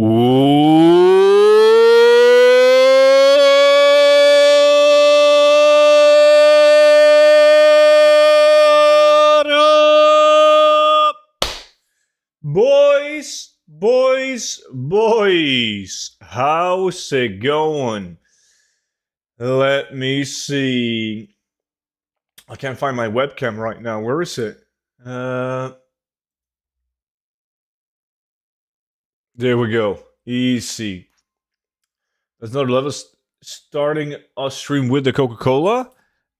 What up? Boys, how's it going? Let me see. I can't find my webcam right now. Where is it? There we go. Easy. There's another level starting a stream with the Coca-Cola.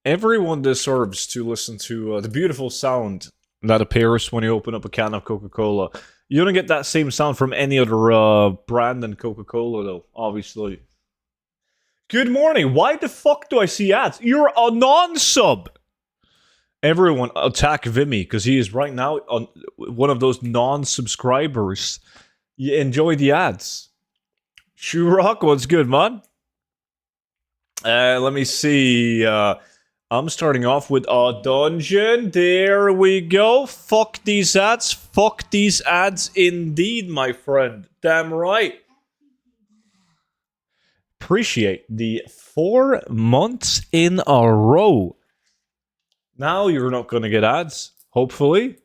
Everyone deserves to listen to the beautiful sound that appears when you open up a can of Coca-Cola. You don't get that same sound from any other brand than Coca-Cola, though, obviously. Good morning. Why the fuck do I see ads? You're a non-sub. Everyone attack Vimy, because he is right now on one of those non-subscribers. You enjoy the ads. Shurok, what's good, man? Let me see. I'm starting off with a dungeon. There we go. Fuck these ads. Fuck these ads indeed, my friend. Damn right. Appreciate the 4 months in a row. Now you're not gonna get ads, hopefully.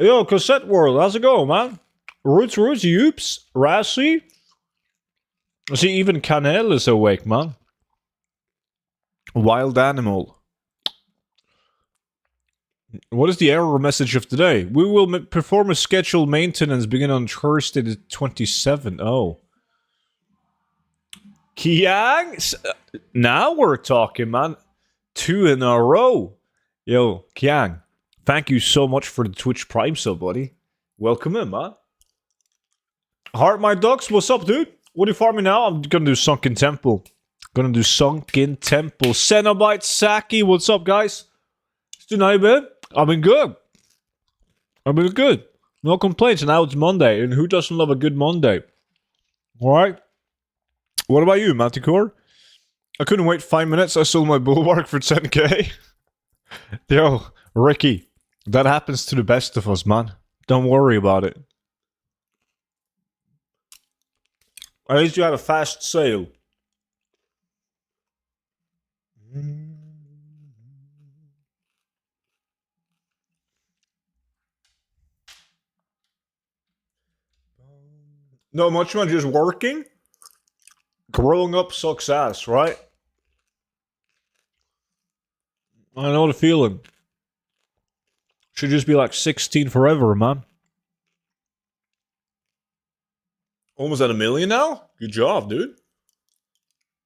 Yo, Cassette World, how's it going, man? Roots, Oops, Rassi. See, even Canel is awake, man. Wild animal. What is the error message of today? We will perform a scheduled maintenance beginning on Thursday the 27th. Oh. Kiang? Now we're talking, man. 2 in a row. Yo, Kiang. Thank you so much for the Twitch Prime sub, buddy. Welcome in, man. Heart my ducks, what's up, dude? What are you farming now? I'm gonna do Sunken Temple. Cenobite Saki, what's up, guys? Stu, how you been? I've been good. No complaints, and now it's Monday, and who doesn't love a good Monday? Alright. What about you, Manticore? I couldn't wait 5 minutes, I sold my bulwark for 10k. Yo, Ricky, that happens to the best of us, man. Don't worry about it. At least you had a fast sale. No much, man, just working. Growing up sucks ass, right? I know the feeling. Should just be like 16 forever, man. Almost at 1 million now? Good job, dude.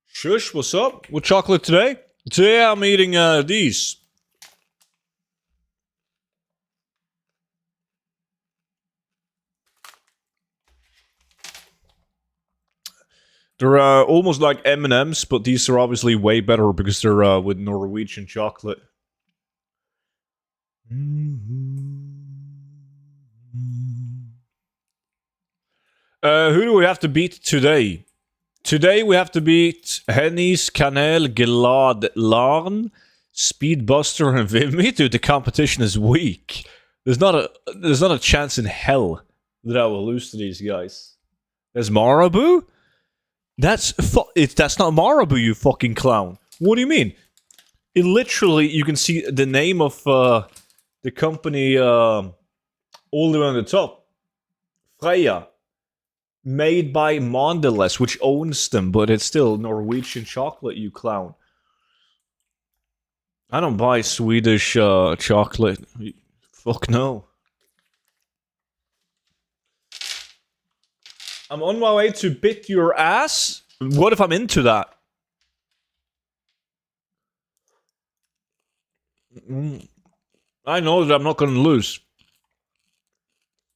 Shush, what's up? What chocolate today? Today I'm eating these. They're almost like M&M's, but these are obviously way better because they're with Norwegian chocolate. Who do we have to beat today? Today we have to beat Hennis, Canel, Gelad, Larn, Speedbuster, and Vimy. Dude, the competition is weak. There's not a chance in hell that I will lose to these guys. There's Marabou? That's not Marabou, you fucking clown. What do you mean? It literally, you can see the name of the company all the way on the top. Freya. Made by Mondelez, which owns them, but it's still Norwegian chocolate, you clown. I don't buy Swedish chocolate. Fuck no. I'm on my way to bit your ass? What if I'm into that? I know that I'm not gonna lose.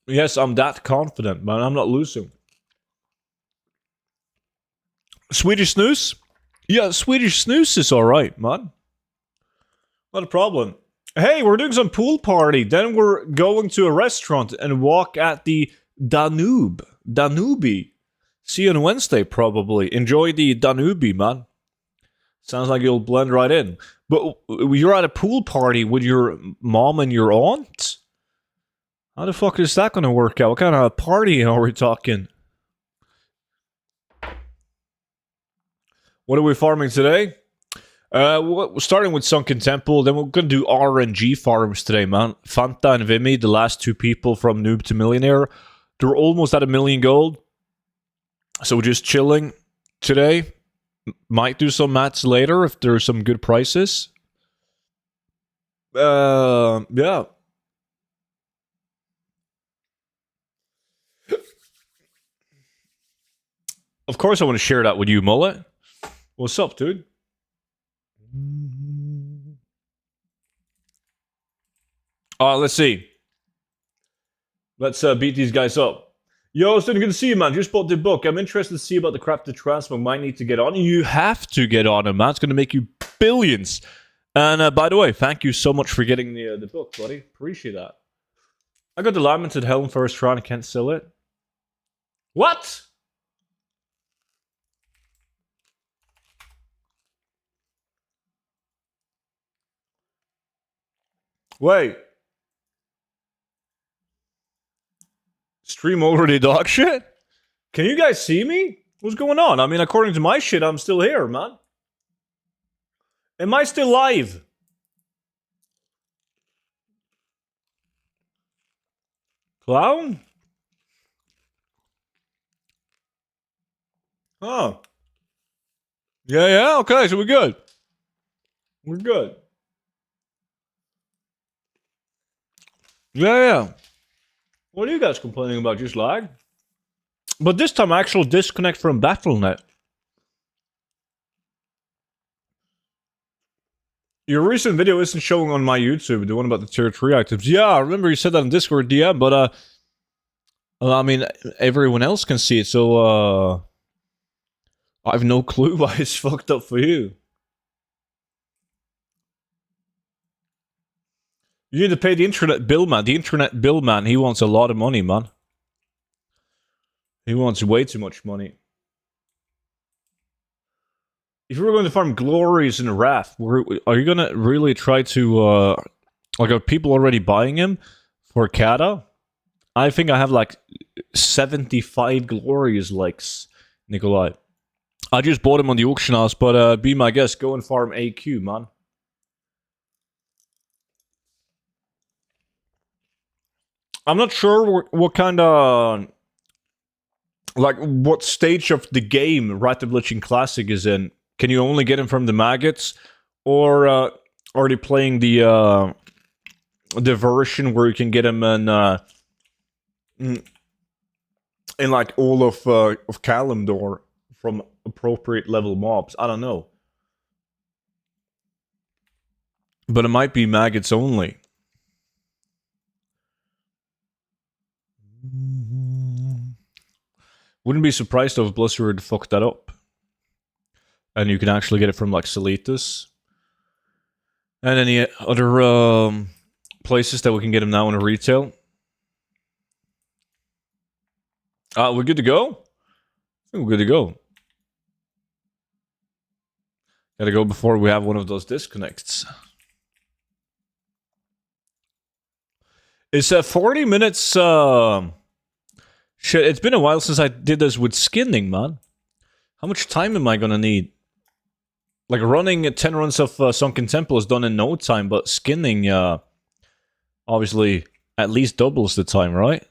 Yes, I'm that confident, but I'm not losing. Swedish snooze? Yeah, Swedish snooze is alright, man. Not a problem. Hey, we're doing some pool party. Then we're going to a restaurant and walk at the Danube. See you on Wednesday, probably. Enjoy the Danube, man. Sounds like you'll blend right in. But you're at a pool party with your mom and your aunt? How the fuck is that gonna work out? What kind of party are we talking? What are we farming today? We're starting with Sunken Temple, then we're gonna do RNG farms today, man. Fanta and Vimy, the last two people from Noob to Millionaire, they're almost at 1,000,000 gold. So we're just chilling today. Might do some mats later if there's some good prices. Yeah. Of course I want to share that with you, Mullet. What's up, dude? Let's see. Let's beat these guys up. Yo, it's good to see you, man. Just bought the book. I'm interested to see about the crafted transfer. Might need to get on. You have to get on it, man. It's going to make you billions. And by the way, thank you so much for getting the book, buddy. Appreciate that. I got the Lamented Helm first try and I can't sell it. What? Wait. Stream already dog shit? Can you guys see me? What's going on? I mean, according to my shit, I'm still here, man. Am I still live? Clown? Oh. Yeah, okay, so we're good. We're good. Yeah. What are you guys complaining about? Just lag? But this time, actual disconnect from Battle.net. Your recent video isn't showing on my YouTube, the one about the tier 3 items. Yeah, I remember you said that in Discord DM, but I mean, everyone else can see it, so I have no clue why it's fucked up for you. You need to pay the internet bill, man. The internet bill, man, he wants a lot of money, man. He wants way too much money. If you were going to farm glories in Wrath, are you going to really try to, like, are people already buying him for Kata? I think I have, like, 75 glories likes, Nikolai. I just bought him on the auction house, but be my guest, go and farm AQ, man. I'm not sure what kind of, like, what stage of the game Rat the Bleaching Classic is in. Can you only get him from the maggots, or are they playing the version where you can get him in like all of Kalimdor from appropriate level mobs? I don't know, but it might be maggots only. Wouldn't be surprised if Blizzard fucked that up. And you can actually get it from, like, Salitas. And any other places that we can get them now in a retail. We're good to go? I think we're good to go. Gotta go before we have one of those disconnects. It's 40 minutes... Shit, it's been a while since I did this with skinning, man. How much time am I gonna need? Like, running 10 runs of Sunken Temple is done in no time, but skinning, obviously, at least doubles the time, right?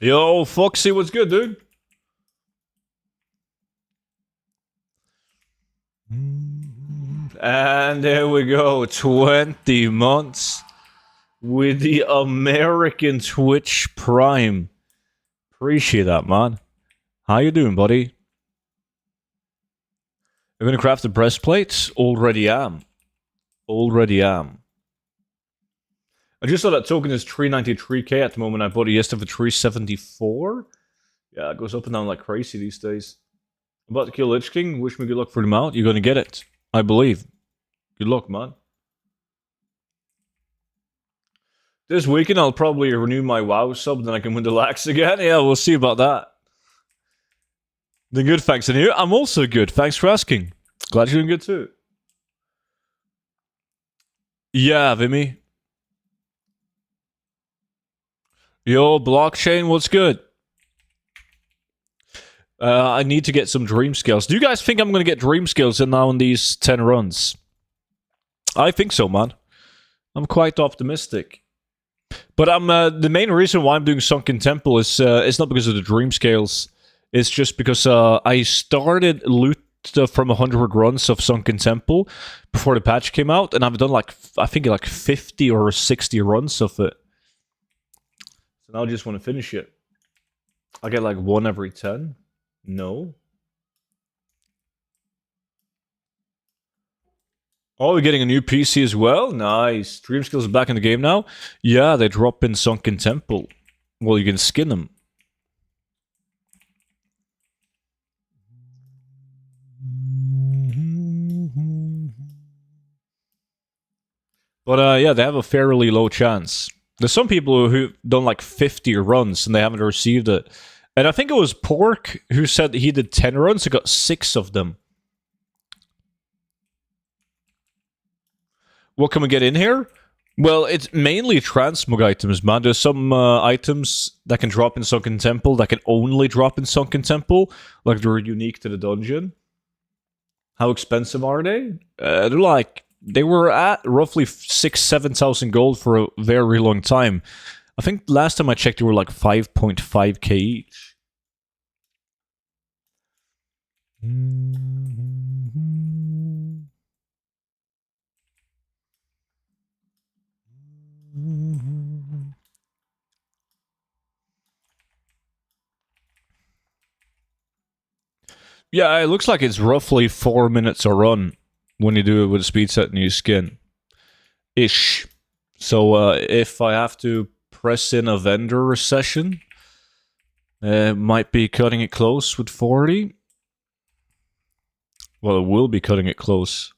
Yo, Foxy, what's good, dude? And there we go, 20 months. With the American Twitch Prime. Appreciate that, man. How you doing, buddy? You're gonna craft the breastplates? Already am. Already am. I just saw that token is 393k at the moment. I bought it yesterday for 374. Yeah, it goes up and down like crazy these days. I'm about to kill Lich King. Wish me good luck for the mount. You're gonna get it. I believe. Good luck, man. This weekend, I'll probably renew my WoW sub, then I can win the lax again. Yeah, we'll see about that. The good, thanks. And you? I'm also good. Thanks for asking. Glad you're doing good too. Yeah, Vimy. Yo, blockchain, what's good? I need to get some dream skills. Do you guys think I'm going to get dream skills in now in these 10 runs? I think so, man. I'm quite optimistic. But I'm the main reason why I'm doing Sunken Temple is it's not because of the dream scales. It's just because I started loot from 100 runs of Sunken Temple before the patch came out, and I've done like I think like 50 or 60 runs of it. So now I just want to finish it. I get like 1 every 10. No. Oh, we're getting a new PC as well? Nice. Dream Skills are back in the game now? Yeah, they drop in Sunken Temple. Well, you can skin them. But yeah, they have a fairly low chance. There's some people who've done like 50 runs and they haven't received it. And I think it was Pork who said he did 10 runs and got 6 of them. What can we get in here? Well, it's mainly transmog items, man. There's some items that can drop in Sunken Temple that can only drop in Sunken Temple. Like they're unique to the dungeon. How expensive are they? They're like... They were at roughly 6,000-7,000 gold for a very long time. I think last time I checked, they were like 5.5k each. Yeah, it looks like it's roughly 4 minutes a run when you do it with a speed set new skin. Ish. So if I have to press in a vendor session, might be cutting it close with 40. Well, it will be cutting it close.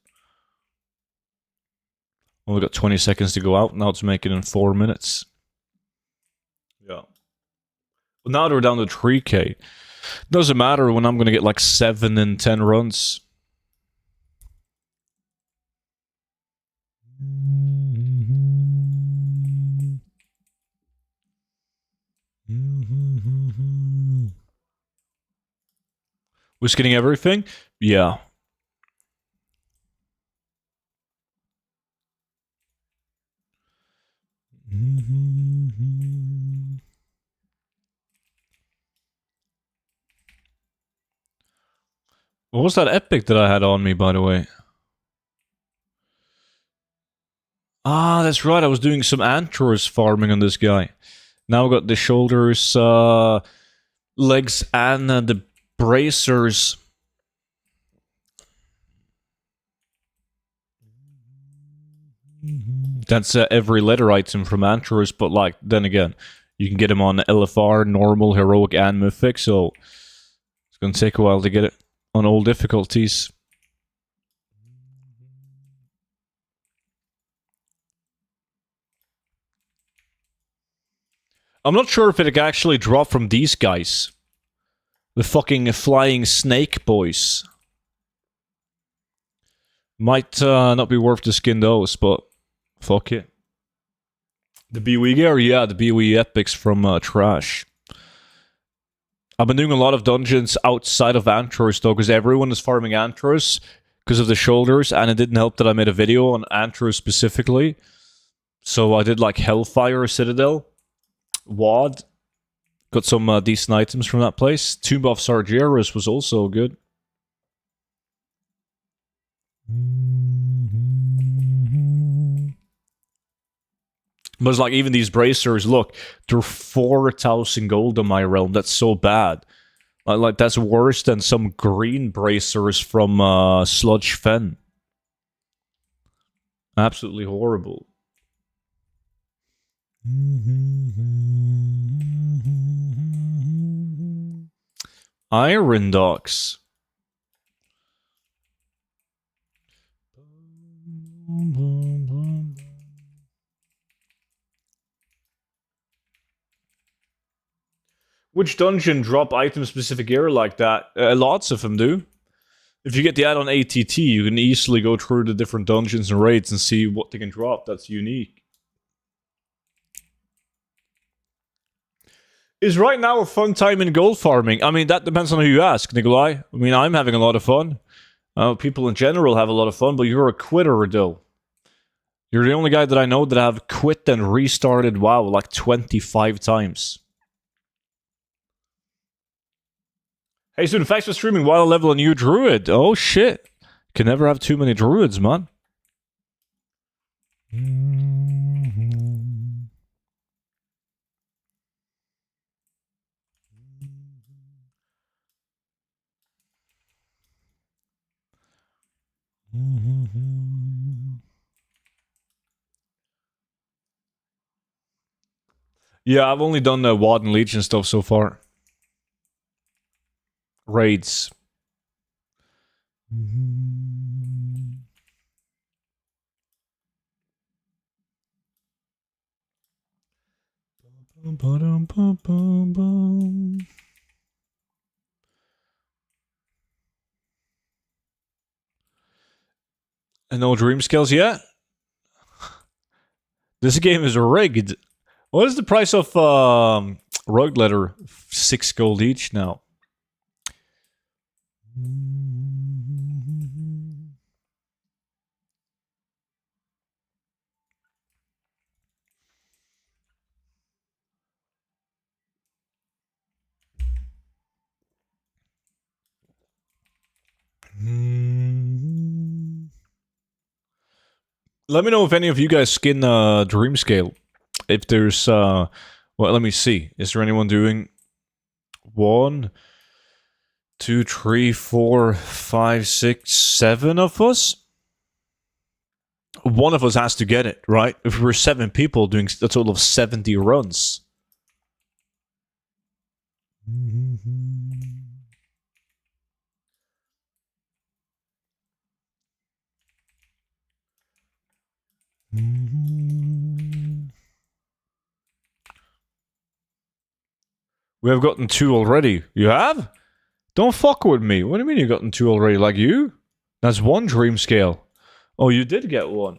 Only got 20 seconds to go out. Now it's making in 4 minutes. Yeah. But now they're down to 3k. Doesn't matter when I'm going to get like 7 and 10 runs. Was getting everything? Yeah. What was that epic that I had on me, by the way? Ah, that's right. I was doing some antlers farming on this guy. Now I've got the shoulders, legs, and the bracers. That's every letter item from antlers, but like, then again, you can get them on LFR, normal, heroic, and mythic, so it's going to take a while to get it on all difficulties. I'm not sure if it can actually drop from these guys. The fucking flying snake boys. Might not be worth to skin those, but fuck it. The BWE gear? Yeah, the BWE epics from Trash. I've been doing a lot of dungeons outside of Antros though, because everyone is farming Antros because of the shoulders, and it didn't help that I made a video on Antros specifically. So I did like Hellfire Citadel, WAD. Got some decent items from that place. Tomb of Sargeras was also good. But it's like, even these bracers, look, they're 4,000 gold on my realm. That's so bad. Like, that's worse than some green bracers from Sludge Fen. Absolutely horrible. Iron Dogs. Which dungeon drop item-specific gear like that? Lots of them do. If you get the add-on ATT, you can easily go through the different dungeons and raids and see what they can drop that's unique. Is right now a fun time in gold farming? I mean, that depends on who you ask, Nikolai. I mean, I'm having a lot of fun. People in general have a lot of fun, but you're a quitter, though. You're the only guy that I know that have quit and restarted WoW like 25 times. Hey, student, thanks for streaming while I level a new druid. Oh, shit. Can never have too many druids, man. Yeah, I've only done the WoD and Legion stuff so far. Raids. And no dream skills yet? This game is rigged. What is the price of rug leather? 6 gold each now. Let me know if any of you guys skin dream scale. If there's well, let me see. Is there anyone doing 1, 2, 3, 4, 5, 6, 7 of us? One of us has to get it, right? If we're 7 people doing a total of 70 runs. We have gotten 2 already. You have? Don't fuck with me. What do you mean you've gotten 2 already? Like you? That's 1 dream scale. Oh, you did get 1.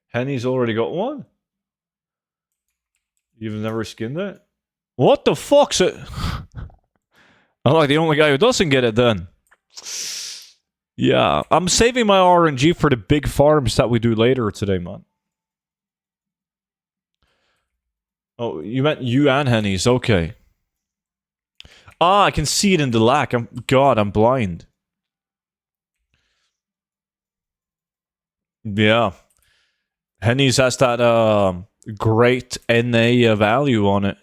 Henny's already got 1? You've never skinned it? What the fuck's it? I'm like the only guy who doesn't get it then. Yeah, I'm saving my RNG for the big farms that we do later today, man. Oh, you meant you and Henny's, okay. Ah, I can see it in the lack. I'm blind. Yeah. Henny's has that great NA value on it.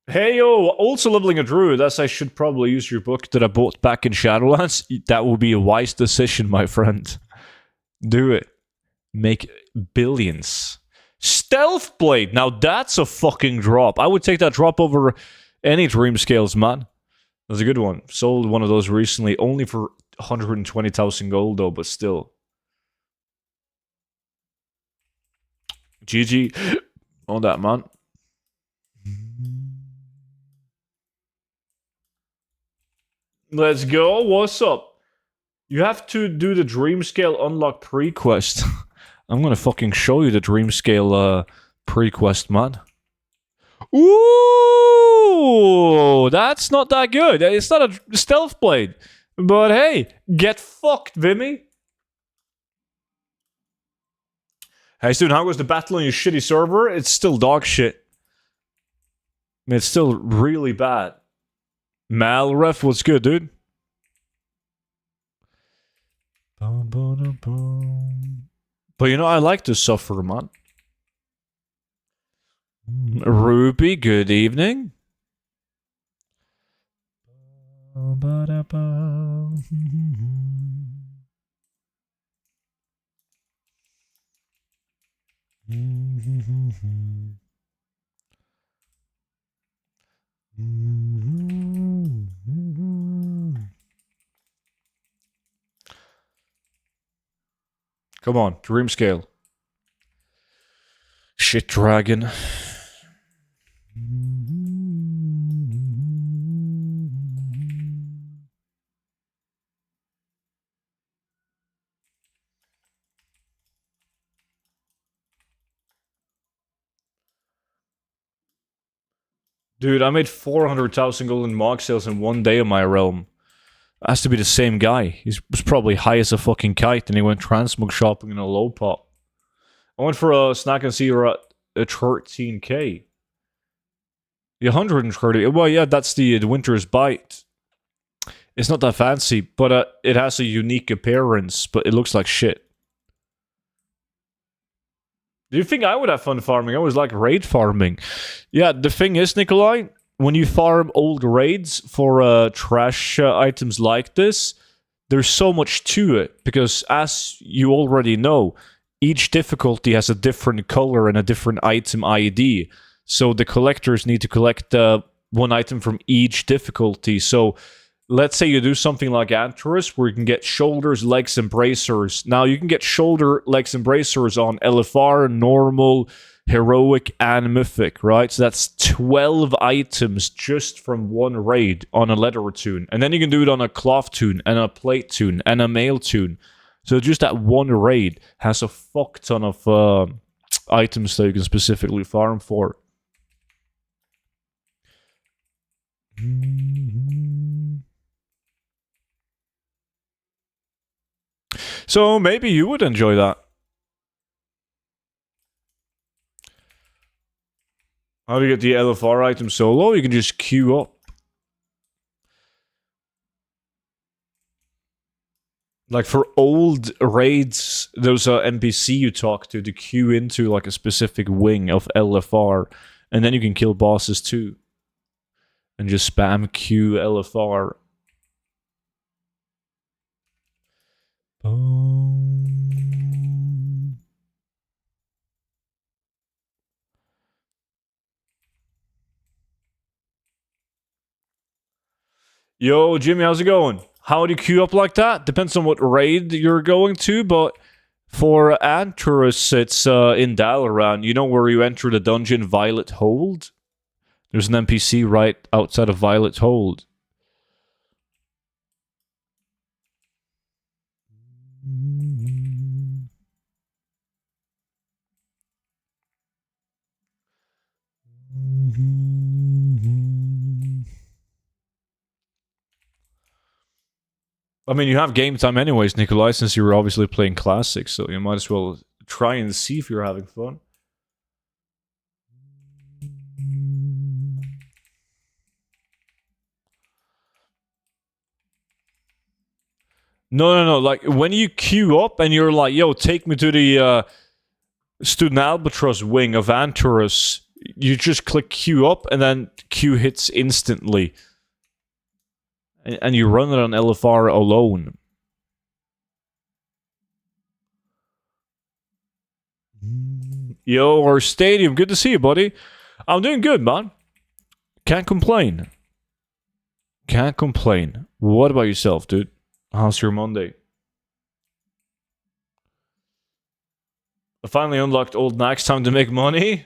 Hey yo, also leveling a druid, as I should probably use your book that I bought back in Shadowlands. That will be a wise decision, my friend. Do it. Make billions. Stealth Blade, now that's a fucking drop. I would take that drop over any dream scales, man. That's a good one. Sold one of those recently, only for 120,000 gold though, but still. GG on that, man. Let's go. What's up? You have to do the dream scale unlock pre-quest. I'm gonna fucking show you the dream scale pre-quest, man. Ooh, that's not that good. It's not a stealth blade. But hey, get fucked, Vimy. Hey, student, how goes the battle on your shitty server? It's still dog shit. I mean, it's still really bad. Malref, what's good, dude? But you know, I like to suffer, man. Ruby, good evening. Come on, dream scale. Shit dragon. Dude, I made 400,000 golden mark sales in one day in my realm. Has to be the same guy. He was probably high as a fucking kite and he went transmog shopping in a low pop. I went for a snack and see you're at 13k. The 130. Well, yeah, that's the Winter's Bite. It's not that fancy, but it has a unique appearance, but it looks like shit. Do you think I would have fun farming? I was like raid farming. Yeah, the thing is, Nikolai, when you farm old raids for trash items like this, there's so much to it, because as you already know, each difficulty has a different color and a different item ID. So the collectors need to collect one item from each difficulty. So let's say you do something like Antares, where you can get shoulders, legs, and bracers. Now, you can get shoulder, legs, and bracers on LFR, normal, heroic, and mythic, right? So that's 12 items just from one raid on a leather tune. And then you can do it on a cloth tune, and a plate tune, and a mail tune. So just that one raid has a fuck ton of items that you can specifically farm for. So maybe you would enjoy that. How do you get the LFR item solo? You can just queue up. Like for old raids, those NPC you talk to queue into like a specific wing of LFR, and then you can kill bosses too. And just spam Q LFR. Yo, Jimmy, how's it going? How do you queue up like that? Depends on what raid you're going to, but for Antares, it's in Dalaran. You know where you enter the dungeon Violet Hold? There's an NPC right outside of Violet Hold. I mean, you have game time anyways, Nikolai, since you were obviously playing classics, so you might as well try and see if you're having fun. No. Like, when you queue up and you're like, yo, take me to the Student Albatross wing of Antares, you just click queue up and then queue hits instantly. And you run it on LFR alone. Yo, our stadium, good to see you, buddy. I'm doing good, man. Can't complain. Can't complain. What about yourself, dude? How's your Monday? I finally unlocked Old Nax, time to make money.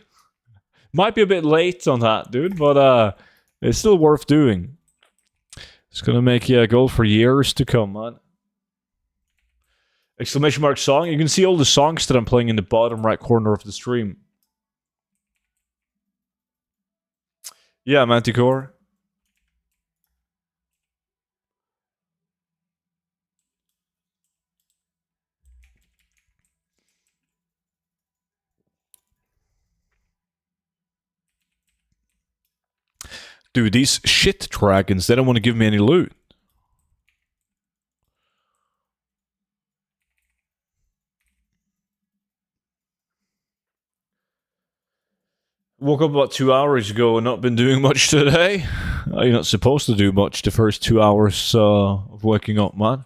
Might be a bit late on that, dude, but it's still worth doing. It's gonna make you gold for years to come, man. Exclamation mark song. You can see all the songs that I'm playing in the bottom right corner of the stream. Yeah, Manticore. Dude, these shit dragons, they don't want to give me any loot. Woke up about 2 hours ago and not been doing much today. You're not supposed to do much the first 2 hours of waking up, man.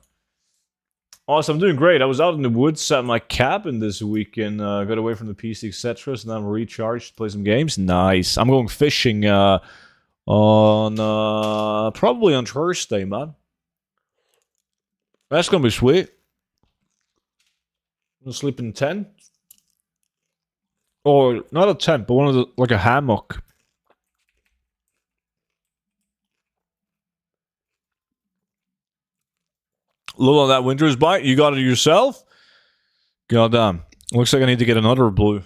Also, I'm doing great. I was out in the woods at my cabin this weekend. Got away from the PC, etc. So now I'm recharged to play some games. Nice. I'm going fishing on probably on Thursday, man. That's gonna be sweet. I'm gonna sleep in 10. Or not a tent, but one of the like a hammock. Little on that winter's bite. You got it yourself? Goddamn. Looks like I need to get another blue.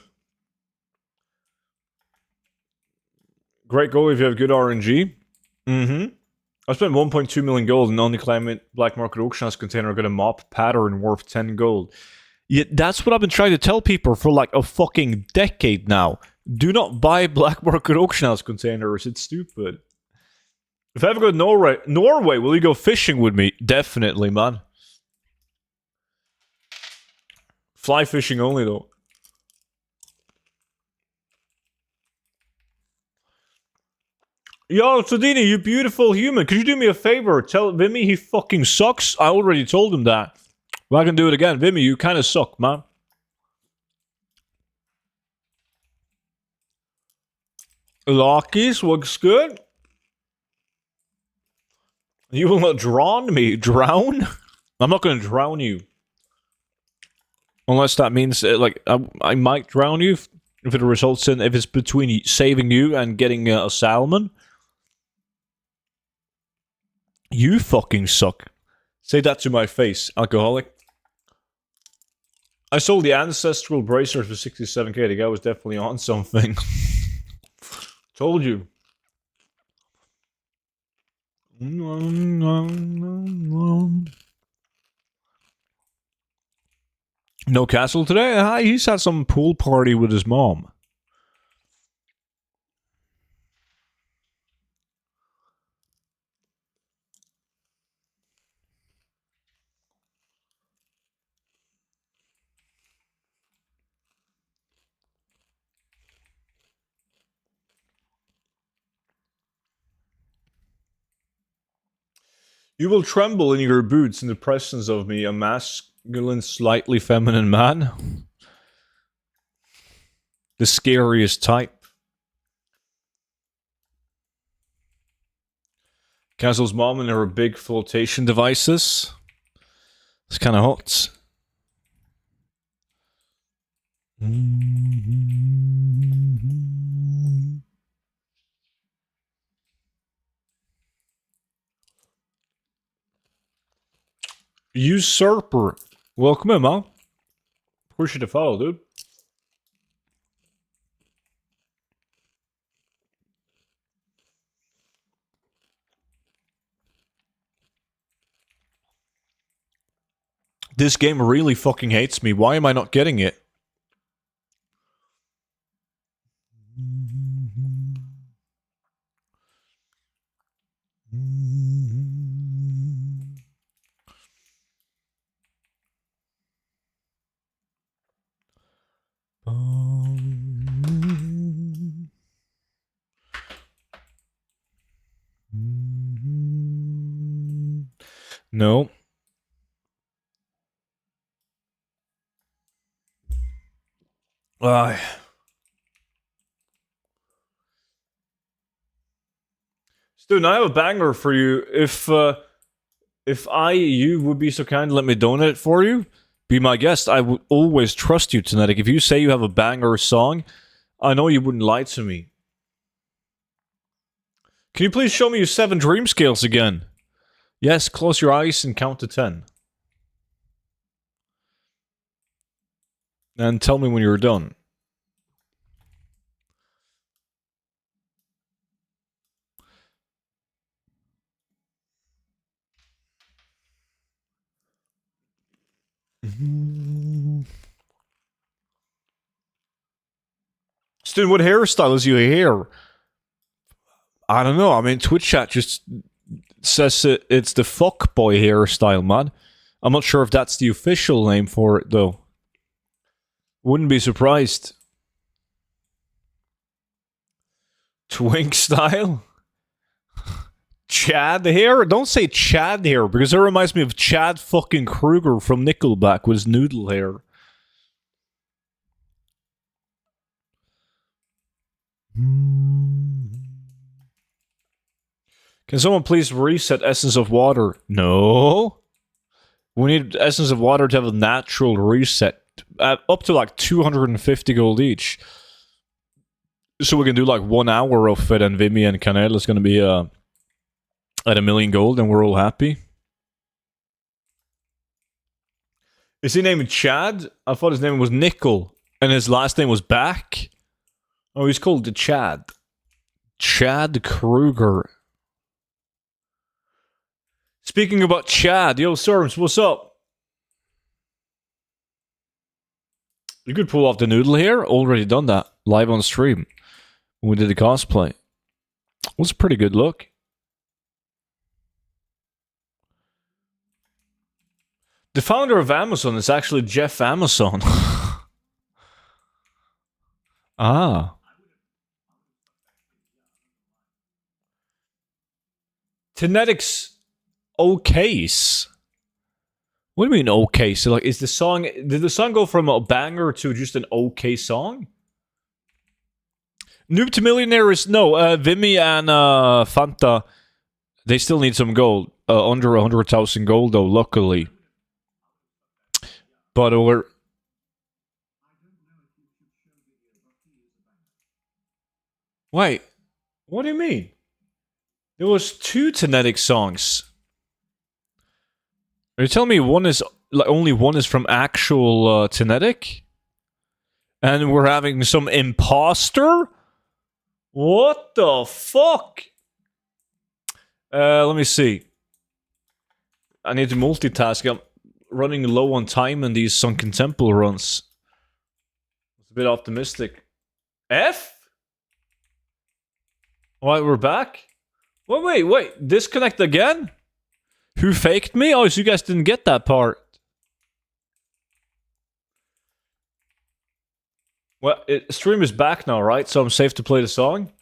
Great goal if you have good RNG. Mm-hmm. I spent 1.2 million gold and only claim it black market auction house container got a mop pattern worth 10 gold. Yeah, that's what I've been trying to tell people for like a fucking decade now. Do not buy black market auction house containers. It's stupid. If I ever go to Norway, will you go fishing with me? Definitely, man. Fly fishing only, though. Yo, Sodini, you beautiful human. Could you do me a favor? Tell Vimy he fucking sucks. I already told him that. But I can do it again. Vimy, you kind of suck, man. Lockies, looks good. You will not drown me. Drown? I'm not going to drown you. Unless that means, like, I might drown you if it results in, if it's between saving you and getting a salmon. You fucking suck. Say that to my face, alcoholic. I sold the ancestral bracelet for 67k. The guy was definitely on something. Told you. No castle today? Hi, he's had some pool party with his mom. You will tremble in your boots in the presence of me, a masculine, slightly feminine man. The scariest type. Castle's mom and her big flotation devices. It's kind of hot. Usurper. Welcome in, man. Appreciate the follow, dude. This game really fucking hates me. Why am I not getting it? No. Student, I have a banger for you. If you would be so kind to let me donate it for you, be my guest. I would always trust you, Tanetic. If you say you have a banger song, I know you wouldn't lie to me. Can you please show me your 7 dream scales again? Yes, close your eyes and count to 10. And tell me when you're done. Student, what hairstyle is your hair? I don't know. I mean, Twitch chat just says it's the fuckboy hairstyle, man. I'm not sure if that's the official name for it, though. Wouldn't be surprised. Twink style? Chad hair? Don't say Chad hair, because it reminds me of Chad fucking Kruger from Nickelback with his noodle hair. Can someone please reset Essence of Water? No. We need Essence of Water to have a natural reset. Up to like 250 gold each. So we can do like 1 hour of it, and Vimy and Canel is gonna be at 1,000,000 gold, and we're all happy. Is he named Chad? I thought his name was Nickel, and his last name was Back. Oh, he's called the Chad. Chad Kruger. Speaking about Chad, yo, Serms, what's up? You could pull off the noodle here. Already done that live on stream when we did the cosplay. It was a pretty good look. The founder of Amazon is actually Jeff Amazon. Ah. Tenetics okays. What do you mean okay? So like, is the song, did the song go from a banger to just an okay song? Noob to Millionaire is, no, Vimy and Fanta, they still need some gold. Under 100,000 gold though, luckily. But we're... Wait, what do you mean? There was 2 Tenetic songs. Are you telling me one is, like, only one is from actual Tenetic? And we're having some imposter? What the fuck? Let me see. I need to multitask. I'm running low on time in these Sunken Temple runs. It's a bit optimistic. F? Alright, we're back. Wait. Disconnect again? Who faked me? Oh, so you guys didn't get that part. Well, stream is back now, right? So I'm safe to play the song?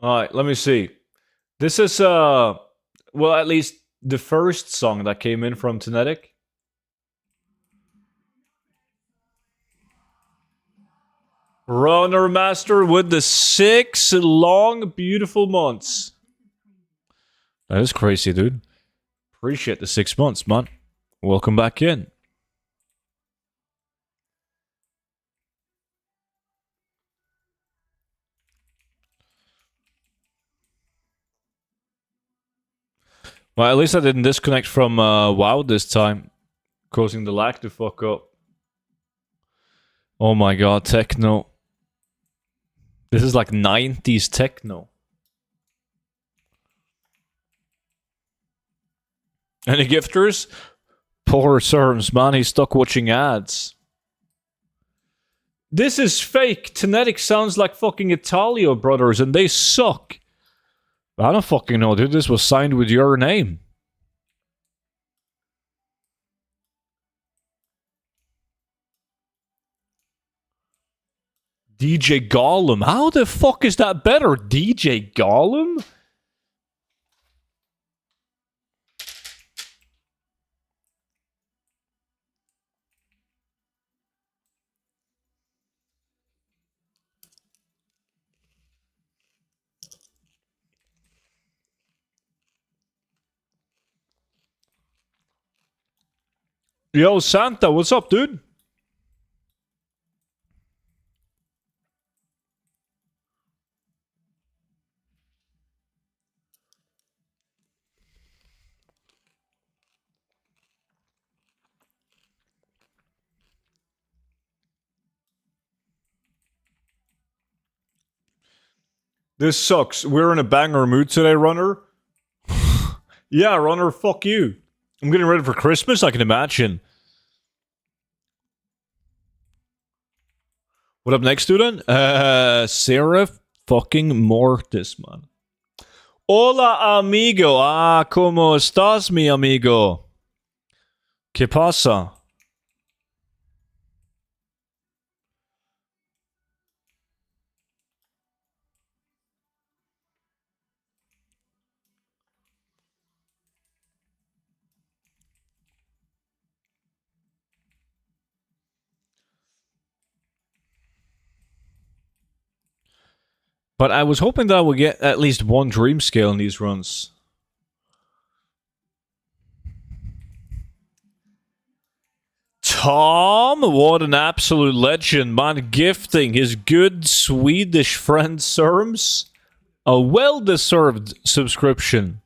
Alright, let me see. This is, well, at least the first song that came in from Tenetic. Runner Master with the 6 long, beautiful months. That is crazy, dude. Appreciate the 6 months, man. Welcome back in. Well, at least I didn't disconnect from WoW this time, causing the lag to fuck up. Oh my god, techno. This is like 90s techno. Any gifters? Poor Serms, man, he's stuck watching ads. This is fake. Tenetic sounds like fucking Italio brothers, and they suck. I don't fucking know, dude. This was signed with your name. DJ Gollum. How the fuck is that better? DJ Gollum? Yo, Santa, what's up, dude? This sucks. We're in a banger mood today, Runner. Yeah, Runner, fuck you. I'm getting ready for Christmas, I can imagine. What up next, student? Serif fucking Mortis, man. Hola, amigo. Ah, ¿cómo estás, mi amigo? ¿Qué pasa? But I was hoping that I would get at least one dream scale in these runs. Tom, what an absolute legend, man. Gifting his good Swedish friend Serms a well-deserved subscription.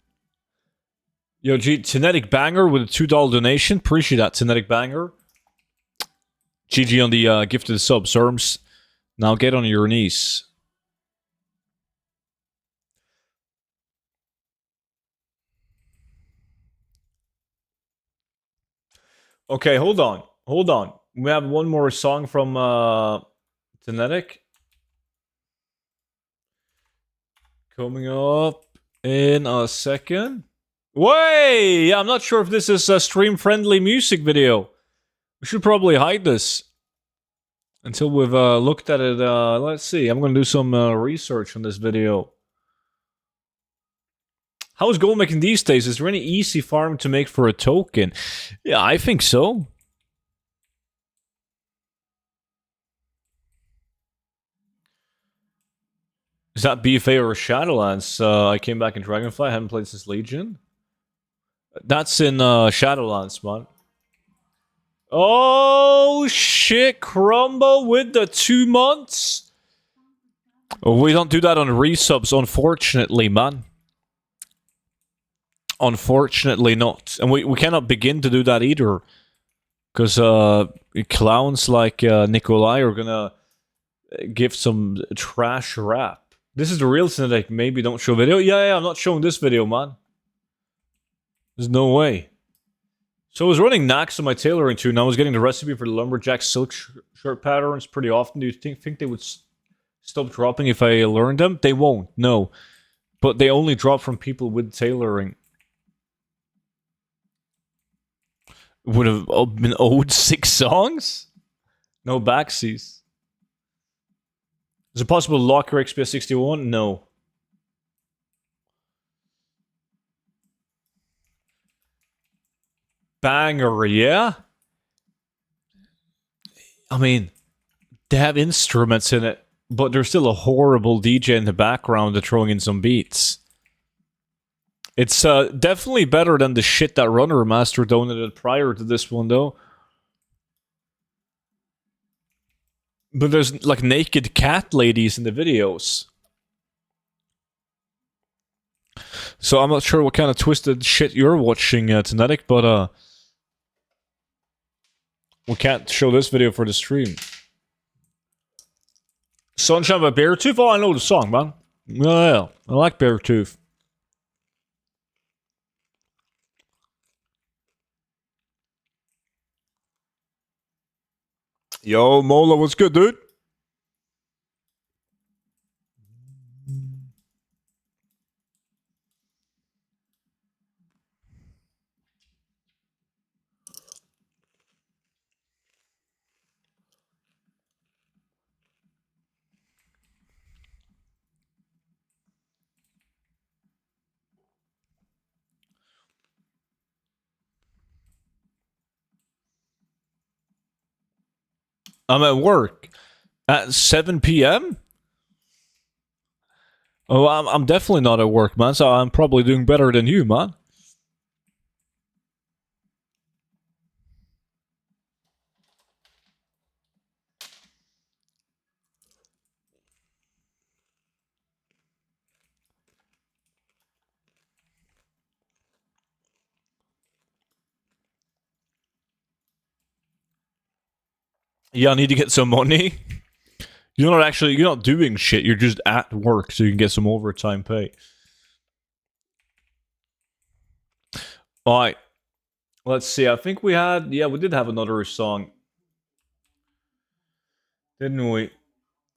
Yo, G, Tenetic Banger with a $2 donation. Appreciate that, Tenetic Banger. GG on the gifted sub, Serms. Now get on your knees. Okay, hold on. Hold on. We have one more song from Tenetic. Coming up in a second. Way! Yeah, I'm not sure if this is a stream-friendly music video. We should probably hide this until we've looked at it. Let's see. I'm going to do some research on this video. How is gold making these days? Is there any easy farm to make for a token? Yeah, I think so. Is that BFA or Shadowlands? I came back in Dragonfly. I haven't played since Legion. That's in Shadowlands, man. Oh, shit. Crumble with the 2 months? Oh, we don't do that on resubs, unfortunately, man. Unfortunately not. And we cannot begin to do that either. Because clowns like Nikolai are gonna give some trash rap. This is the real Synthetic. Maybe don't show video. Yeah, I'm not showing this video, man. There's no way. So I was running Nax on my tailoring too, and I was getting the recipe for the lumberjack silk shirt patterns pretty often. Do you think they would stop dropping if I learned them? They won't, no. But they only drop from people with tailoring. Would have been owed 6 songs? No backsies. Is it possible to lock your XP 61? No. Banger, yeah? I mean, they have instruments in it, but there's still a horrible DJ in the background that's throwing in some beats. It's definitely better than the shit that Runner Master donated prior to this one, though. But there's like naked cat ladies in the videos. So I'm not sure what kind of twisted shit you're watching, Tenetic, but we can't show this video for the stream. Sunshine by Beartooth? Oh, I know the song, man. Yeah, I like Beartooth. Yo, Mola, what's good, dude? I'm at work at 7 p.m. Oh, I'm definitely not at work, man. So I'm probably doing better than you, man. Yeah, I need to get some money. You're not doing shit. You're just at work, so you can get some overtime pay. All right. Let's see. I think we did have another song, didn't we?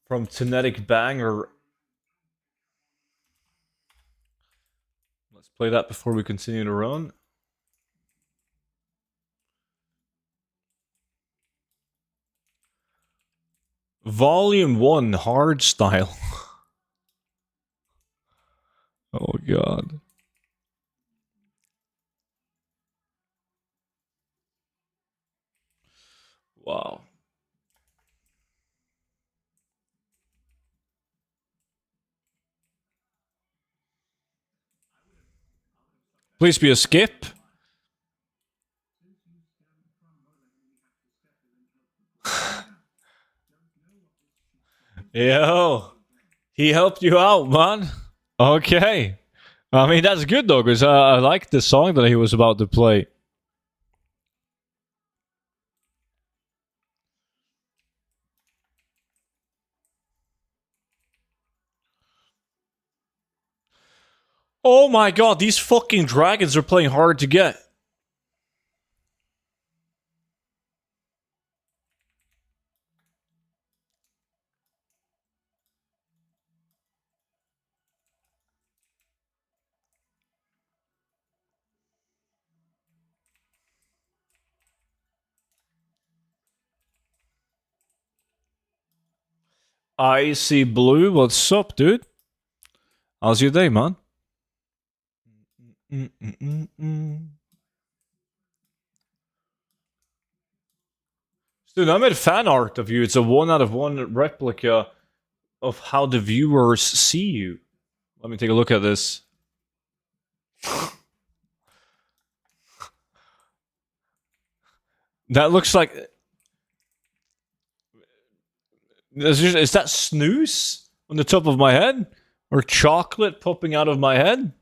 From Tenetic Banger. Let's play that before we continue to run. Volume 1 Hardstyle. Oh, God. Wow. Please be a skip. Yo, he helped you out, man. Okay. I mean, that's good though, because I like the song that he was about to play. Oh my god, these fucking dragons are playing hard to get. I see blue. What's up, dude? How's your day, man? Dude, I made fan art of you. It's a 1 out of 1 replica of how the viewers see you. Let me take a look at this. That looks like. Is that snooze on the top of my head? Or chocolate popping out of my head?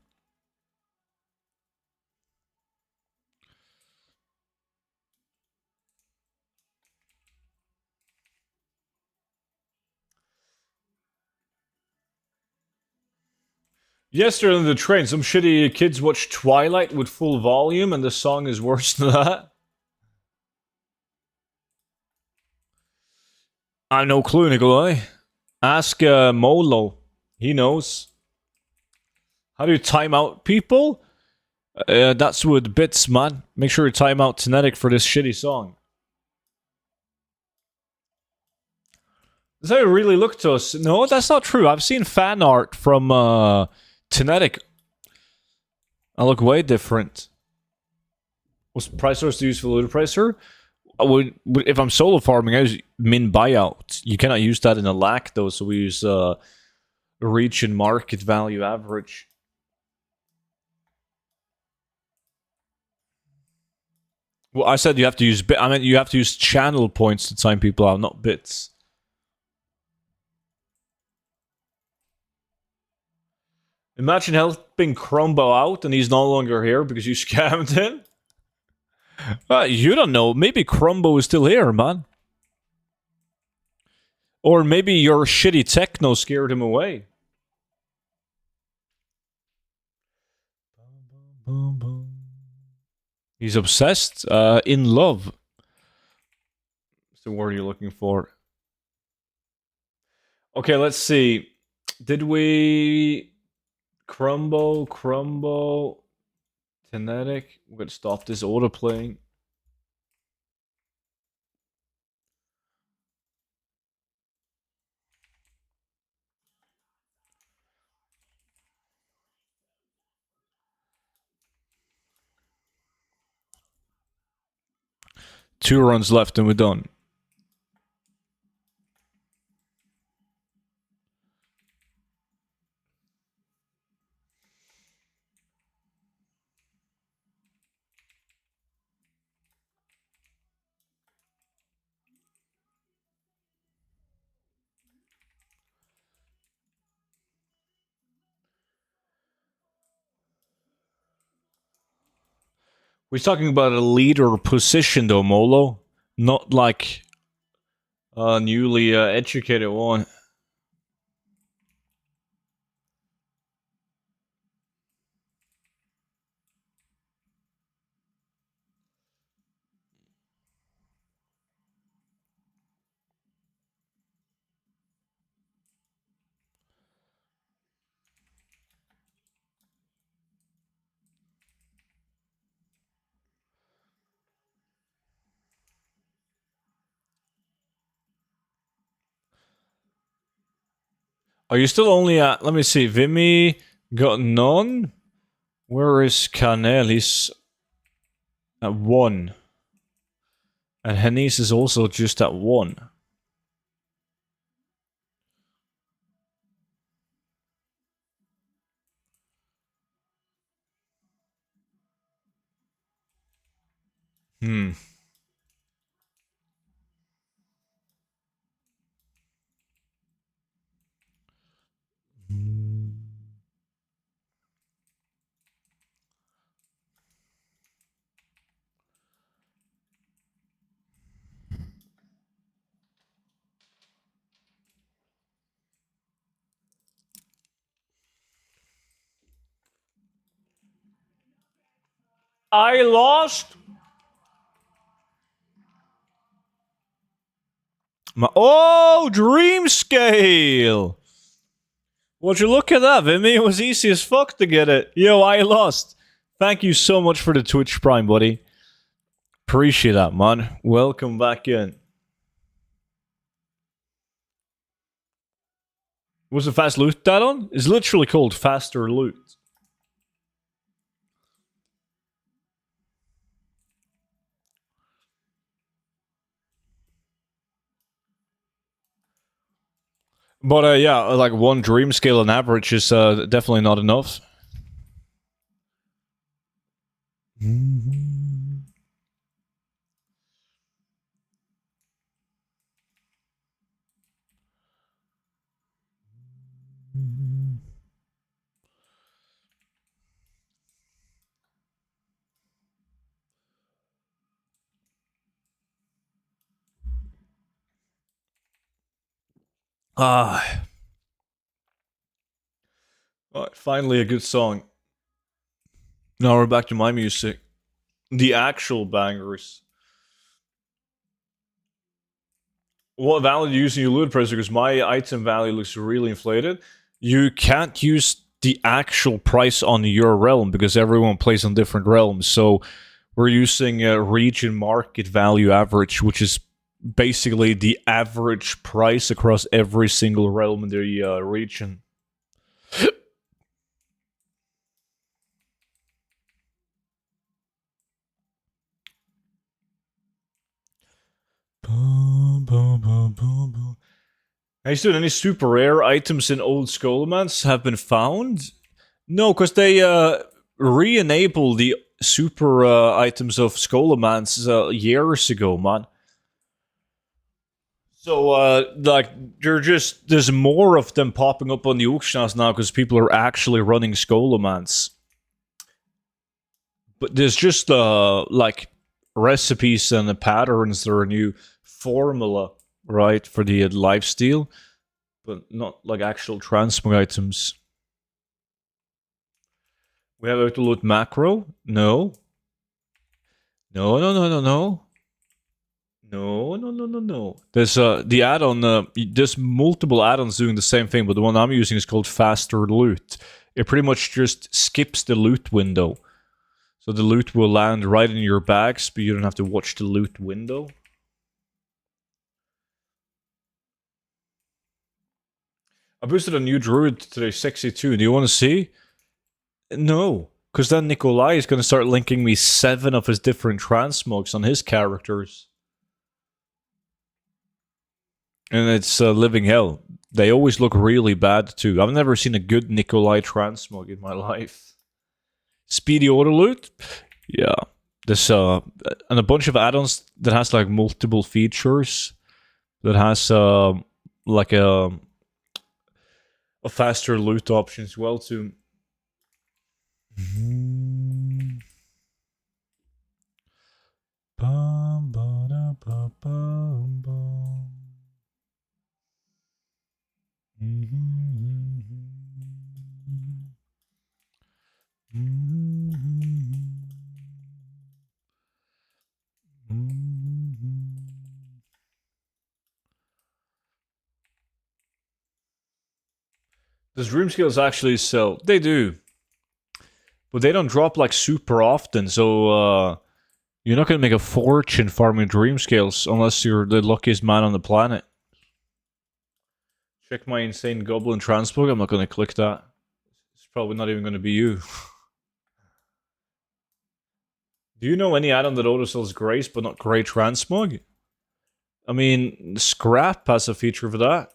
Yesterday on the train, some shitty kids watched Twilight with full volume, and the song is worse than that. I have no clue, Nikolai. Ask Molo. He knows. How do you time out people? That's with bits, man. Make sure you time out Tenetic for this shitty song. That's how you really look to us. No, that's not true. I've seen fan art from Tenetic. I look way different. What's price source to use for loader pricer? If I'm solo farming, I use min buyout. You cannot use that in a lack though, so we use reach and market value average. Well, I said you have to use I mean you have to use channel points to time people out, not bits. Imagine helping Crombo out and he's no longer here because you scammed him. You don't know. Maybe Crombo is still here, man. Or maybe your shitty techno scared him away. He's obsessed. In love. What's the word you're looking for? Okay, let's see. Did we... Crumble, Tenetic. We're gonna stop this autoplaying. Two runs left and we're done. We're talking about a leader position though, Molo. Not like a newly educated one. Are you still only at... Let me see. Vimy got none. Where is Canel? He's at 1. And Hennis is also just at 1. Hmm. I lost. Oh, dream scale. Would you look at that, Vimy? It was easy as fuck to get it. Yo, I lost. Thank you so much for the Twitch Prime, buddy. Appreciate that, man. Welcome back in. What's the fast loot add-on? It's literally called faster loot. But yeah, like one dream scale on average is definitely not enough. Ah. Alright, finally a good song. Now we're back to my music. The actual bangers. What value do you use in your loot price? Because my item value looks really inflated. You can't use the actual price on your realm because everyone plays on different realms. So we're using a region market value average, which is basically the average price across every single realm in the region. Hey, dude, any super rare items in old Skullmans have been found? No, because they re-enabled the super items of Skullmans years ago, man. So, like, there's more of them popping up on the auction house now because people are actually running Skullmans. But there's just, like, recipes and the patterns that are a new formula, right, for the lifesteal, but not, like, actual transmog items. We have to loot macro? No. No, no, no, no, no. No, no, no, no, no. There's the add-on. There's multiple add-ons doing the same thing, but the one I'm using is called Faster Loot. It pretty much just skips the loot window, so the loot will land right in your bags, but you don't have to watch the loot window. I boosted a new druid today, 62. Do you want to see? No, because then Nikolai is going to start linking me 7 of his different transmogs on his characters. And it's living hell. They always look really bad too. I've never seen a good Nikolai transmog in my life. Speedy auto loot? Yeah. There's and a bunch of add-ons that has like multiple features. That has like a faster loot option as well too. Does dream skills actually sell? They do. But they don't drop like super often, so you're not gonna make a fortune farming dream scales unless you're the luckiest man on the planet. Check my insane goblin transmog. I'm not gonna click that. It's probably not even gonna be you. Do you know any add-on that auto sells Grace but not Grey Transmog? I mean, Scrap has a feature for that.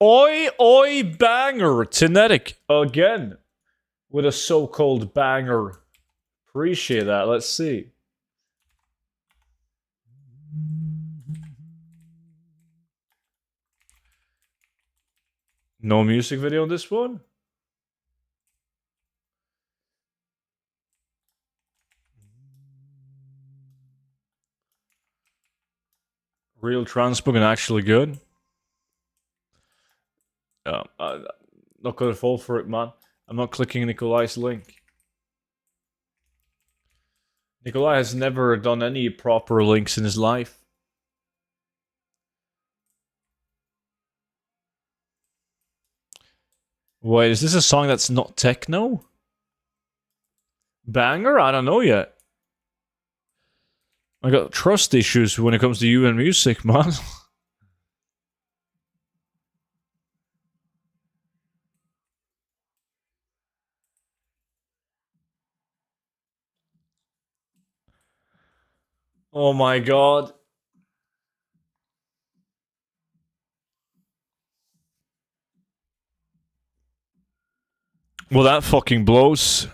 Oi, oi, banger! Kinetic again with a so-called banger. Appreciate that. Let's see. No music video on this one? Real transbook actually good. I'm not gonna fall for it, man. I'm not clicking Nikolai's link. Nikolai has never done any proper links in his life. Wait, is this a song that's not techno? Banger? I don't know yet. I got trust issues when it comes to you and music, man. Oh my god. Well, that fucking blows.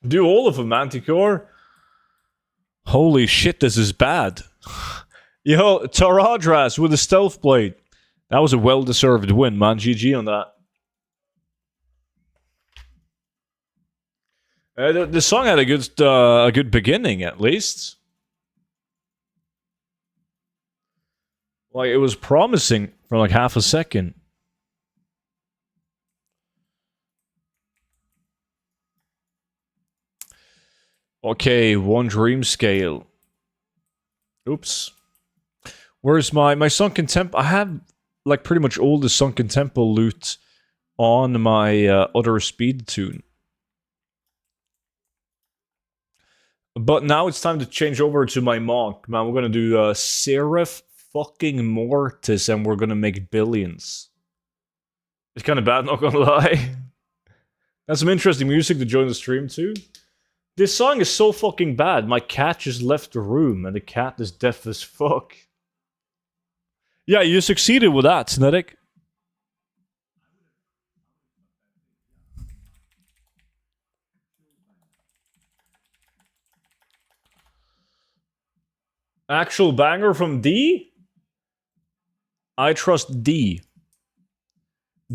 Do all of them, Manticore. Holy shit, this is bad. Yo, Taradras with a stealth blade. That was a well-deserved win, man. GG on that. The song had a good beginning, at least. Like, it was promising for like half a second. Okay, one dream scale. Oops. Where's my Sunken Temple? I have like pretty much all the Sunken Temple loot on my other speed tune. But now it's time to change over to my monk, man. We're gonna do Serif fucking Mortis, and we're gonna make billions. It's kind of bad, not gonna lie. That's some interesting music to join the stream too. This song is so fucking bad. My cat just left the room, and the cat is deaf as fuck. Yeah, you succeeded with that, Snetic. Actual banger from D? I trust D.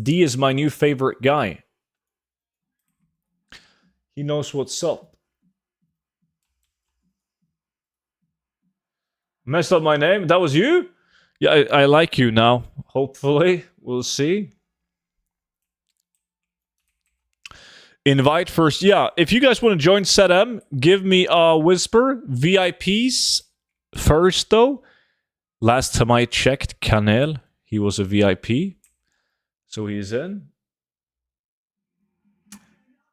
D is my new favorite guy. He knows what's up. Messed up my name? That was you? Yeah, I like you now. Hopefully. We'll see. Invite first. Yeah, if you guys want to join SetM, give me a whisper. VIPs first, though. Last time I checked, Canel, he was a VIP. So he's in.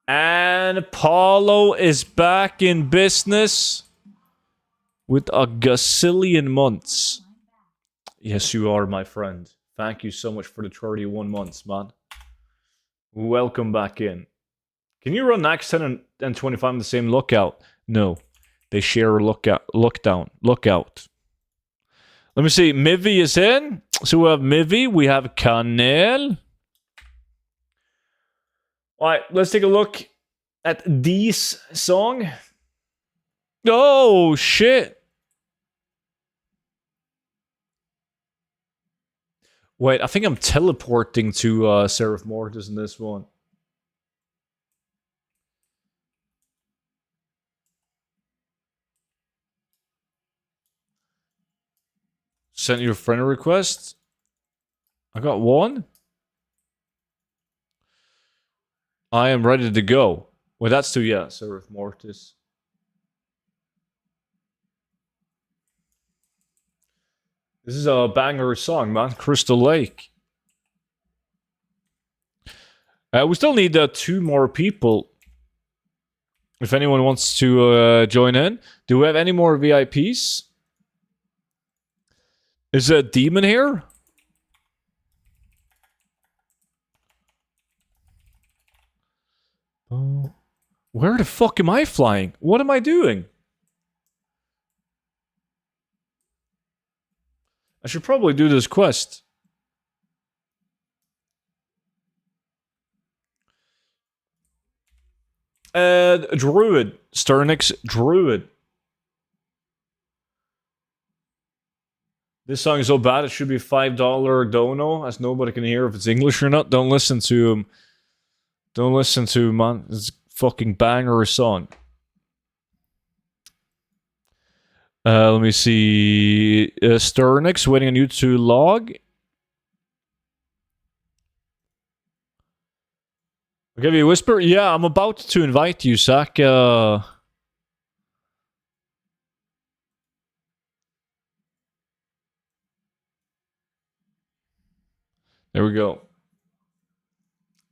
And Paulo is back in business with a gazillion months. Yes, you are, my friend. Thank you so much for the 31 months, man. Welcome back in. Can you run Axe 10 and 25 in the same lookout? No. They share a lookdown. Lookout. Let me see. Mivy is in. So we have Mivy. We have Canel. Alright, let's take a look at D's song. Oh, shit. Wait, I think I'm teleporting to Serif of Mortis in this one. Sent you a friend request. I got one. I am ready to go. Well, that's too, yeah, Serif of Mortis. This is a banger song, man. Crystal Lake. We still need 2 more people. If anyone wants to join in. Do we have any more VIPs? Is there a demon here? Oh. Where the fuck am I flying? What am I doing? I should probably do this quest. Druid. Sternix Druid. This song is so bad it should be $5 dono, as nobody can hear if it's English or not. Don't listen to him. Don't listen to him, man. It's a fucking banger song. Let me see. Sternix waiting on you to log. I'll give you a whisper. Yeah, I'm about to invite you, Zach. There we go.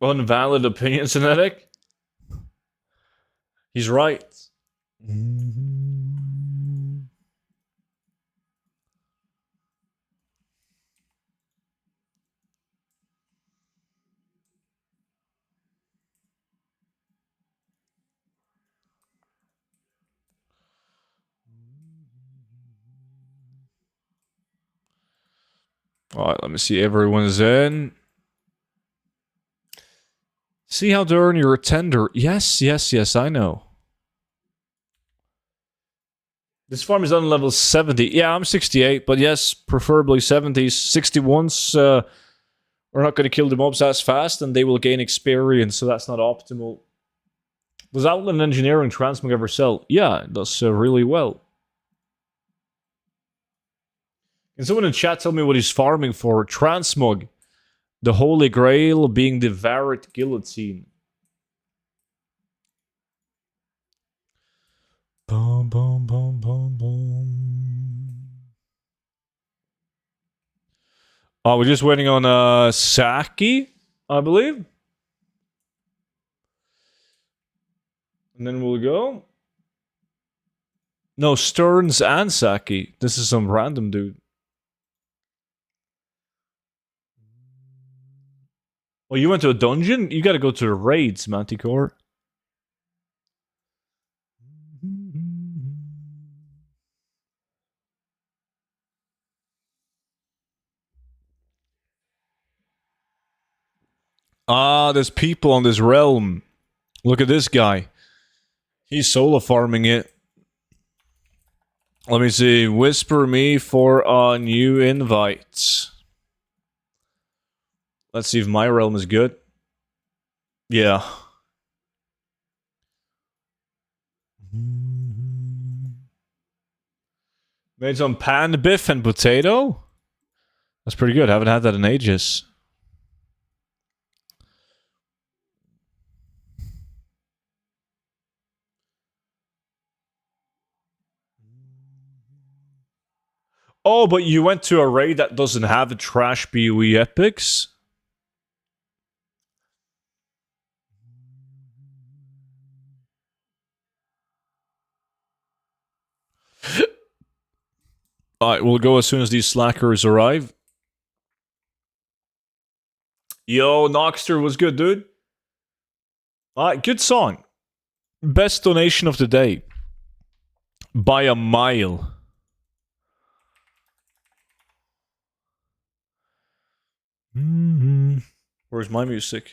Unvalid opinion, Synetic. He's right. Alright, let me see. Everyone's in. See how to earn your tender. Yes, I know. This farm is on level 70. Yeah, I'm 68, but yes, preferably 70s. 61s, we're not going to kill the mobs as fast, and they will gain experience, so that's not optimal. Does Outland Engineering Transmog ever sell? Yeah, it does really well. Can someone in chat tell me what he's farming for? Transmog. The Holy Grail being the Varret Guillotine. Boom, boom, boom, boom, boom. Oh, we're just waiting on Saki, I believe. And then we'll go. No, Stearns and Saki. This is some random dude. Oh, you went to a dungeon? You gotta go to the raids, Manticore. Ah, there's people on this realm. Look at this guy. He's solo farming it. Let me see. Whisper me for a new invite. Let's see if my realm is good. Yeah. Made some pan biff and potato. That's pretty good. Haven't had that in ages. Oh, but you went to a raid that doesn't have a trash BOE epics? Alright, we'll go as soon as these slackers arrive. Yo, Noxter was good, dude. Alright, good song. Best donation of the day. By a mile. Where's my music?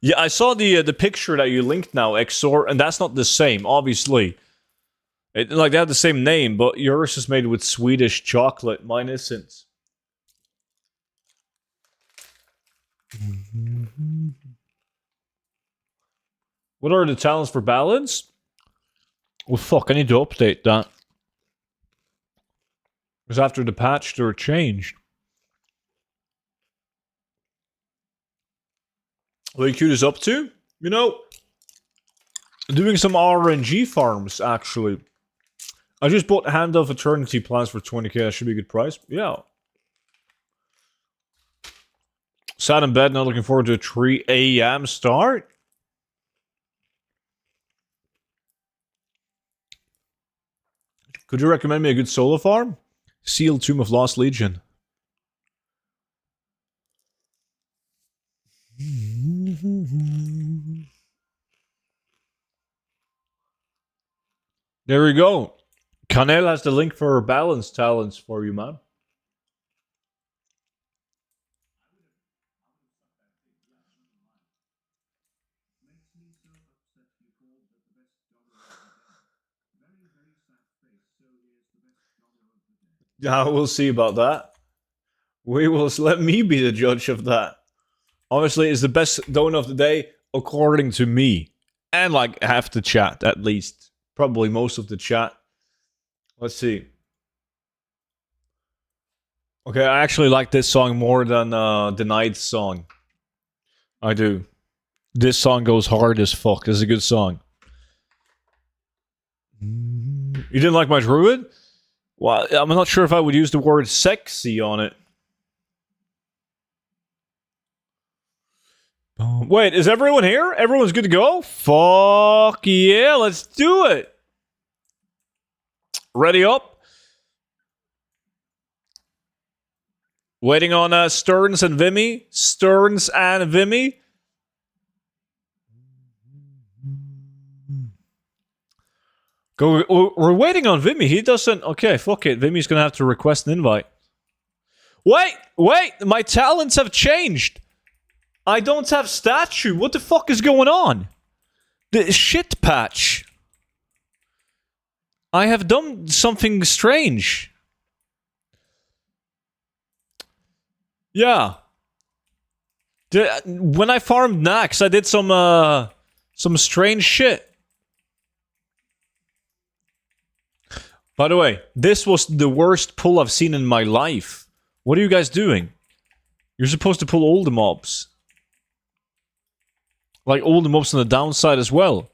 Yeah, I saw the picture that you linked now, XOR, and that's not the same, obviously. Like, they have the same name, but yours is made with Swedish chocolate. Mine isn't. What are the talents for ballads? Well, fuck, I need to update that. Because after the patch, they're changed. What AQ is up to? You know, doing some RNG farms, actually. I just bought Hand of Eternity plans for 20k. That should be a good price. Yeah. Sat in bed, not looking forward to a 3 a.m. start. Could you recommend me a good solo farm? Sealed Tomb of Lost Legion. There we go. Canel has the link for balance talents for you, man. Yeah, we'll see about that. We will let me be the judge of that. Honestly, it's the best donut of the day, according to me. And like half the chat, at least. Probably most of the chat. Let's see. Okay, I actually like this song more than the Night's song. I do. This song goes hard as fuck. It's a good song. You didn't like my druid? Well, I'm not sure if I would use the word sexy on it. Wait, is everyone here? Everyone's good to go? Fuck yeah, let's do it. Ready up? Waiting on Stearns and Vimy. Stearns and Vimy. Go. We're waiting on Vimy. He doesn't. Okay, fuck it. Vimy's gonna have to request an invite. Wait. My talents have changed. I don't have statue. What the fuck is going on? The shit patch. I have done something strange. Yeah. When I farmed Nax, I did some strange shit. By the way, this was the worst pull I've seen in my life. What are you guys doing? You're supposed to pull all the mobs. Like all the mobs on the downside as well.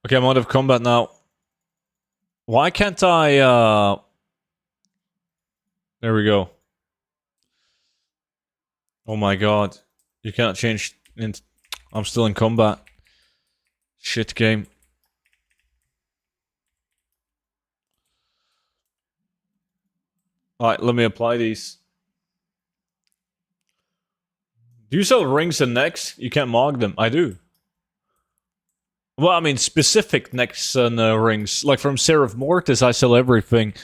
Okay, I'm out of combat now. Why can't I, There we go. Oh my god. You can't change... I'm still in combat. Shit game. Alright, let me apply these. Do you sell rings and necks? You can't mog them. I do. Well, I mean, specific necks and rings. Like from Serif of Mortis, I sell everything.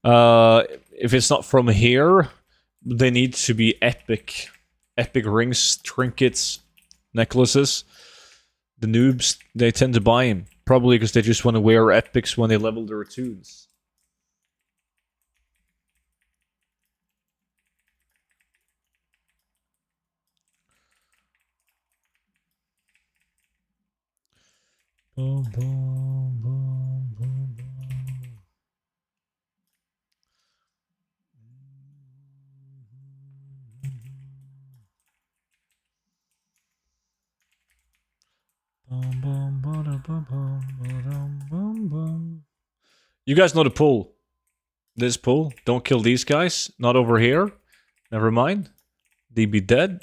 If it's not from here, they need to be epic. Epic rings, trinkets, necklaces. The noobs, they tend to buy them. Probably because they just want to wear epics when they level their tunes. Boom, boom, boom, boom, boom. You guys know the pull. This pull. Don't kill these guys. Not over here. Never mind. They be dead.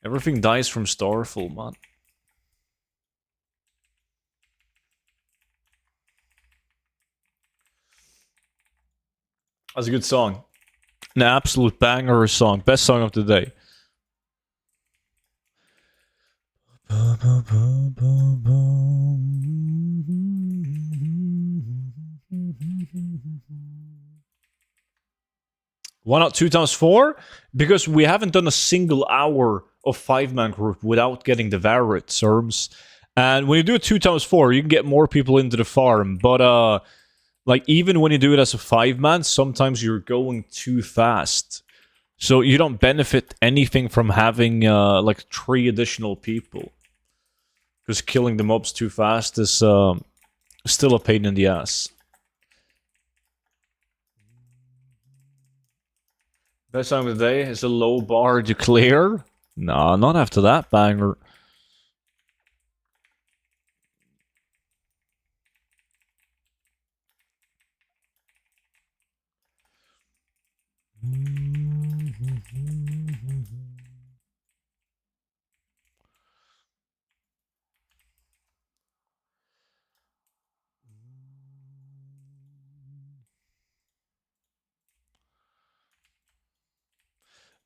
Everything dies from Starfall, man. That's a good song. An absolute banger song. Best song of the day. Why not 2x4? Because we haven't done a single hour of 5-man group without getting the Varret serms. And when you do a 2x4, you can get more people into the farm. But like even when you do it as a 5-man, sometimes you're going too fast. So you don't benefit anything from having like 3 additional people. Because killing the mobs too fast is still a pain in the ass. Best song of the day is a low bar to clear. Nah, not after that banger.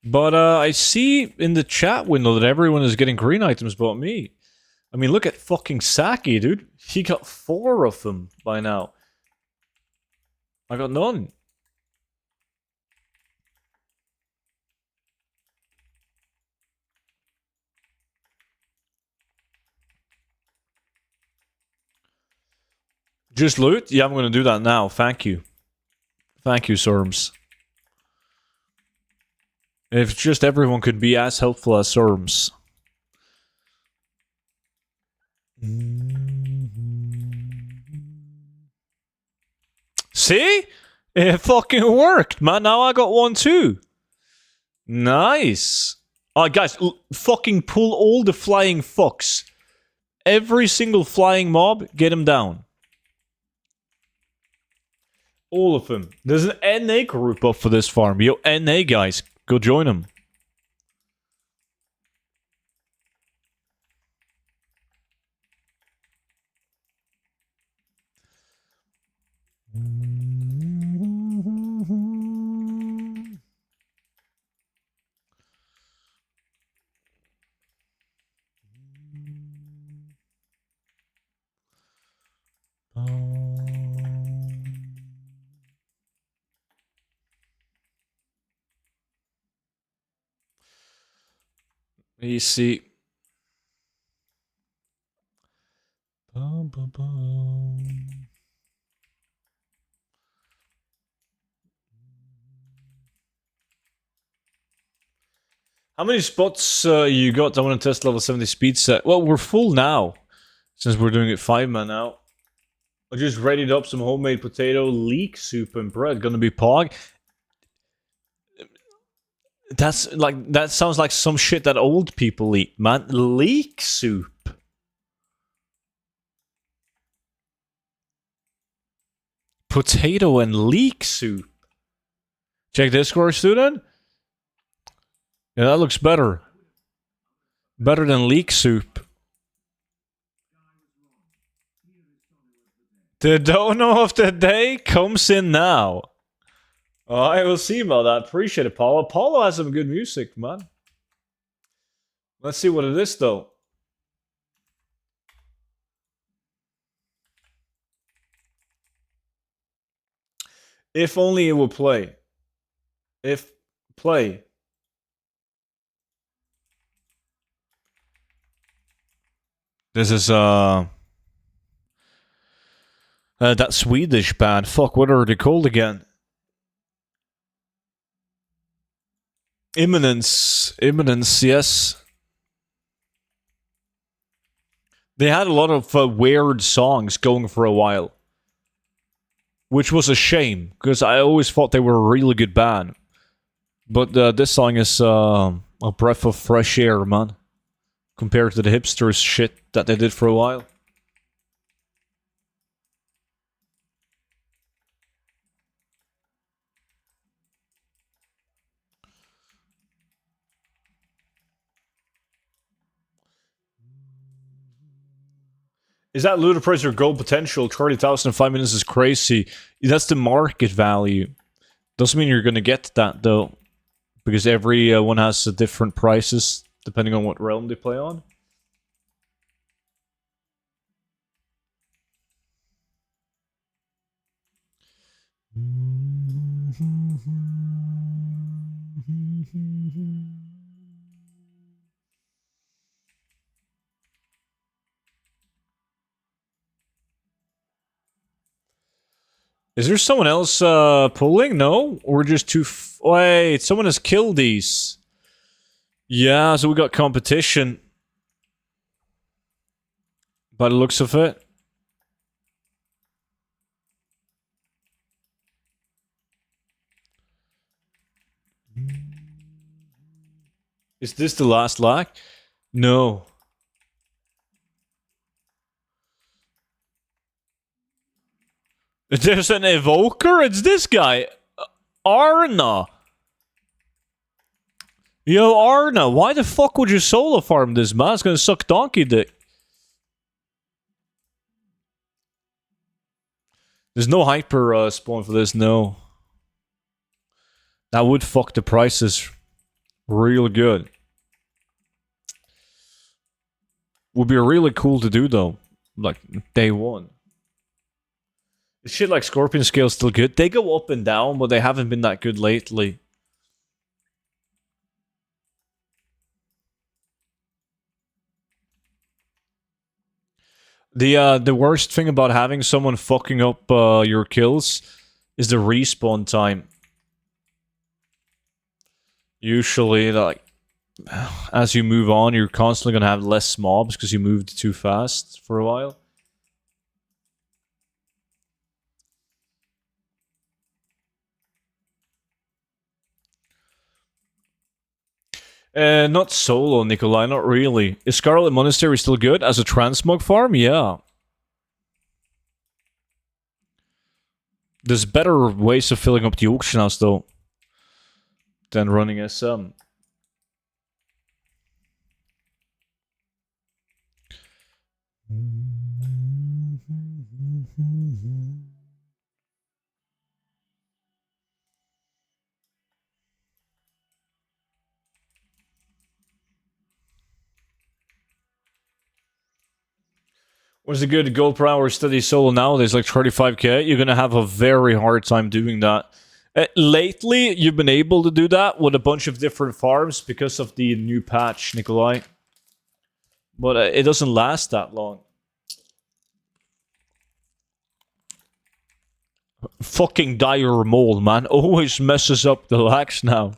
But I see in the chat window that everyone is getting green items but me. I mean, look at fucking Saki, dude. He got 4 of them by now. I got none. Just loot? Yeah, I'm gonna do that now. Thank you. Thank you, Sorms. If just everyone could be as helpful as Sorms. See? It fucking worked, man. Now I got one too. Nice. Alright, guys, fucking pull all the flying fucks. Every single flying mob, get him down. All of them. There's an NA group up for this farm. Yo, NA guys, go join them. Easy. How many spots you got? I want to test level 70 speed set. Well, we're full now, since we're doing it 5-man now. I just readied up some homemade potato, leek soup, and bread. Gonna be pog. That's like, that sounds like some shit that old people eat, man. Leek soup. Potato and leek soup. Check Discord, student. Yeah, that looks better. Better than leek soup. The dono of the day comes in now. I will see about that. Appreciate it, Paulo. Paulo has some good music, man. Let's see what it is, though. If only it will play. If play. This is that Swedish band. Fuck, what are they called again? Imminence, yes. They had a lot of weird songs going for a while. Which was a shame, because I always thought they were a really good band. But this song is a breath of fresh air, man. Compared to the hipsters shit that they did for a while. Is that ludicrous or gold potential? 30,000 in 5 minutes is crazy. That's the market value. Doesn't mean you're gonna get that, though. Because every one has different prices, depending on what realm they play on. Is there someone else pulling? No? Or just two... Wait, someone has killed these. Yeah, so we got competition. By the looks of it. Is this the last lack? No. There's an evoker? It's this guy. Arna. Yo, Arna, why the fuck would you solo farm this, man? It's gonna suck donkey dick. There's no hyper spawn for this, no. That would fuck the prices Real good. Would be really cool to do though. Like day one. Shit like Scorpion Scale's still good. They go up and down, but they haven't been that good lately. The worst thing about having someone fucking up your kills is the respawn time. Usually, like, as you move on, you're constantly gonna have less mobs because you moved too fast for a while. Not solo, Nikolai, not really. Is Scarlet Monastery still good as a transmog farm? Yeah. There's better ways of filling up the auction house, though, than running SM. What's a good gold per hour steady solo nowadays? Like 35k? You're gonna have a very hard time doing that. Lately, you've been able to do that with a bunch of different farms because of the new patch, Nikolai. But it doesn't last that long. Fucking dire mole, man. Always messes up the lags now.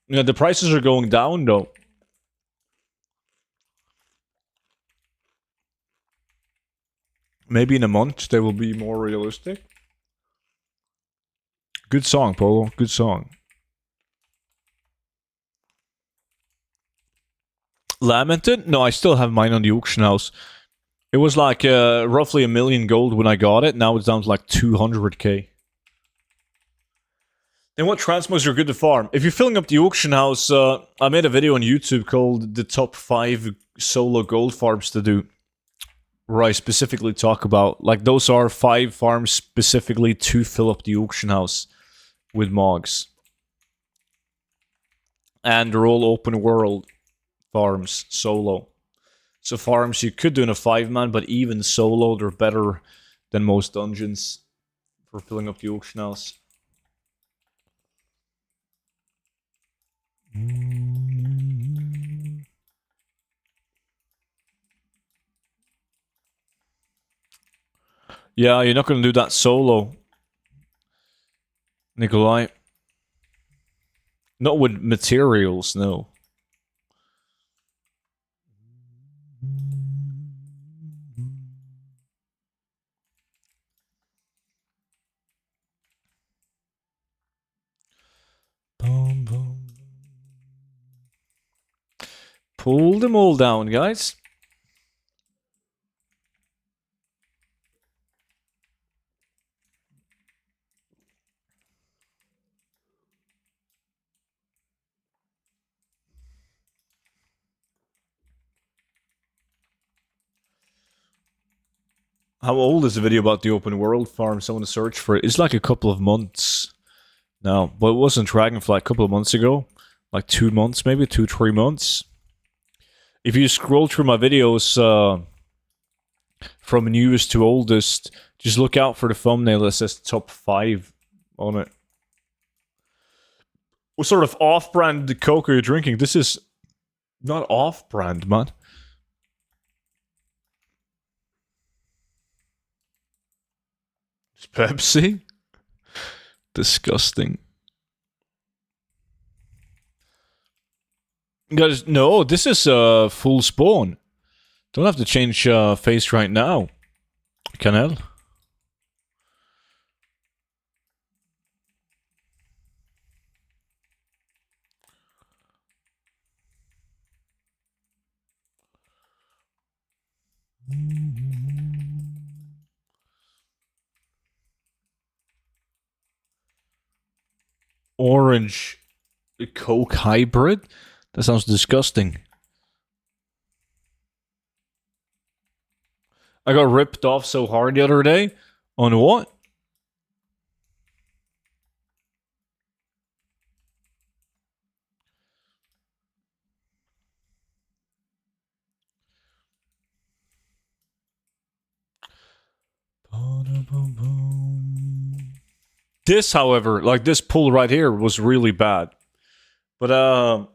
Yeah, the prices are going down, though. Maybe in a month they will be more realistic. Good song, Polo. Good song. Lamented? No, I still have mine on the auction house. It was like roughly 1 million gold when I got it. Now it's down to like 200k. And what transmogs are good to farm? If you're filling up the auction house, I made a video on YouTube called the top 5 solo gold farms to do. Where I specifically talk about, like, those are 5 farms specifically to fill up the auction house with mogs. And they're all open world farms, solo. So farms you could do in a 5-man, but even solo, they're better than most dungeons for filling up the auction house. Yeah, you're not going to do that solo, Nikolai. Not with materials, no. Boom, boom. Pull them all down, guys. How old is the video about the open world farm? Someone to search for it. It's like a couple of months now, but it wasn't Dragonfly a couple of months ago. Like 2 months, maybe 2-3 months. If you scroll through my videos from newest to oldest, just look out for the thumbnail that says top 5 on it. What sort of off-brand Coke are you drinking? This is not off-brand, man. It's Pepsi? Disgusting. Guys, no, this is full spawn. Don't have to change face right now. Canel. Orange Coke hybrid? That sounds disgusting. I got ripped off so hard the other day. On what? This, however, like this pull right here was really bad. But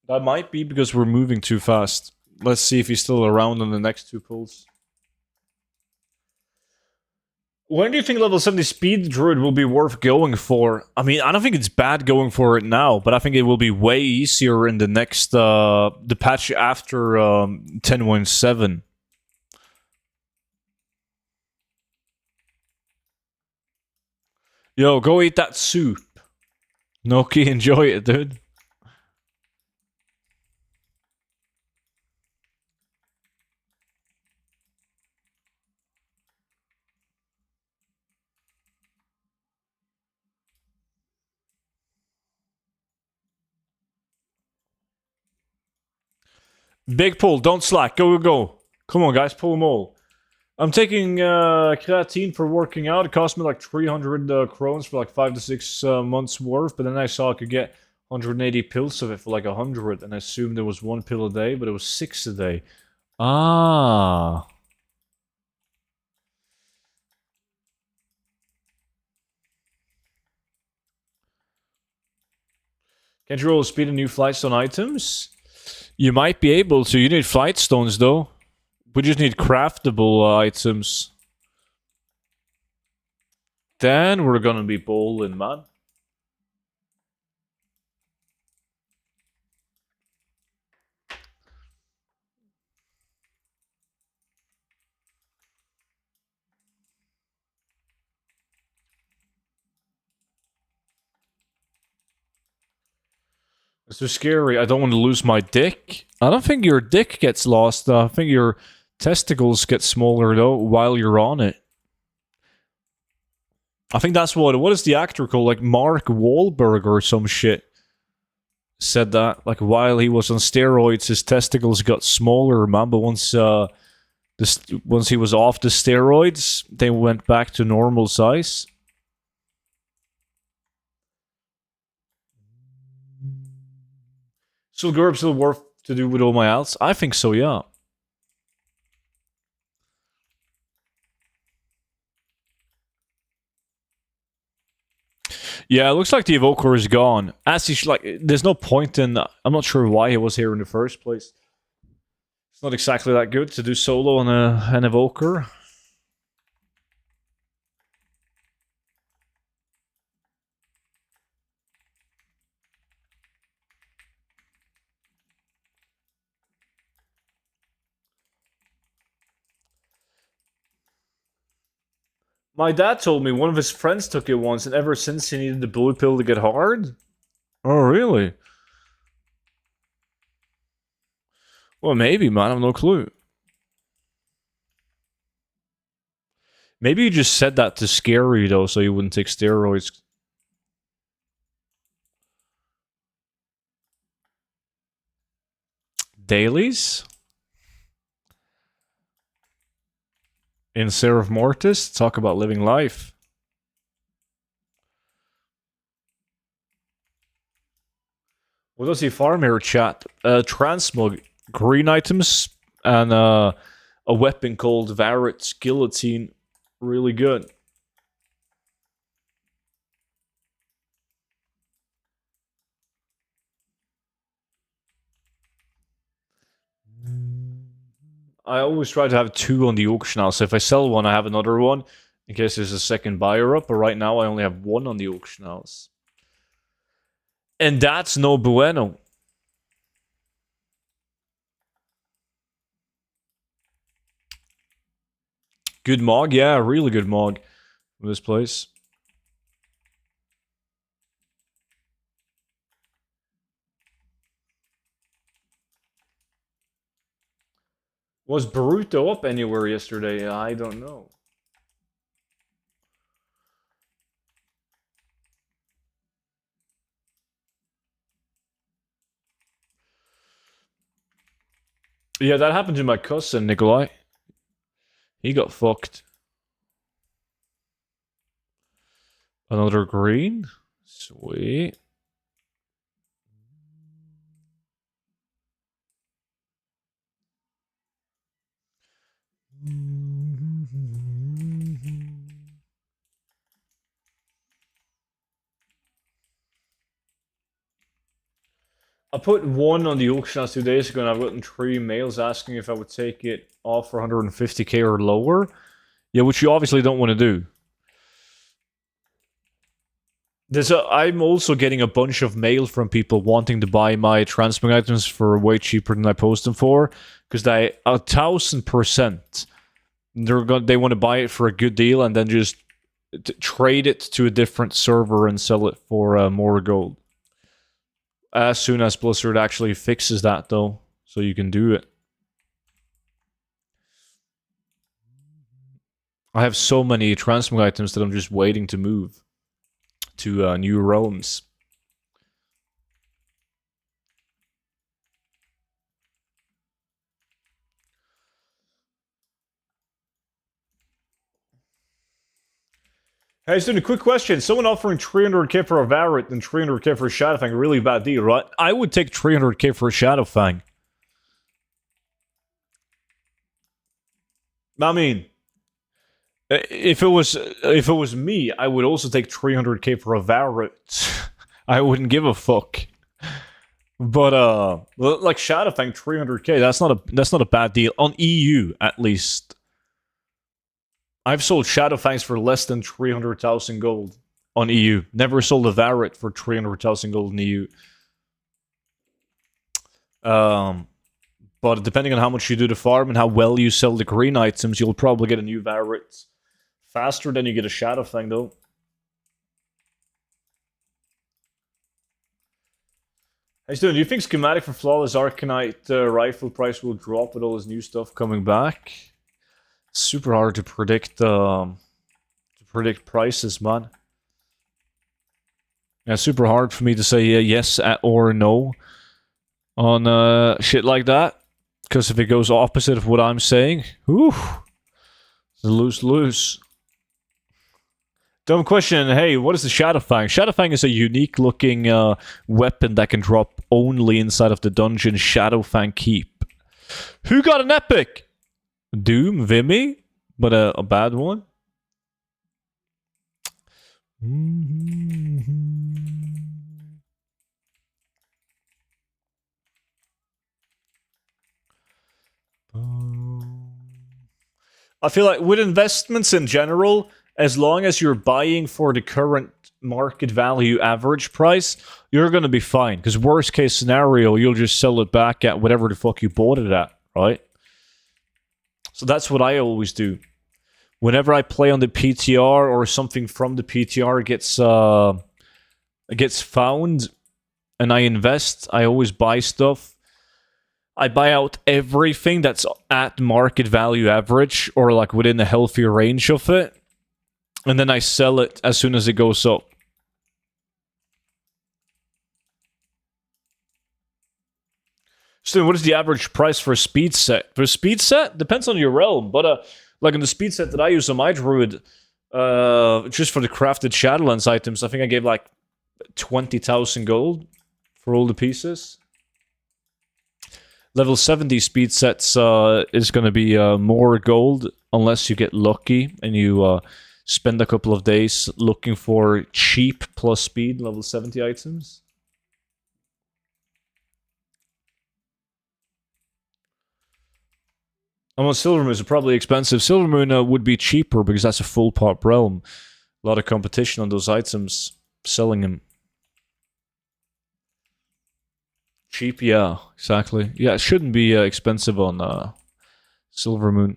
that might be because we're moving too fast. Let's see if he's still around on the next two pulls. When do you think level 70 speed druid will be worth going for? I mean, I don't think it's bad going for it now, but I think it will be way easier in the next the patch after 10.7. Yo, go eat that soup. Noki, enjoy it, dude. Big pull, don't slack. Go, go, go. Come on, guys, pull them all. I'm taking creatine for working out. It cost me like 300 krones for like 5 to 6 months worth, but then I saw I could get 180 pills of it for like 100, and I assumed there was 1 pill a day, but it was 6 a day. Ah. Can't you roll speed and new flight stone items? You might be able to. You need flight stones, though. We just need craftable items. Then we're gonna be bowling, man. It's too scary. I don't want to lose my dick. I don't think your dick gets lost. I think your testicles get smaller, though, while you're on it. I think that's what is the actor called? Like Mark Wahlberg or some shit. Said that. Like while he was on steroids, his testicles got smaller, man. But once he was off the steroids, they went back to normal size. So Gurb still worth to do with all my alts? I think so, yeah. Yeah, it looks like the Evoker is gone. As he like, there's no point in. I'm not sure why he was here in the first place. It's not exactly that good to do solo on an Evoker. My dad told me one of his friends took it once, and ever since he needed the blue pill to get hard. Oh, really? Well, maybe, man. I have no clue. Maybe you just said that to scare you, though, so you wouldn't take steroids. Dailies? In Serif of Mortis? Talk about living life. What does he farm here, chat? Transmog, green items, and a weapon called Varret's Guillotine. Really good. I always try to have 2 on the auction house. So if I sell one, I have another one in case there's a second buyer up. But right now, I only have 1 on the auction house. And that's no bueno. Good mog? Yeah, really good mog from this place. Was Boruto up anywhere yesterday? I don't know. Yeah, that happened to my cousin, Nikolai. He got fucked. Another green? Sweet. I put one on the auction house 2 days ago, and I've gotten 3 mails asking if I would take it off for 150k or lower. Yeah, which you obviously don't want to do. I'm also getting a bunch of mail from people wanting to buy my transmog items for way cheaper than I post them for, because 1,000% they want to buy it for a good deal and then just trade it to a different server and sell it for more gold. As soon as Blizzard actually fixes that, though, so you can do it. I have so many transmog items that I'm just waiting to move to new realms. Hey, Stu, a quick question. Someone offering 300k for a Varret and 300k for a Shadowfang, a really bad deal, right? I would take 300k for a Shadowfang. I mean, if it was me, I would also take 300k for a Varret. I wouldn't give a fuck. But like Shadowfang, 300k. That's not a bad deal on EU at least. I've sold Shadowfangs for less than 300,000 gold on EU. Never sold a Varret for 300,000 gold in EU. But depending on how much you do the farm and how well you sell the green items, you'll probably get a new Varret faster than you get a Shadowfang, though. Hey, Stu, do you think schematic for Flawless Arcanite rifle price will drop with all this new stuff coming back? Super hard to predict prices, man. Yeah, super hard for me to say yes or no on shit like that. Because if it goes opposite of what I'm saying, whew, it's a lose-lose. Dumb question. Hey, what is the Shadowfang? Shadowfang is a unique looking weapon that can drop only inside of the dungeon Shadowfang Keep. Who got an epic? Doom, Vimy, but a bad one. I feel like with investments in general, as long as you're buying for the current market value average price, you're going to be fine. Because worst case scenario, you'll just sell it back at whatever the fuck you bought it at, right? So that's what I always do. Whenever I play on the PTR or something from the PTR gets found and I invest, I always buy stuff. I buy out everything that's at market value average or like within a healthier range of it. And then I sell it as soon as it goes up. So what is the average price for a speed set? For a speed set? Depends on your realm, but like in the speed set that I use on my druid, just for the crafted Shadowlands items, I think I gave like 20,000 gold for all the pieces. Level 70 speed sets is going to be more gold unless you get lucky and you spend a couple of days looking for cheap plus speed level 70 items. Almost Silvermoon is probably expensive. Silvermoon would be cheaper because that's a full pop realm. A lot of competition on those items. Selling them. Cheap, yeah, exactly. Yeah, it shouldn't be expensive on Silvermoon.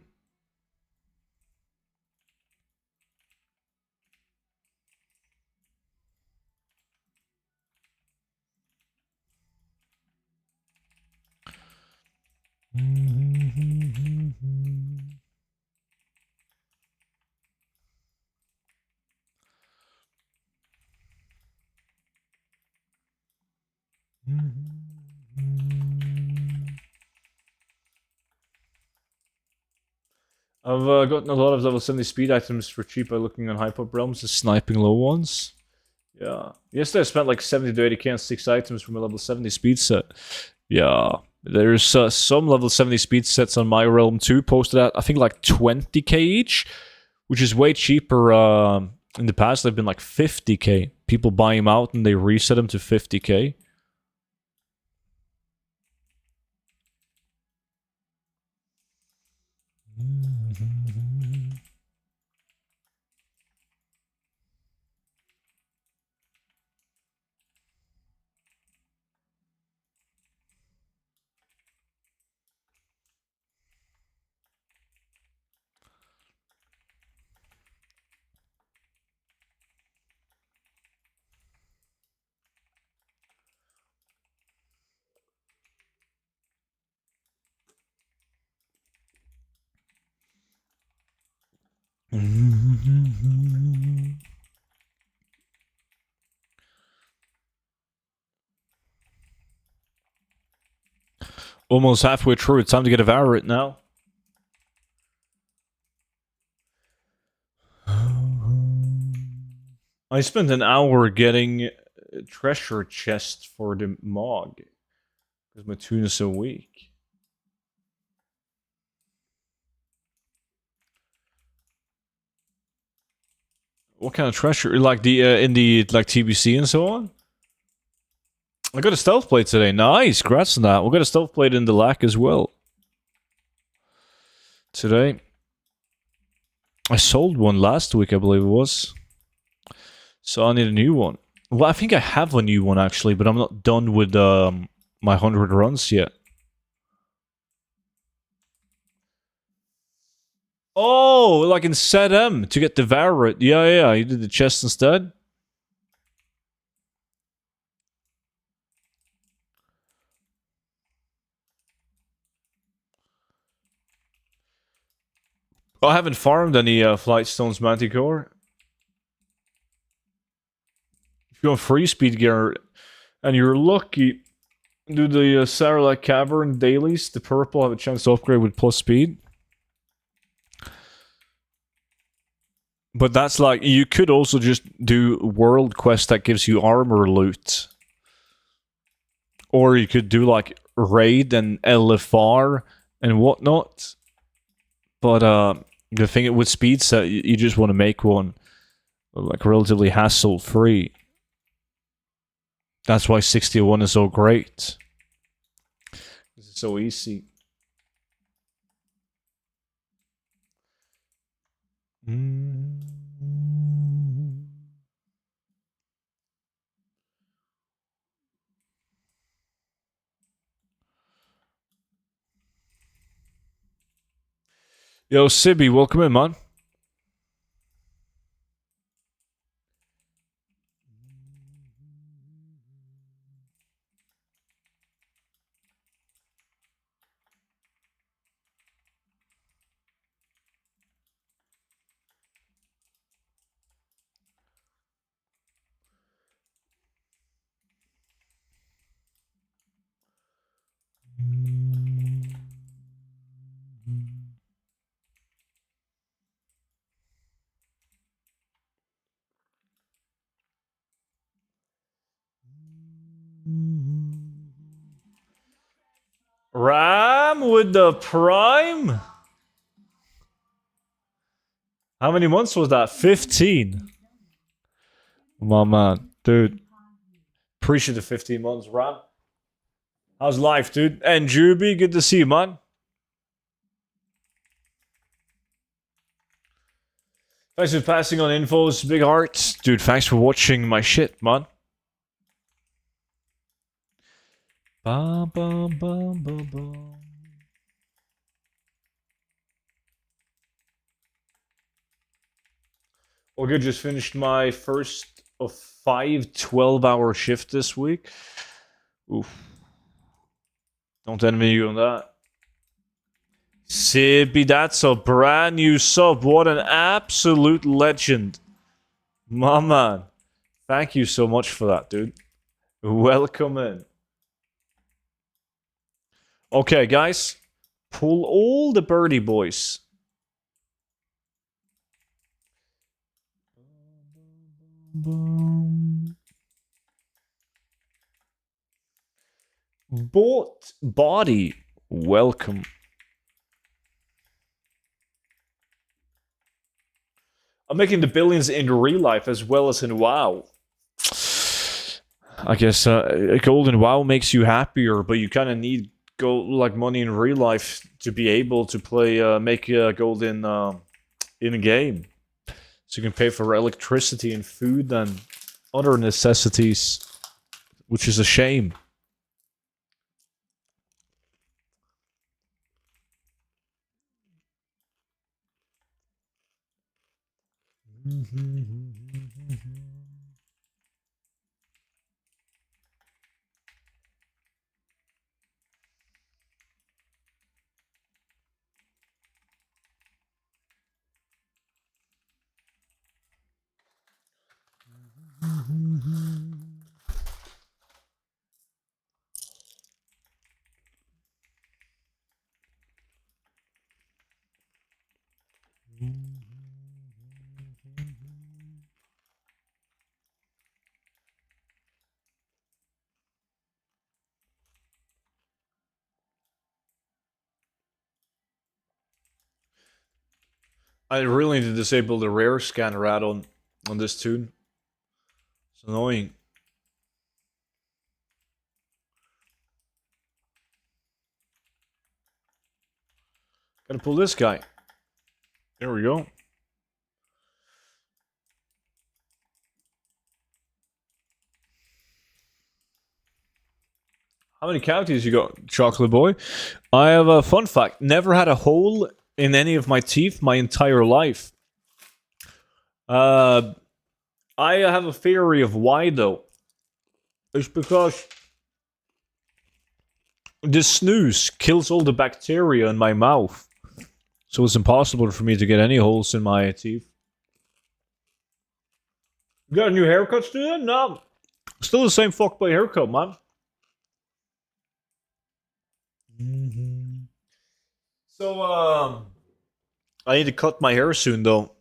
I've gotten a lot of level 70 speed items for cheap by looking on high pop realms and sniping low ones. Yeah. Yesterday I spent like 70 to 80k on 6 items from a level 70 speed set. Yeah. There's some level 70 speed sets on my realm too, posted at I think like 20k each, which is way cheaper. In the past they've been like 50k. People buy them out and they reset them to 50k. Almost halfway through. It's time to get a Valorant now. I spent an hour getting a treasure chest for the Mog. Because my tune is so weak. What kind of treasure? Like the in the like TBC and so on? I got a stealth plate today. Nice, congrats on that. We got a stealth plate in the lack as well. Today. I sold one last week, I believe it was. So I need a new one. Well, I think I have a new one actually, but I'm not done with my 100 runs yet. Oh, like in Set M to get the Varret. Yeah, you did the chest instead. I haven't farmed any Flight Stones Manticore. If you want free speed gear and you're lucky, do the Sarlacc Cavern dailies. The purple have a chance to upgrade with plus speed. But that's like, you could also just do world quest that gives you armor loot. Or you could do like raid and LFR and whatnot. But the thing with speed set, you just want to make one like relatively hassle free. That's why 61 is so great. It's so easy. Yo, Sibby, welcome in, man. Ram with the Prime? How many months was that? 15. My man, dude. Appreciate the 15 months, Ram. How's life, dude? And Juby, good to see you, man. Thanks for passing on infos, big hearts. Dude, thanks for watching my shit, man. Bum, bum, bum, bum, bum. Well, good. Just finished my first of 5 12-hour shift this week. Oof. Don't envy you on that. Sibby, that's a brand new sub. What an absolute legend. My man. Thank you so much for that, dude. Welcome in. Okay, guys. Pull all the birdie boys. Bought body. Welcome. I'm making the billions in real life as well as in WoW. I guess gold in WoW makes you happier, but you kind of need gold like money in real life to be able to play, make gold in a game, so you can pay for electricity and food and other necessities, which is a shame. I really need to disable the rare scanner add-on on this tune. It's annoying. Gotta pull this guy. There we go. How many cavities you got, Chocolate Boy? I have a fun fact. Never had a hole in any of my teeth my entire life. I have a theory of why, though. It's because this snooze kills all the bacteria in my mouth. So it's impossible for me to get any holes in my teeth. You got a new haircut, student? No. Still the same fuckboy haircut, man. So, I need to cut my hair soon, though.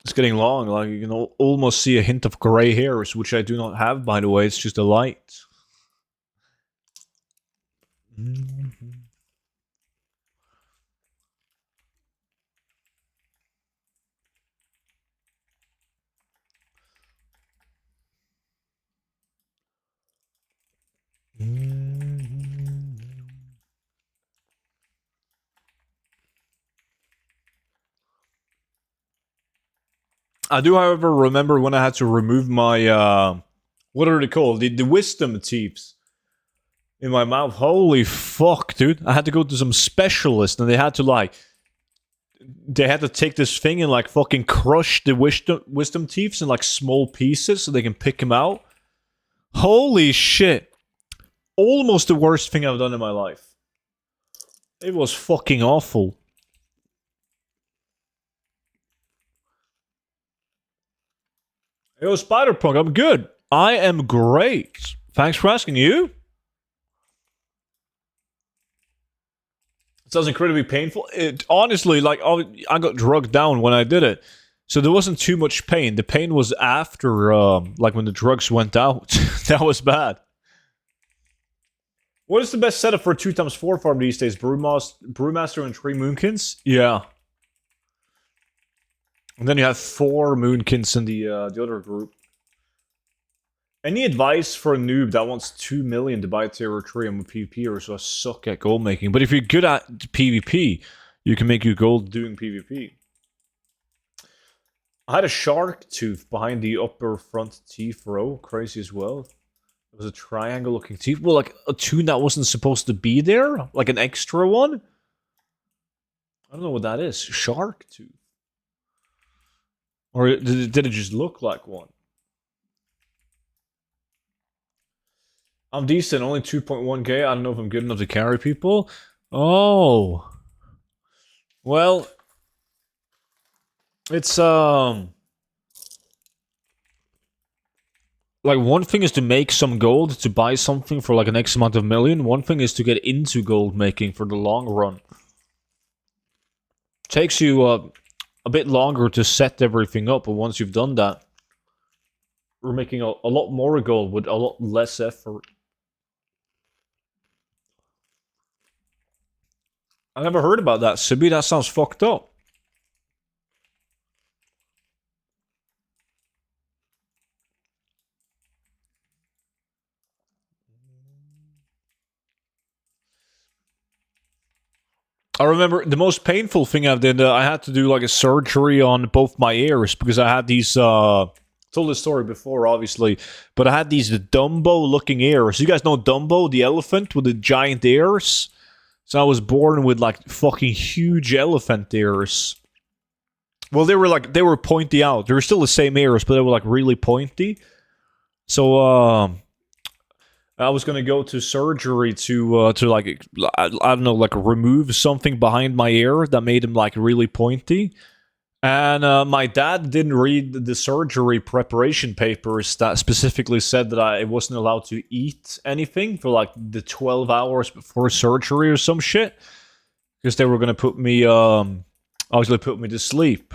It's getting long. Like, you can almost see a hint of gray hairs, which I do not have, by the way. It's just a light. I do, however, remember when I had to remove my, what are they called? The wisdom teeth in my mouth. Holy fuck, dude. I had to go to some specialist and they had to, they had to take this thing and, fucking crush the wisdom teeth in, small pieces so they can pick them out. Holy shit. Almost the worst thing I've done in my life. It was fucking awful. Yo, Spider-Punk, I'm good. I am great. Thanks for asking. You? It sounds incredibly painful. It honestly, I got drugged down when I did it. So there wasn't too much pain. The pain was after, when the drugs went out. That was bad. What is the best setup for a 2x4 farm these days? Brewmaster and 3 Moonkins? Yeah. And then you have 4 Moonkins in the other group. Any advice for a noob that wants 2 million to buy Tier 3 with PvP, or so I suck at gold making? But if you're good at PvP, you can make your gold doing PvP. I had a shark tooth behind the upper front teeth row. Crazy as well. It was a triangle looking teeth. Well, a tune that wasn't supposed to be there? Like an extra one? I don't know what that is. Shark tooth. Or did it just look like one? I'm decent, only 2.1k. I don't know if I'm good enough to carry people. Oh. Well, it's one thing is to make some gold, to buy something for an X amount of million. One thing is to get into gold making for the long run. Takes you a bit longer to set everything up, but once you've done that, we're making a lot more gold with a lot less effort. I never heard about that, Sibi. That sounds fucked up. I remember the most painful thing I did, I had to do a surgery on both my ears because I had these, told this story before, obviously, but I had these Dumbo-looking ears. You guys know Dumbo, the elephant with the giant ears? So I was born with fucking huge elephant ears. Well, they were pointy out. They were still the same ears, but they were really pointy. So I was gonna go to surgery to I don't know, remove something behind my ear that made them really pointy. And my dad didn't read the surgery preparation papers that specifically said that I wasn't allowed to eat anything for the 12 hours before surgery or some shit. Because they were going to put me, obviously put me to sleep.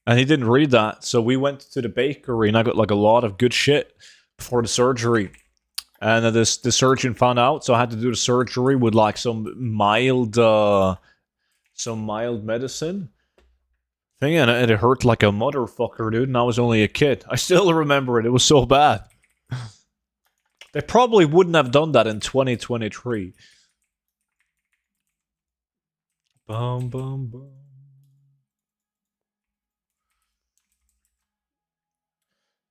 And he didn't read that. So we went to the bakery and I got a lot of good shit before the surgery. And the surgeon found out, so I had to do the surgery with some mild medicine. thing, and it hurt like a motherfucker, dude, and I was only a kid. I still remember it. It was so bad. They probably wouldn't have done that in 2023. Bum, bum, bum.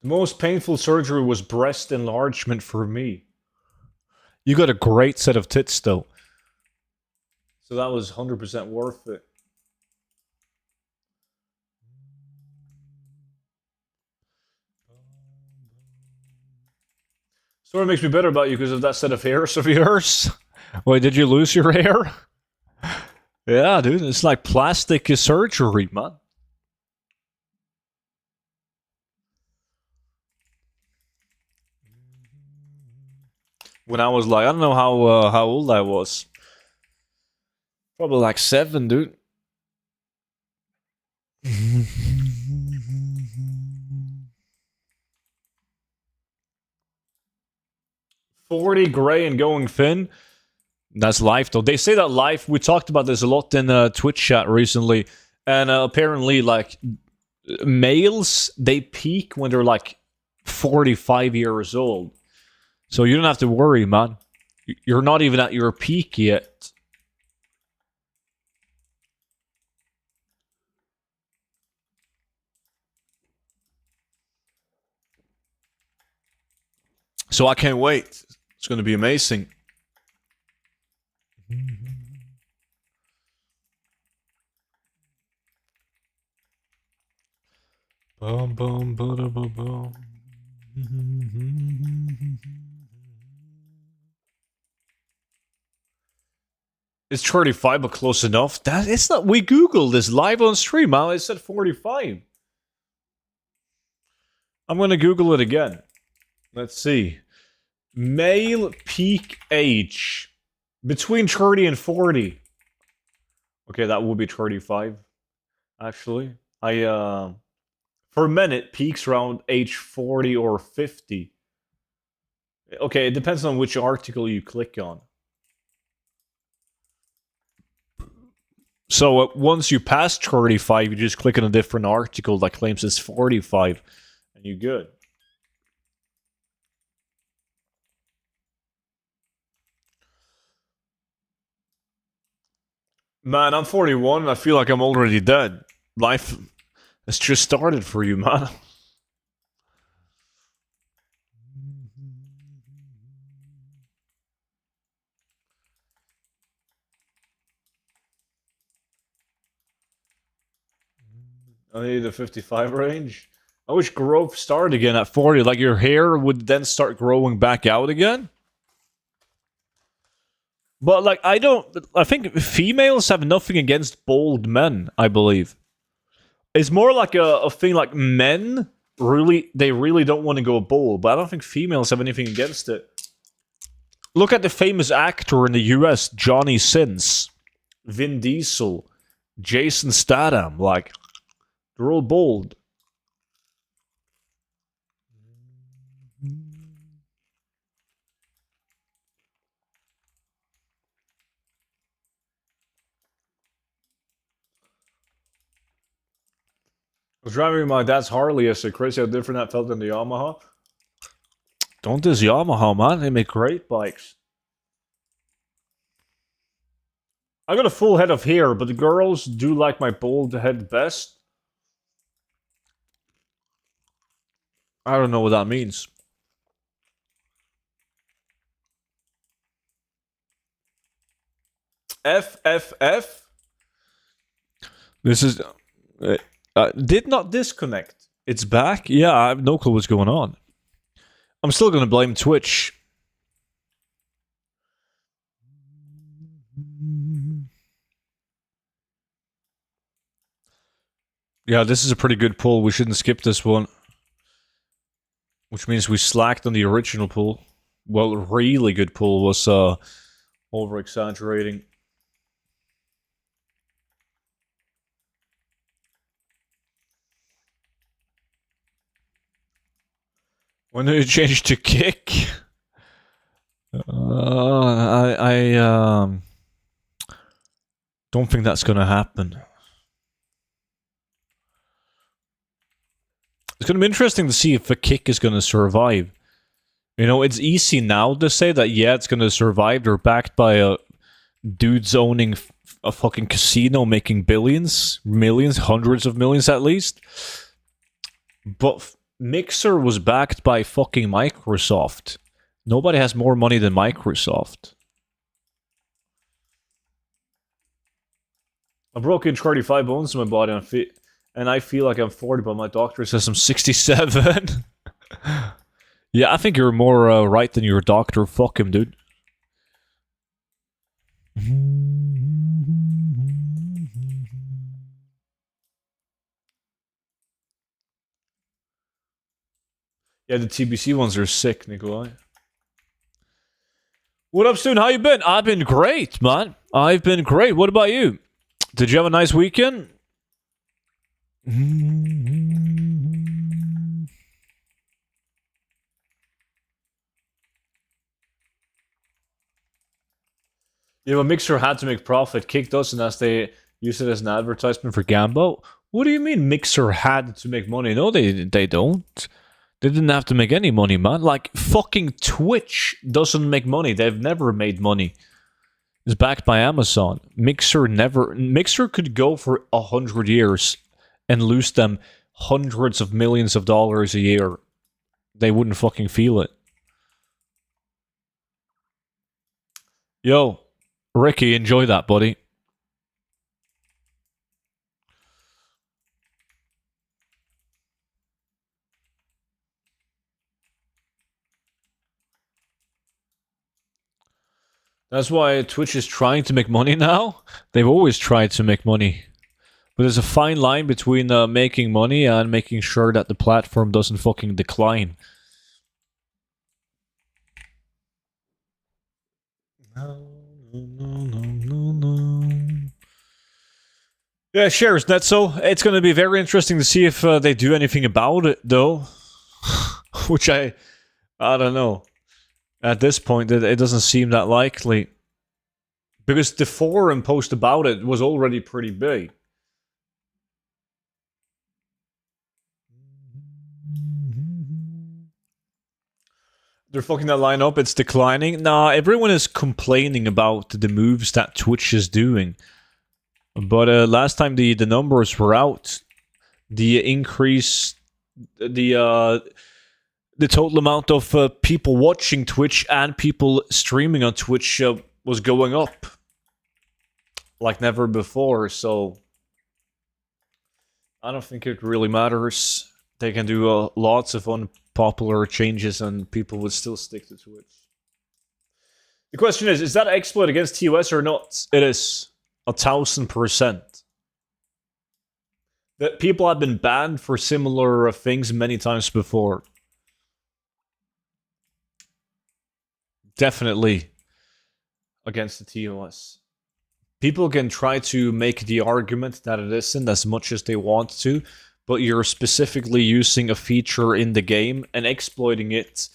The most painful surgery was breast enlargement for me. You got a great set of tits, though. So that was 100% worth it. Story makes me better about you because of that set of hairs of yours. Wait, did you lose your hair? Yeah, dude, it's like plastic surgery, man. When I was like, I don't know how old I was. Probably like 7, dude. $40 gray and going thin. That's life, though. They say that life. We talked about this a lot in Twitch chat recently, and apparently, like males, they peak when they're like 45 years old. So you don't have to worry, man. You're not even at your peak yet. So I can't wait. It's going to be amazing. Bum, bum, bum, bum, bum. It's 35, but close enough. That it's not. We googled this live on stream. It said 45. I'm gonna Google it again. Let's see. Male peak age between 30 and 40. Okay, that would be 35. Actually, for men it peaks around age 40 or 50. Okay, it depends on which article you click on. So once you pass 35, you just click on a different article that claims it's 45, and you're good. Man, I'm 41 and I feel like I'm already dead. Life has just started for you, man. I need the 55 range. I wish growth started again at 40. Like your hair would then start growing back out again. But like I think females have nothing against bald men, I believe. It's more like a thing like men they really don't want to go bald, but I don't think females have anything against it. Look at the famous actor in the US, Johnny Sins, Vin Diesel, Jason Statham, like they're all bald. I was driving my dad's Harley yesterday. Crazy how different that felt than the Yamaha. Don't diss Yamaha, man. They make great bikes. I got a full head of hair, but the girls do like my bald head best. I don't know what that means. FFF? This is... did not disconnect. It's back? Yeah, I have no clue what's going on. I'm still going to blame Twitch. Yeah, this is a pretty good pull. We shouldn't skip this one. Which means we slacked on the original pull. Well, really good pull was over-exaggerating. When did it change to kick? I don't think that's gonna happen. It's going to be interesting to see if the kick is going to survive. You know, it's easy now to say that, yeah, it's going to survive. They're backed by dudes owning a fucking casino making billions, millions, hundreds of millions at least. But Mixer was backed by fucking Microsoft. Nobody has more money than Microsoft. I broke in 35 bones in my body and I feel like I'm 40, but my doctor says I'm 67. Yeah, I think you're more right than your doctor. Fuck him, dude. Yeah, the TBC ones are sick, Nikolai. What up, Stu? How you been? I've been great, man. I've been great. What about you? Did you have a nice weekend? Yeah, but Mixer had to make profit. Kick doesn't, as they use it as an advertisement for Gambo. What do you mean Mixer had to make money? No, they don't. They didn't have to make any money, man. Like, fucking Twitch doesn't make money. They've never made money. It's backed by Amazon. Mixer could go for 100 years and lose them hundreds of millions of dollars a year. They wouldn't fucking feel it. Yo, Ricky, enjoy that, buddy. That's why Twitch is trying to make money now. They've always tried to make money. But there's a fine line between making money and making sure that the platform doesn't fucking decline. No. Yeah, shares, Netso. It's going to be very interesting to see if they do anything about it, though. Which I don't know. At this point, it doesn't seem that likely. Because the forum post about it was already pretty big. They're fucking that line up, it's declining. Nah, everyone is complaining about the moves that Twitch is doing. But last time the numbers were out, the increase, the total amount of people watching Twitch and people streaming on Twitch was going up like never before. So I don't think it really matters. They can do lots of unpopular changes and people would still stick to Twitch. The question is that exploit against TOS or not? It is 1,000%. That people have been banned for similar things many times before. Definitely against the TOS. People can try to make the argument that it isn't as much as they want to, but you're specifically using a feature in the game and exploiting it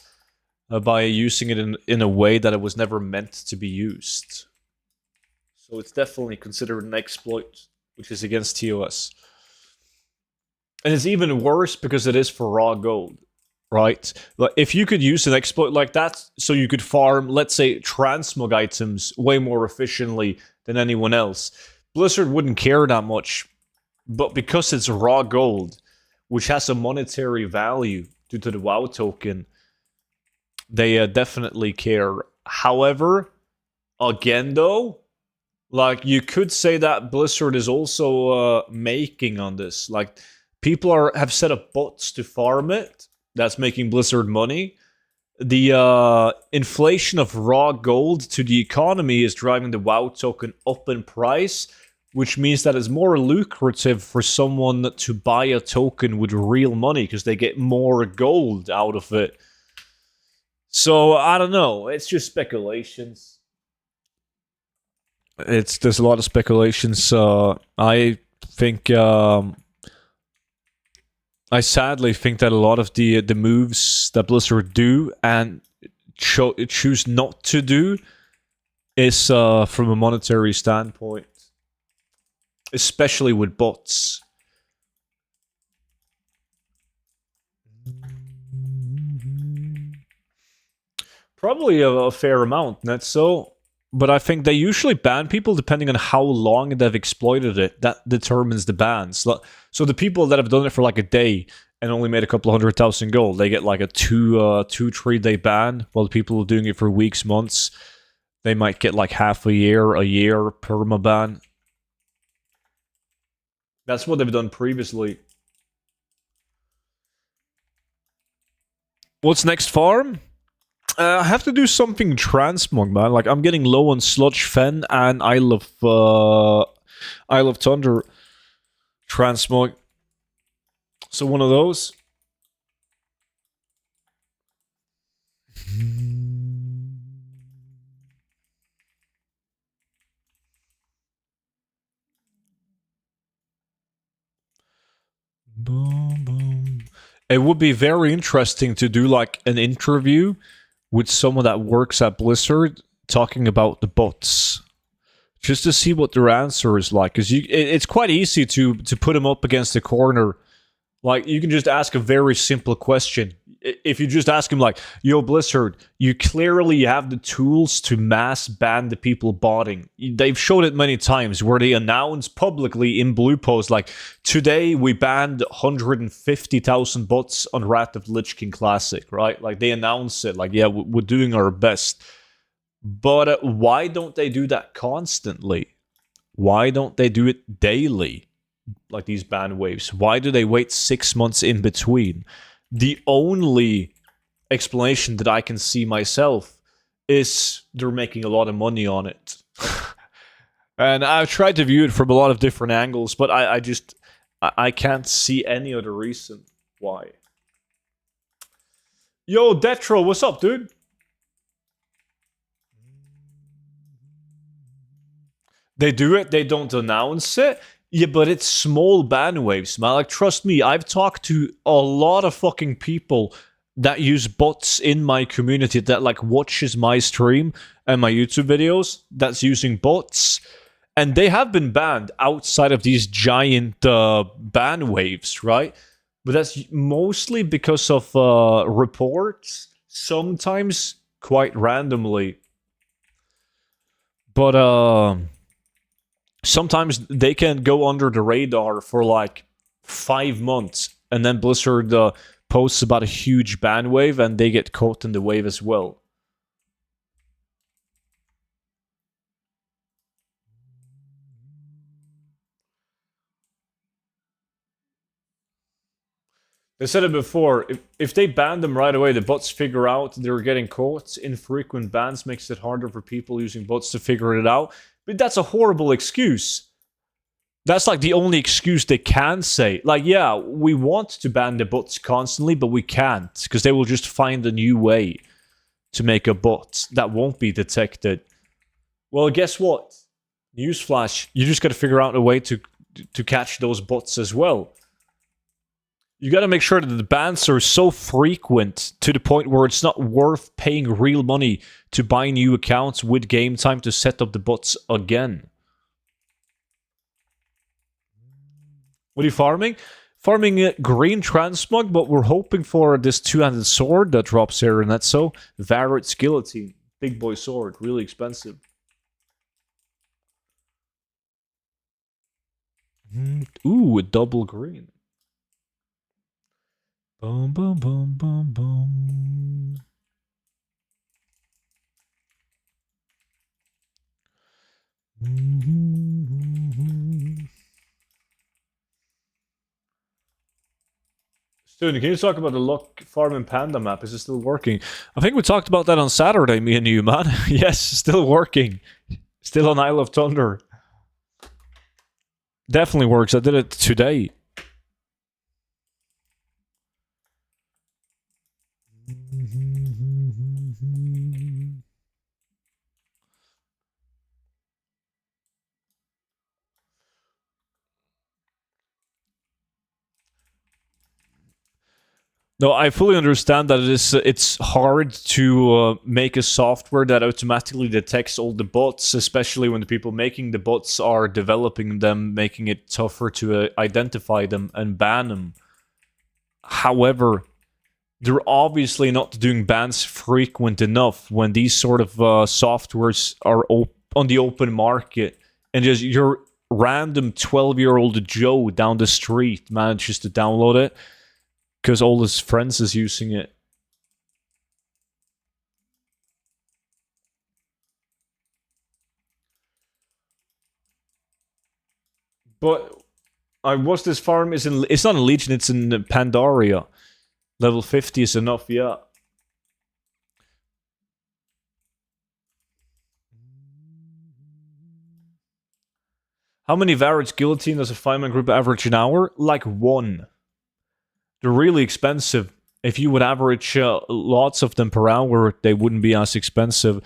by using it in a way that it was never meant to be used. So it's definitely considered an exploit, which is against TOS. And it's even worse because it is for raw gold, right? Like, if you could use an exploit like that, so you could farm, let's say, transmog items way more efficiently than anyone else, Blizzard wouldn't care that much. But because it's raw gold, which has a monetary value due to the WoW token, they definitely care. However, again though, like, you could say that Blizzard is also making on this. Like, people have set up bots to farm it. That's making Blizzard money. The inflation of raw gold to the economy is driving the WoW token up in price, which means that it's more lucrative for someone to buy a token with real money because they get more gold out of it. So, I don't know. It's just speculations. There's a lot of speculations. I think... I sadly think that a lot of the moves that Blizzard do and choose not to do is from a monetary standpoint. Especially with bots. Probably a fair amount, that's so. But I think they usually ban people depending on how long they've exploited it. That determines the bans. So the people that have done it for like a day and only made a couple of 100,000 gold, they get like a 3 day ban. While the people who are doing it for weeks, months, they might get like half a year permaban. That's what they've done previously. What's next farm? I have to do something transmog, man. Like, I'm getting low on Sludge Fen and Isle of Thunder transmog. So one of those. Boom, boom. It would be very interesting to do like an interview with someone that works at Blizzard talking about the bots, just to see what their answer is like. Because it's quite easy to put them up against the corner. Like, you can just ask a very simple question. If you just ask him like, yo, Blizzard, you clearly have the tools to mass ban the people botting. They've showed it many times where they announce publicly in blue post like, today we banned 150,000 bots on Wrath of the Lich King Classic, right? Like, they announce it like, yeah, we're doing our best. But why don't they do that constantly? Why don't they do it daily? Like these ban waves. Why do they wait 6 months in between? The only explanation that I can see myself is they're making a lot of money on it. And I've tried to view it from a lot of different angles, but I can't see any other reason why. Yo, Detro, what's up, dude? They do it, they don't announce it. Yeah, but it's small ban waves, man. Like, trust me, I've talked to a lot of fucking people that use bots in my community that, like, watches my stream and my YouTube videos that's using bots. And they have been banned outside of these giant ban waves, right? But that's mostly because of reports, sometimes quite randomly. But, sometimes they can go under the radar for like 5 months, and then Blizzard posts about a huge ban wave, and they get caught in the wave as well. They said it before, if they ban them right away, the bots figure out they're getting caught. Infrequent bans makes it harder for people using bots to figure it out. But that's a horrible excuse. That's like the only excuse they can say. Like, yeah, we want to ban the bots constantly, but we can't, because they will just find a new way to make a bot that won't be detected. Well, guess what? Newsflash, you just gotta figure out a way to catch those bots as well. You gotta make sure that the bans are so frequent to the point where it's not worth paying real money to buy new accounts with game time to set up the bots again. What are you farming? Farming green transmog, but we're hoping for this two-handed sword that drops here, and that's so. Varrot Guillotine. Big boy sword. Really expensive. Ooh, a double green. Boom, boom, boom, boom, boom. Student, can you talk about the Luck Farm and Panda map? Is it still working? I think we talked about that on Saturday, me and you, man. Yes, still working. Still on Isle of Thunder. Definitely works. I did it today. No, I fully understand that it's hard to make a software that automatically detects all the bots, especially when the people making the bots are developing them, making it tougher to identify them and ban them. However, they're obviously not doing bans frequent enough when these sort of softwares are on the open market, and just your random 12-year-old Joe down the street manages to download it because all his friends is using it. But what's this farm? It's not in Legion, it's in Pandaria. Level 50 is enough, yeah. How many Varage Guillotine does a 5-man group average an hour? Like 1. They're really expensive. If you would average lots of them per hour, they wouldn't be as expensive.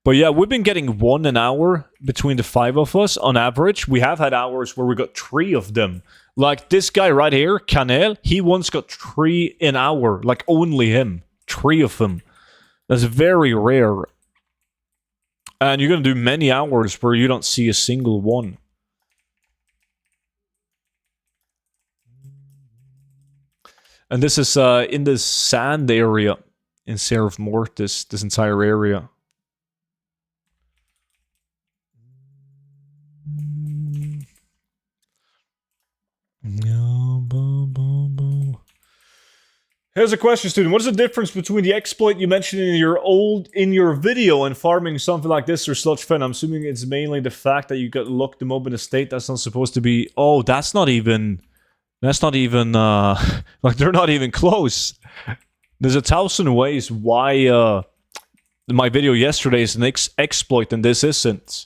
But yeah, we've been getting 1 an hour between the 5 of us on average. We have had hours where we got 3 of them. Like this guy right here, Canel, he once got 3 an hour. Like only him. 3 of them. That's very rare. And you're going to do many hours where you don't see a single one. And this is in the sand area in Serif of Mortis, this entire area. Here's a question, student. What is the difference between the exploit you mentioned in your video and farming something like this or Sludge Fen? I'm assuming it's mainly the fact that you got locked them up in a state that's not supposed to be. Oh, that's not even like they're not even close. There's 1,000 ways why my video yesterday is an exploit and this isn't.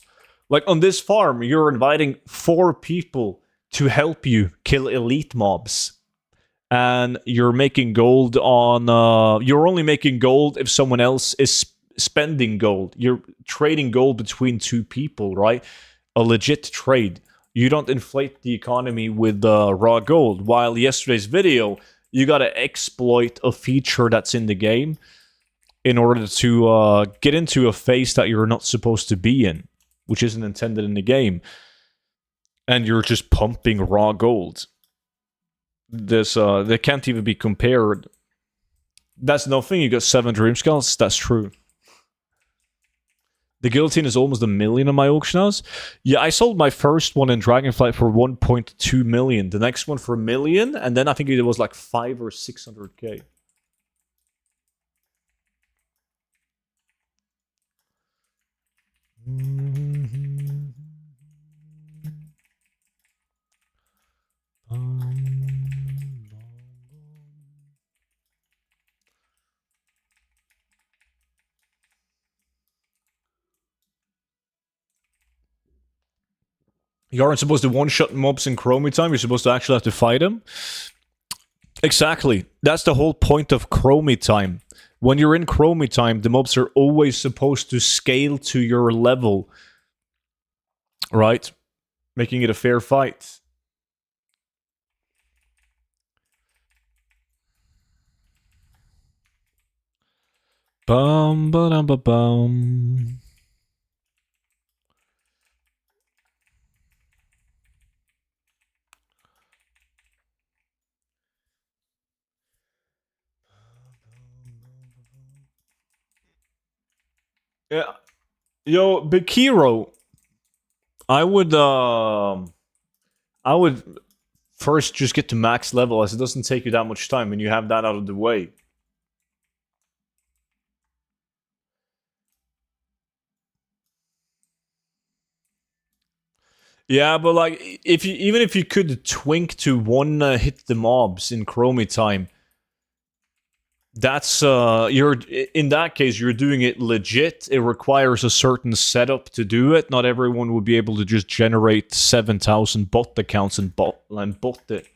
Like on this farm, you're inviting 4 people to help you kill elite mobs. And you're making gold on... you're only making gold if someone else is spending gold. You're trading gold between 2 people, right? A legit trade. You don't inflate the economy with raw gold. While yesterday's video, you gotta exploit a feature that's in the game in order to get into a phase that you're not supposed to be in, which isn't intended in the game. And you're just pumping raw gold. They can't even be compared. That's nothing. You got 7 dream skulls. That's true. The guillotine is almost 1 million on my auction house. Yeah, I sold my first one in Dragonflight for 1.2 million. The next one for 1 million, and then I think it was like 500 or 600k. You aren't supposed to one-shot mobs in Chromie time, you're supposed to actually have to fight them. Exactly. That's the whole point of Chromie time. When you're in Chromie time, the mobs are always supposed to scale to your level. Right? Making it a fair fight. Bum ba dum ba bum. Yeah. Yo, Bikiro. I would first just get to max level, as it doesn't take you that much time and you have that out of the way. Yeah, but like even if you could twink to one hit the mobs in Chromie time, that's you're in that case you're doing it legit. It requires a certain setup to do it. Not everyone would be able to just generate 7,000 bot accounts and bot it.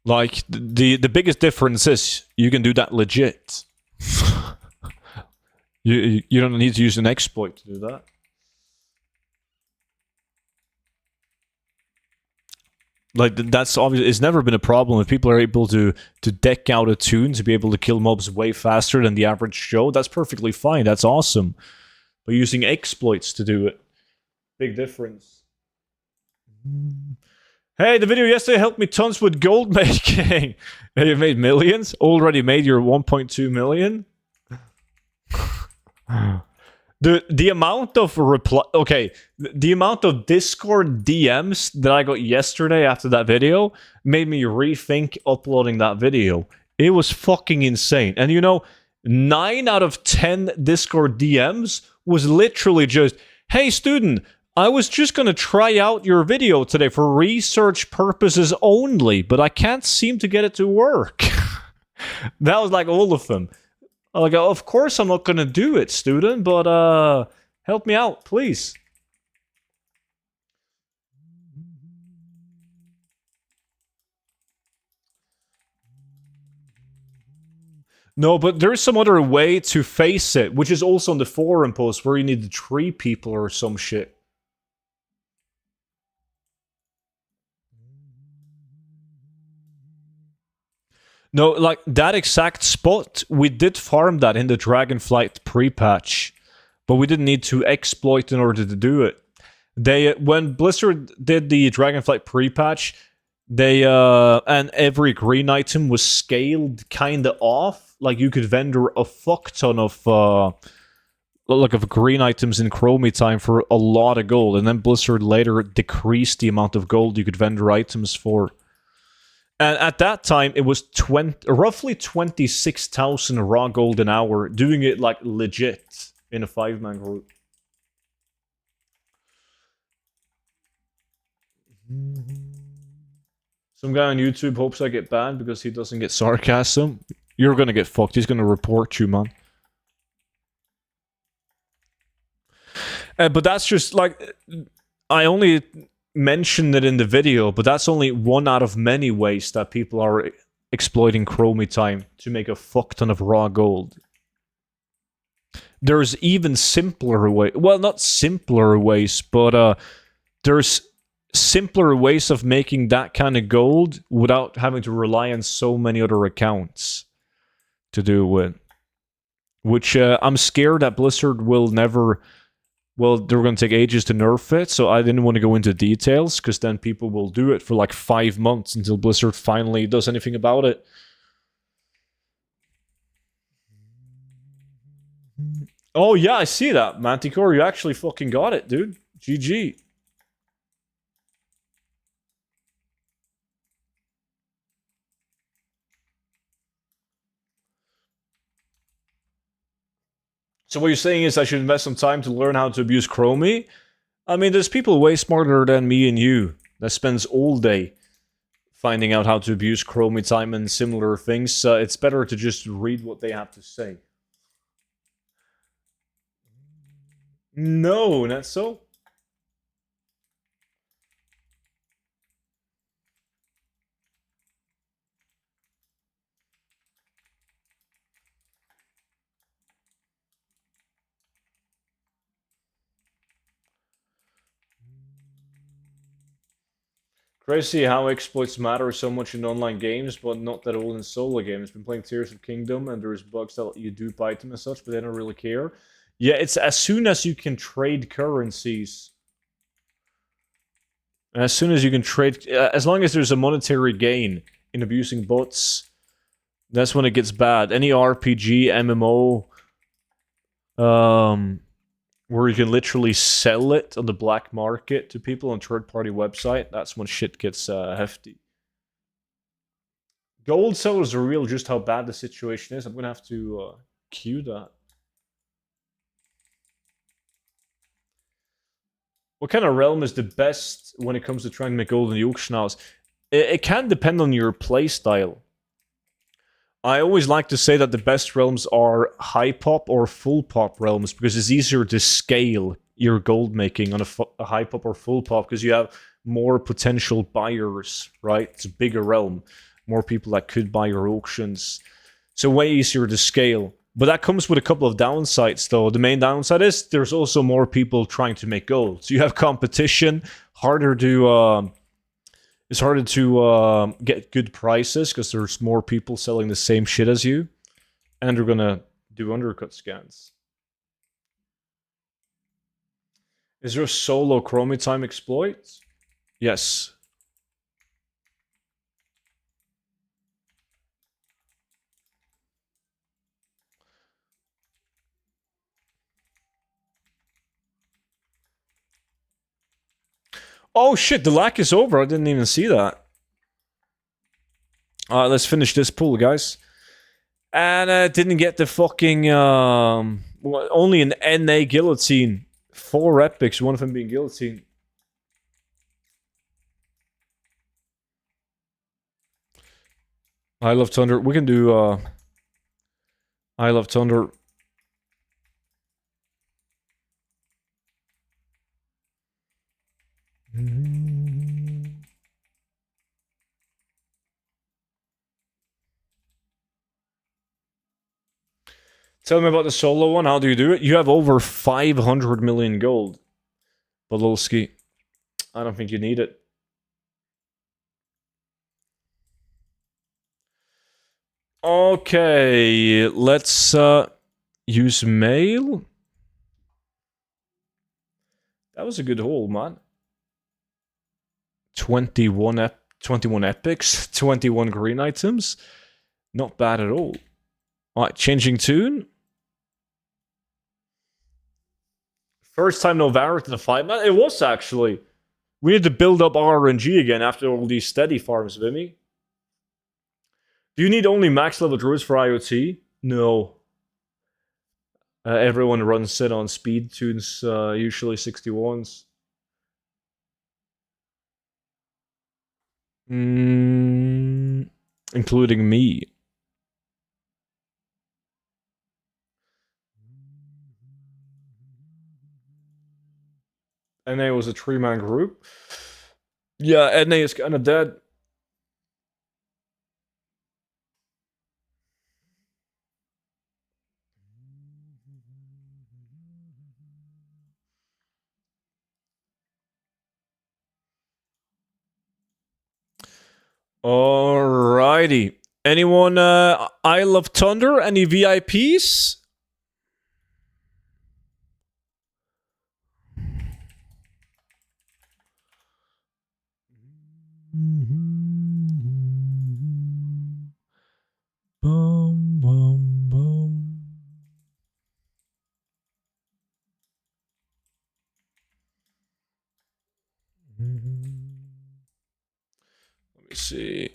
Like the biggest difference is you can do that legit. you don't need to use an exploit to do that. Like, that's obvious. It's never been a problem if people are able to deck out a tune to be able to kill mobs way faster than the average Joe. That's perfectly fine. That's awesome. But using exploits to do it, big difference. Hey, the video yesterday helped me tons with gold making. You made millions? Already made your 1.2 million? The amount of the amount of Discord DMs that I got yesterday after that video made me rethink uploading that video. It was fucking insane. And you know, 9 out of 10 Discord DMs was literally just, hey student, I was just gonna try out your video today for research purposes only, but I can't seem to get it to work. That was like all of them. Like, of course I'm not gonna do it, student, but help me out, please. No, but there's some other way to face it, which is also on the forum post where you need 3 people or some shit. No, like that exact spot, we did farm that in the Dragonflight pre-patch, but we didn't need to exploit in order to do it. When Blizzard did the Dragonflight pre-patch, and every green item was scaled kinda off. Like you could vendor a fuck ton of green items in Chromie time for a lot of gold, and then Blizzard later decreased the amount of gold you could vendor items for. And at that time, it was roughly 26,000 raw gold an hour, doing it like legit in a 5-man group. Some guy on YouTube hopes I get banned because he doesn't get sarcasm. You're gonna get fucked. He's gonna report you, man. But that's just like, I only mentioned it in the video, but that's only one out of many ways that people are exploiting Chromie time to make a fuck ton of raw gold. There's even simpler ways. Well, not simpler ways, but there's simpler ways of making that kind of gold without having to rely on so many other accounts to do it with. Which I'm scared that Blizzard will never... Well, they're going to take ages to nerf it, so I didn't want to go into details, because then people will do it for like 5 months until Blizzard finally does anything about it. Oh yeah, I see that, Manticore. You actually fucking got it, dude. GG. So what you're saying is I should invest some time to learn how to abuse Chromie? I mean, there's people way smarter than me and you that spends all day finding out how to abuse Chromie time and similar things. It's better to just read what they have to say. No, not so. Crazy how exploits matter so much in online games, but not at all in solo games. Been playing Tears of Kingdom, and there's bugs that let you dupe item and such, but they don't really care. Yeah, it's as soon as you can trade currencies. And as soon as you can trade... as long as there's a monetary gain in abusing bots, that's when it gets bad. Any RPG, MMO... where you can literally sell it on the black market to people on third-party website, that's when shit gets hefty. Gold sellers are real just how bad the situation is. I'm gonna have to queue that. What kind of realm is the best when it comes to trying to make gold in the auction house? It can depend on your playstyle. I always like to say that the best realms are high pop or full pop realms, because it's easier to scale your gold making on a high pop or full pop, because you have more potential buyers, right? It's a bigger realm. More people that could buy your auctions. So way easier to scale. But that comes with a couple of downsides, though. The main downside is there's also more people trying to make gold. So you have competition, harder to... it's harder to get good prices because there's more people selling the same shit as you. And they're gonna do undercut scans. Is there a solo Chromie time exploit? Yes. Oh shit, the lack is over. I didn't even see that. Alright, let's finish this pool, guys. And didn't get the fucking only an NA guillotine. 4 epics, one of them being guillotine. I Love Thunder. We can do I Love Thunder. Tell me about the solo one. How do you do it? You have over 500 million gold. Bololski. I don't think you need it. Okay, let's use mail. That was a good haul, man. 21 epics, 21 green items. Not bad at all. Alright, changing tune. First time Novara to the 5-man? It was actually. We need to build up RNG again after all these steady farms, Vimy. Do you need only max level druids for IoT? No. Everyone runs it on speed tunes, usually 61s. Including me. NA was a 3-man group. Yeah, NA is kind of dead. Alrighty. Anyone I Love Thunder? Any VIPs? Boom, boom, boom. Let me see.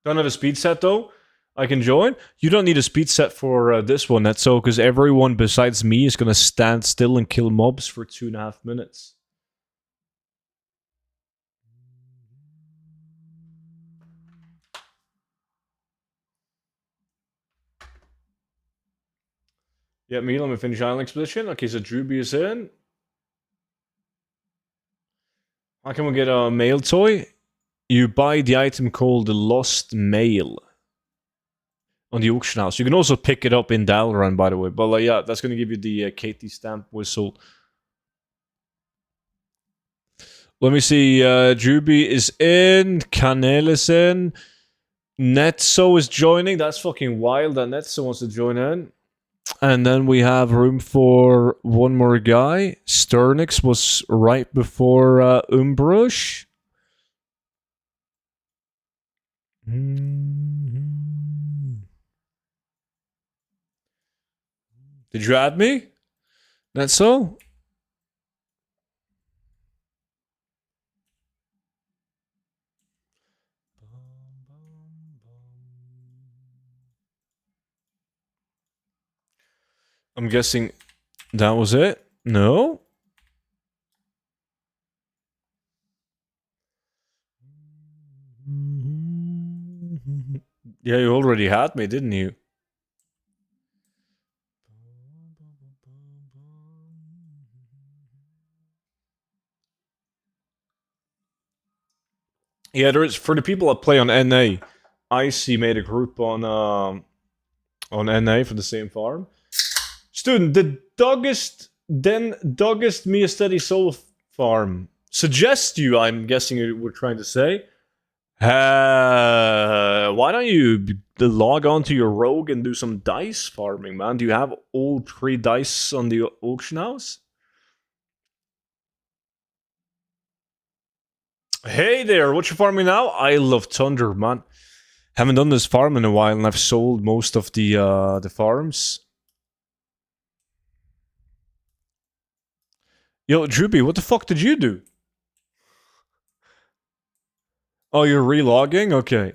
Don't have a speed set though. I can join. You don't need a speed set for this one, that's so, because everyone besides me is gonna stand still and kill mobs for 2.5 minutes. Yeah, me, let me finish Island Expedition. Okay, so Druby is in. How can we get a mail toy? You buy the item called the Lost Mail on the auction house. You can also pick it up in Dalaran, by the way. But yeah, that's going to give you the Katie stamp whistle. Let me see. Druby is in. Canel is in. Netso is joining. That's fucking wild that Netso wants to join in. And then we have room for one more guy. Sternix was right before Umbrush. Did you add me? That's so? I'm guessing that was it? No? Yeah, you already had me, didn't you? Yeah, there is, for the people that play on NA, Icy made a group on NA for the same farm. Student, the doggest me a steady soul farm suggest you, I'm guessing you were trying to say. Why don't you log on to your rogue and do some dice farming, man? Do you have all 3 dice on the auction house? Hey there, what you farming now? I love Thunder, man. Haven't done this farm in a while, and I've sold most of the farms. Yo, Droopy, what the fuck did you do? Oh, you're relogging? Okay.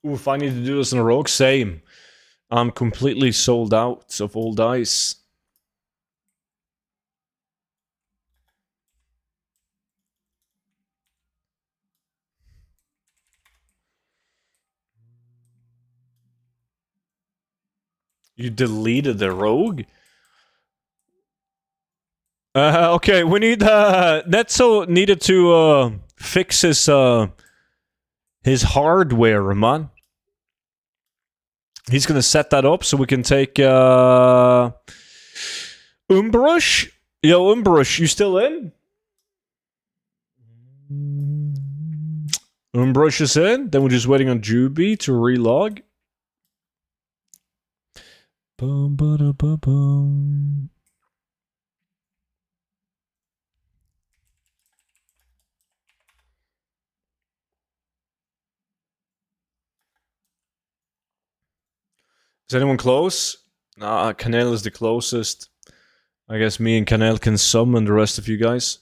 Oof, I need to do this in a rogue. Same. I'm completely sold out of all dice. You deleted the rogue? Okay, we need Netso needed to fix his hardware, man. He's gonna set that up so we can take Umbrush. Yo, Umbrush, you still in? Umbrush is in. Then we're just waiting on Juby to relog. Boom, ba ba boom. Is anyone close? Nah, Canel is the closest. I guess me and Canel can summon the rest of you guys.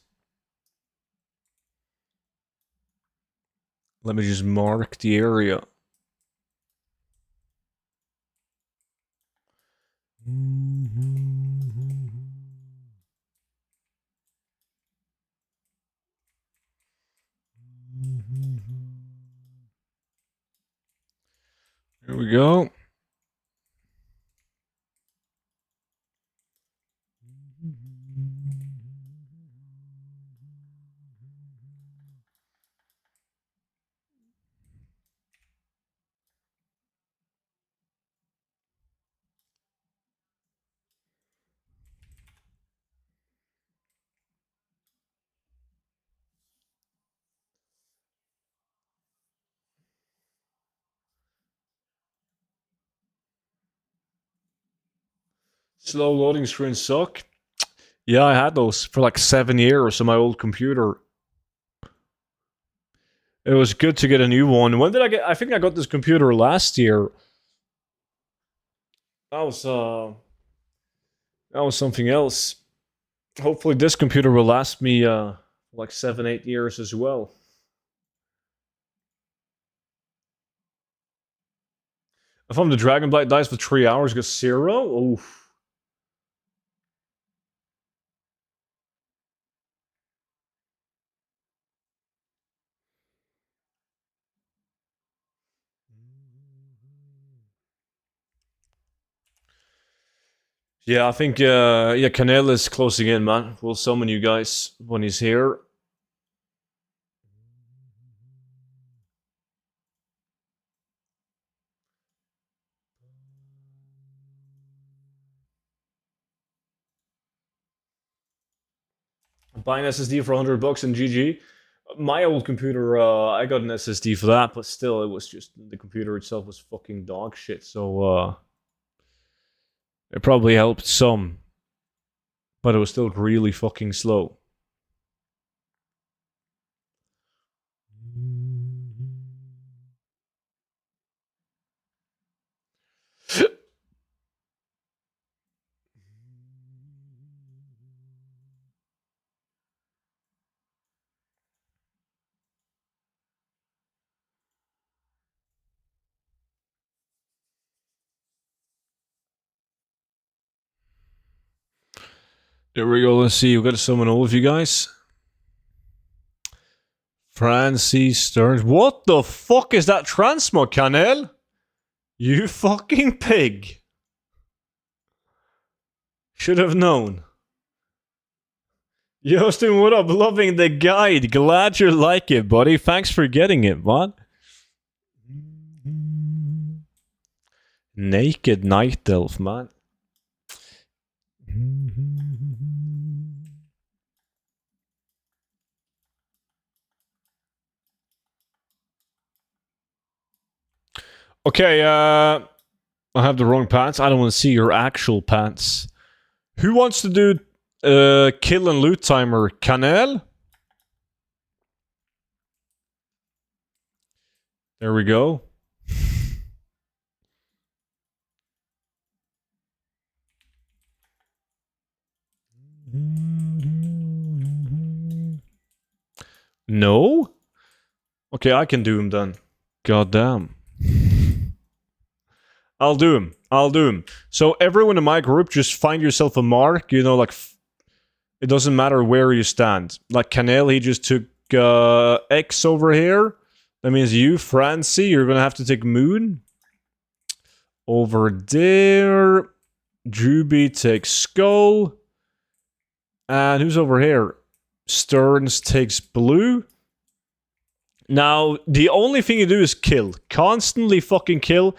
Let me just mark the area. Here we go. Slow loading screens suck. Yeah, I had those for like 7 years on my old computer. It was good to get a new one. When did I get? I think I got this computer last year. That was something else. Hopefully, this computer will last me like 7, 8 years as well. If I'm the Dragonblight dies for 3 hours, get 0. Oof. Yeah, I think yeah, Canel is closing in, man. We'll summon you guys when he's here. Buy an SSD for $100 in GG. My old computer, I got an SSD for that, but still, it was just the computer itself was fucking dog shit. So it probably helped some, but it was still really fucking slow. There we go. Let's see. We've got to summon all of you guys. Francis Stearns. What the fuck is that transmog, Canel? You fucking pig. Should have known. Yosten, what up? Loving the guide. Glad you like it, buddy. Thanks for getting it, man. Naked Night Elf, man. Okay, I have the wrong pants. I don't want to see your actual pants. Who wants to do kill and loot timer? Canel? There we go. No? Okay, I can do him then. God damn. I'll do him. I'll do him. So everyone in my group, just find yourself a mark. You know, like, it doesn't matter where you stand. Like Canel, he just took X over here. That means you, Francie, you're gonna have to take Moon. Over there. Juby takes Skull. And who's over here? Stearns takes Blue. Now, the only thing you do is kill. Constantly fucking kill.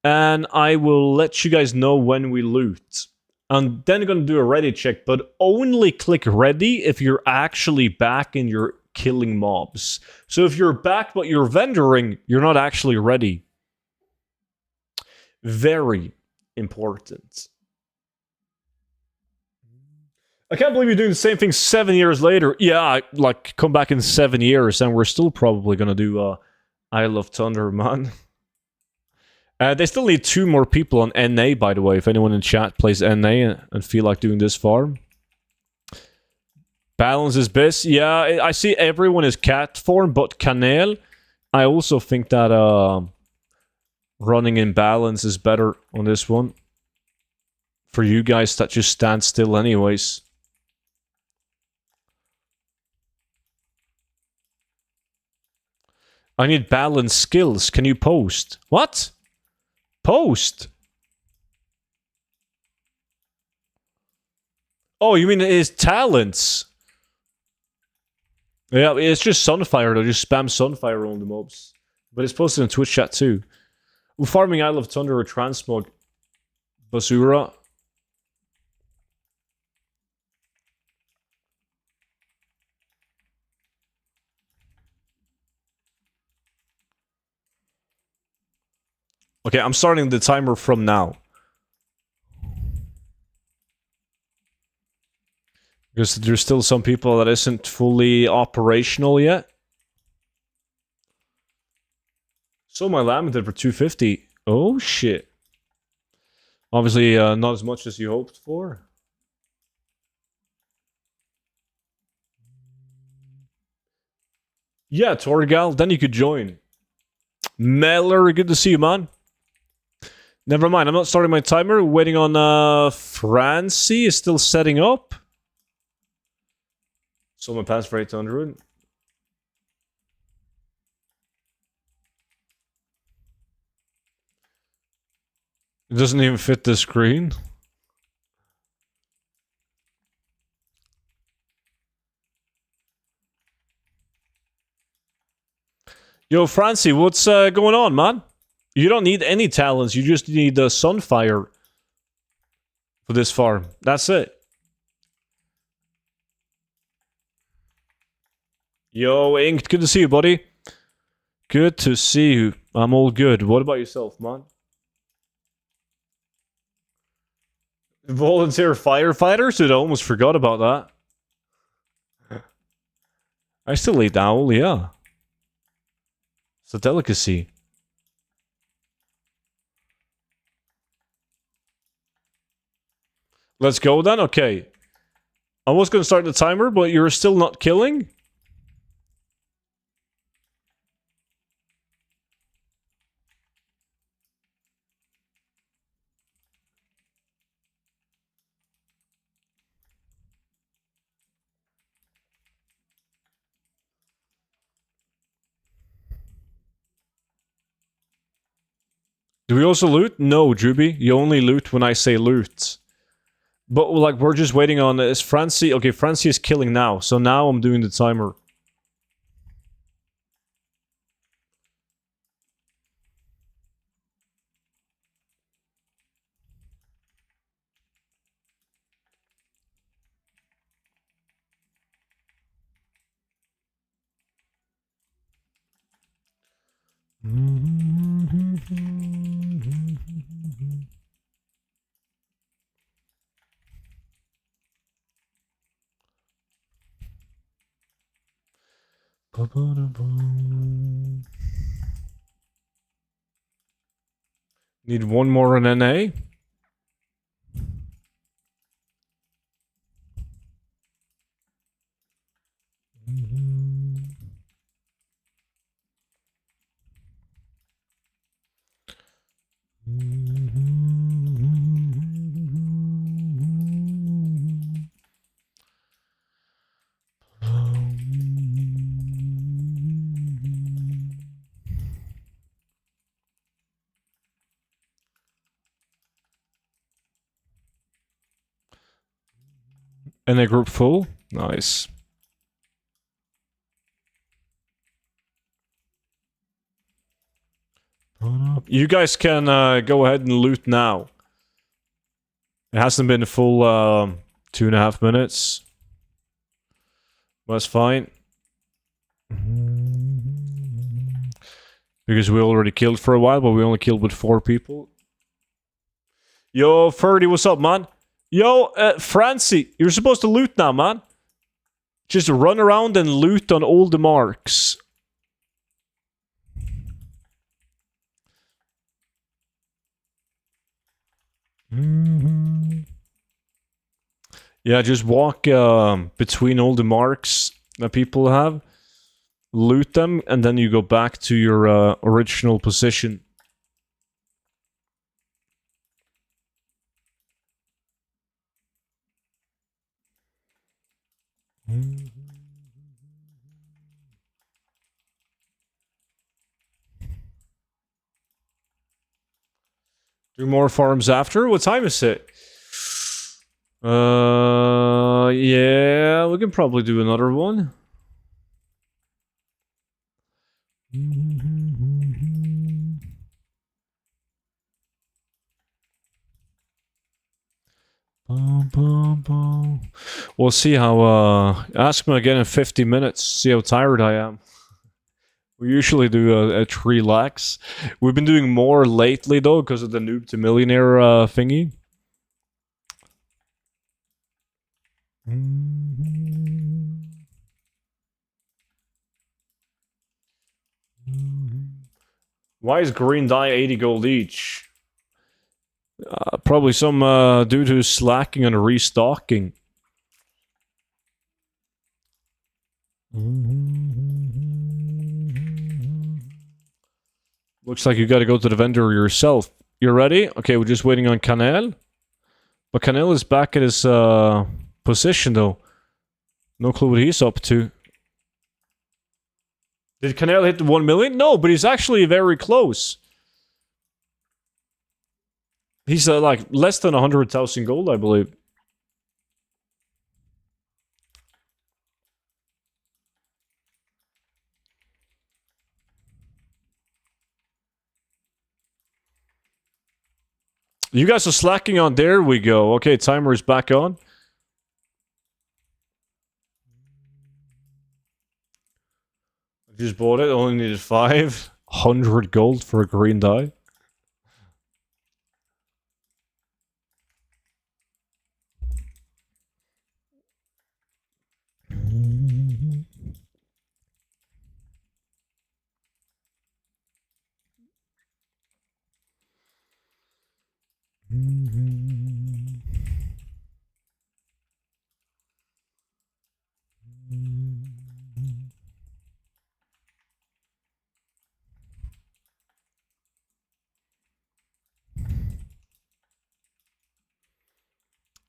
And I will let you guys know when we loot. And then I'm gonna do a ready check, but only click ready if you're actually back and you're killing mobs. So if you're back but you're vendoring, you're not actually ready. Very important. I can't believe you're doing the same thing 7 years later. Yeah, like, come back in 7 years and we're still probably gonna do Isle of Thunder, man. They still need 2 more people on NA, by the way, if anyone in chat plays NA and feel like doing this farm. Balance is best. Yeah, I see everyone is cat form, but Canel, I also think that running in balance is better on this one. For you guys that just stand still anyways. I need balance skills. Can you post? What? Post? Oh, you mean his talents? Yeah, it's just Sunfire though. Just spam Sunfire on the mobs. But it's posted in Twitch chat too. We're farming Isle of Thunder or Transmog. Basura. Okay, I'm starting the timer from now. Because there's still some people that isn't fully operational yet. So my Lamented for 250. Oh shit. Obviously not as much as you hoped for. Yeah, Torgal, then you could join. Meller, good to see you, man. Never mind, I'm not starting my timer. Waiting on Francie is still setting up. So my pass for 800. It doesn't even fit the screen. Yo, Francie, what's going on, man? You don't need any talents, you just need the Sunfire for this farm. That's it. Yo, Inked, good to see you, buddy. Good to see you. I'm all good. What about yourself, man? Volunteer firefighters? Dude, I almost forgot about that. I still eat owl, yeah. It's a delicacy. Let's go then? Okay. I was going to start the timer, but you're still not killing? Do we also loot? No, Juby. You only loot when I say loot. But, like, we're just waiting on... Is Francie... Okay, Francie is killing now. So now I'm doing the timer. Need one more in NA. NA group full. Nice. You guys can go ahead and loot now. It hasn't been a full 2.5 minutes. That's fine. Because we already killed for a while, but we only killed with 4 people. Yo, Ferdy, what's up, man? Yo, Francie, you're supposed to loot now, man. Just run around and loot on all the marks. Yeah, just walk between all the marks that people have. Loot them, and then you go back to your original position. Do more farms after? What time is it? Yeah, we can probably do another one. We'll see how, ask me again in 50 minutes, see how tired I am. We usually do a 3 lakhs. We've been doing more lately though, because of the Noob to Millionaire thingy. Why is green dye 80 gold each? Probably some dude who's slacking on restocking. Looks like you gotta go to the vendor yourself. You ready? Okay, we're just waiting on Canel. But Canel is back at his position though. No clue what he's up to. Did Canel hit the 1 million? No, but he's actually very close. He's like less than 100,000 gold, I believe. You guys are slacking on. There we go. Okay, timer is back on. I just bought it. Only needed 500 gold for a green dye.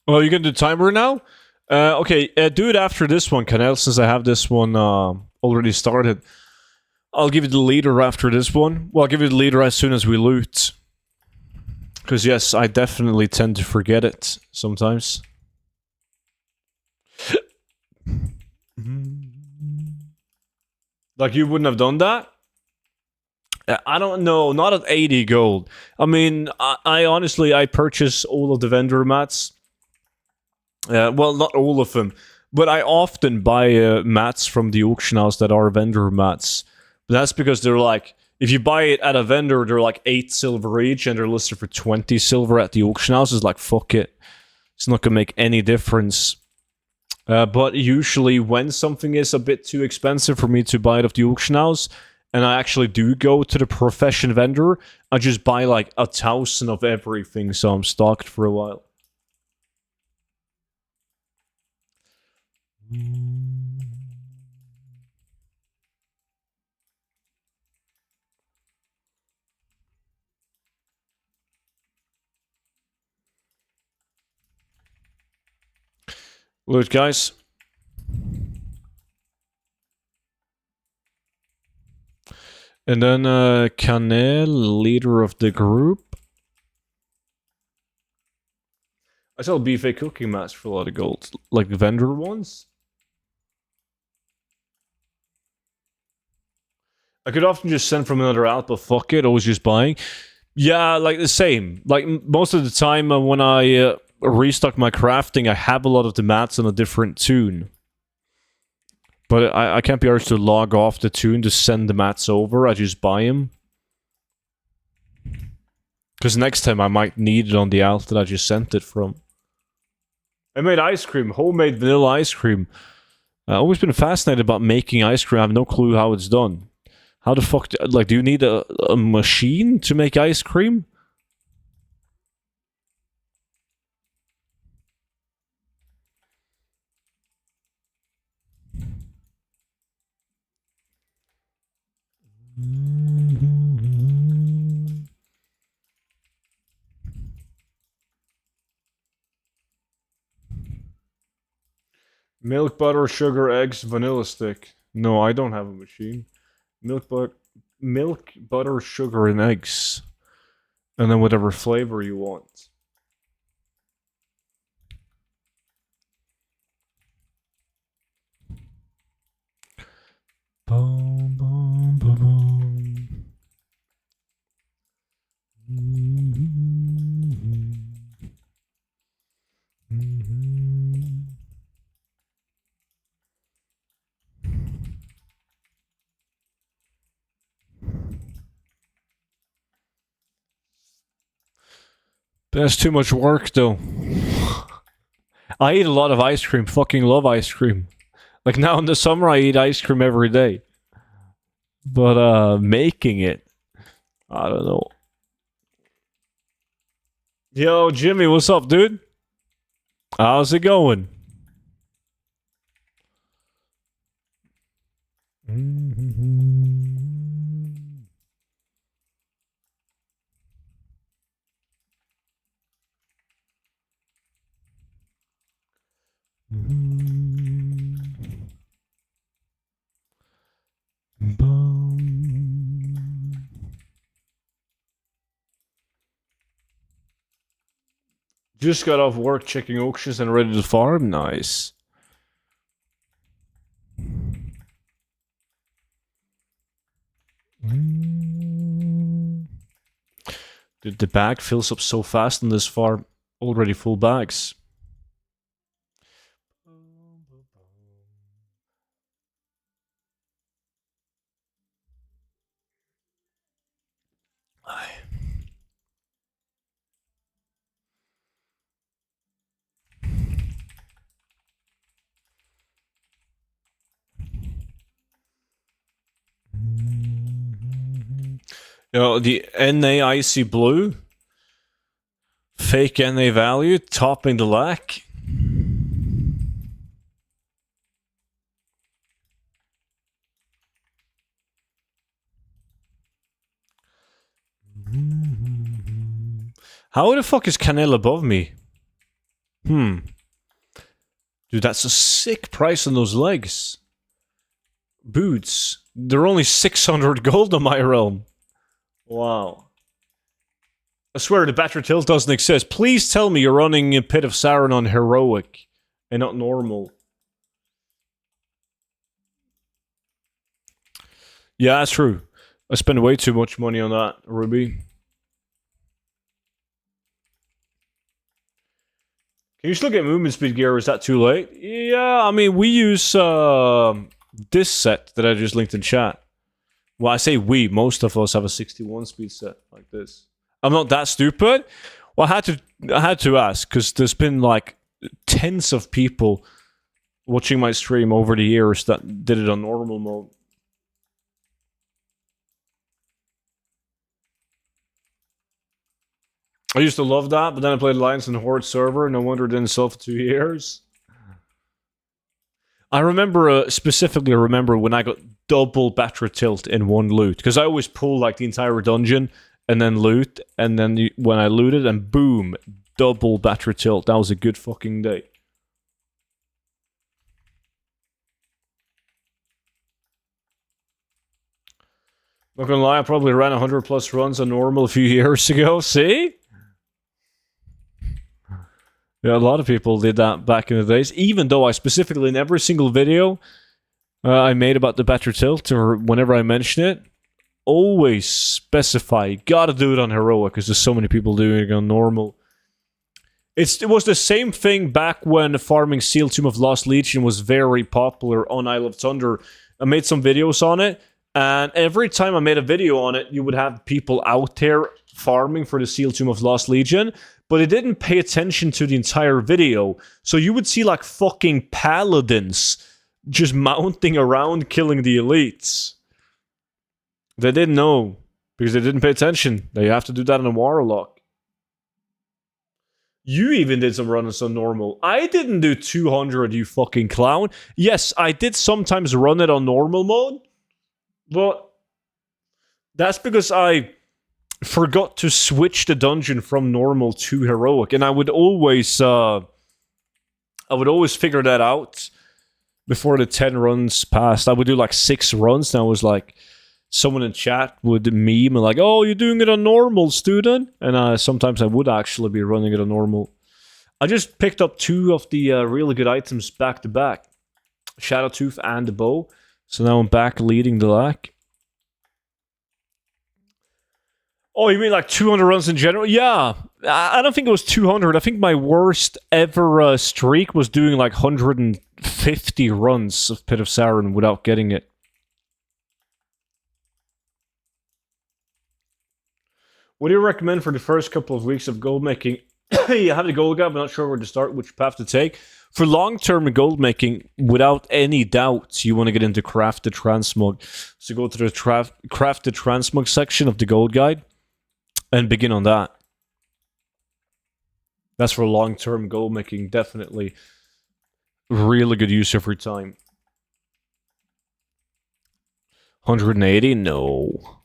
Well, you can do timer now? Okay, do it after this one, Canel, since I have this one already started. I'll give you the leader after this one. Well, I'll give you the leader as soon as we loot. Because yes, I definitely tend to forget it sometimes. Like, you wouldn't have done that? I don't know, not at 80 gold. I mean, I honestly, I purchase all of the vendor mats. Well, not all of them, but I often buy mats from the auction house that are vendor mats. But that's because they're like, if you buy it at a vendor, they're like 8 silver each, and they're listed for 20 silver at the auction house. It's like, fuck it. It's not gonna make any difference But usually when something is a bit too expensive for me to buy it off the auction house, and I actually do go to the profession vendor, I just buy like 1,000 of everything, so I'm stocked for a while. Look, guys. And then Canel, leader of the group. I sell buffet cooking mats for a lot of gold. Like the vendor ones. I could often just send from another app, but fuck it, always just buying. Yeah, like the same. Like most of the time when I restock my crafting, I have a lot of the mats on a different tune. But I can't be urged to log off the tune to send the mats over. I just buy them. Because next time I might need it on the alt that I just sent it from. I made ice cream. Homemade vanilla ice cream. I've always been fascinated about making ice cream. I have no clue how it's done. How the fuck... do you need a machine to make ice cream? Milk, butter, sugar, eggs, vanilla stick. No, I don't have a machine. Milk, butter, sugar, and eggs. And then whatever flavor you want. Boom, boom, boom, boom. That's too much work, though. I eat a lot of ice cream. Fucking love ice cream. Like now in the summer, I eat ice cream every day. But making it, I don't know. Yo, Jimmy, what's up, dude? How's it going? Just got off work checking auctions and ready to farm. Nice. Dude, the bag fills up so fast on this farm. Already full bags. You know, the NA Icy Blue, fake NA value, topping the lack. How the fuck is Canel above me? Dude, that's a sick price on those legs. Boots. They're only 600 gold on my realm. Wow. I swear the Battered Tilt doesn't exist. Please tell me you're running a Pit of Sauron on Heroic and not normal. Yeah, that's true. I spend way too much money on that, Ruby. Can you still get movement speed gear, or is that too late? Yeah, I mean, we use this set that I just linked in chat. Well, I say we. Most of us have a 61 speed set like this. I'm not that stupid. Well, I had to ask because there's been like tens of people watching my stream over the years that did it on normal mode. I used to love that, but then I played Alliance and Horde server. No wonder it didn't sell for 2 years. I remember, specifically remember when I got double battery tilt in one loot. Because I always pull like the entire dungeon and then loot. And then when I looted and boom, double battery tilt. That was a good fucking day. Not gonna lie, I probably ran 100 plus runs on normal a few years ago. See? Yeah, a lot of people did that back in the days, even though I specifically, in every single video I made about the battery tilt, or whenever I mention it, always specify, gotta do it on heroic, because there's so many people doing it on normal. It was the same thing back when farming Seal Tomb of Lost Legion was very popular on Isle of Thunder. I made some videos on it, and every time I made a video on it, you would have people out there farming for the Seal Tomb of Lost Legion, but it didn't pay attention to the entire video. So you would see like fucking paladins just mounting around killing the elites. They didn't know, because they didn't pay attention. They have to do that in a warlock. You even did some runs on normal. I didn't do 200, you fucking clown. Yes, I did sometimes run it on normal mode, but that's because I forgot to switch the dungeon from normal to heroic, and I would always figure that out before the 10 runs passed. I would do like 6 runs, and I was like, someone in chat would meme and like, "Oh, you're doing it on normal, student," and sometimes I would actually be running it on normal. I just picked up 2 of the really good items back to back, Shadow Tooth and the bow, so now I'm back leading the lack. Oh, you mean like 200 runs in general? Yeah. I don't think it was 200. I think my worst ever streak was doing like 150 runs of Pit of Sauron without getting it. What do you recommend for the first couple of weeks of gold making? You have the gold guide, but not sure where to start, which path to take. For long-term gold making, without any doubt, you want to get into Crafted Transmog. So go to the Crafted Transmog section of the gold guide and begin on that. That's for long-term goal making, definitely. Really good use of your time. 180? No.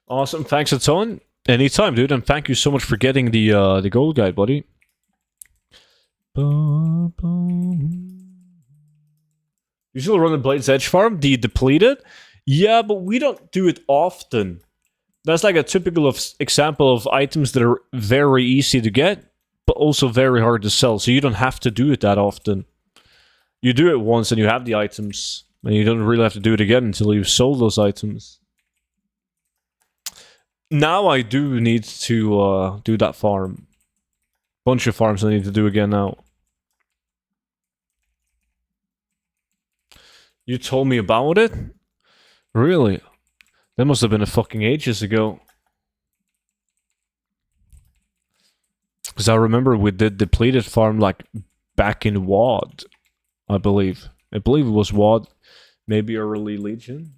Awesome, thanks a ton. Anytime, dude, and thank you so much for getting the gold guide, buddy. You still run the Blade's Edge farm? The depleted? Yeah, but we don't do it often. That's like a typical example of items that are very easy to get, but also very hard to sell. So you don't have to do it that often. You do it once and you have the items, and you don't really have to do it again until you've sold those items. Now I do need to do that farm. Bunch of farms I need to do again now. You told me about it? Really? That must have been a fucking ages ago. Because I remember we did depleted farm like back in WoD, I believe. I believe it was WoD, maybe early Legion.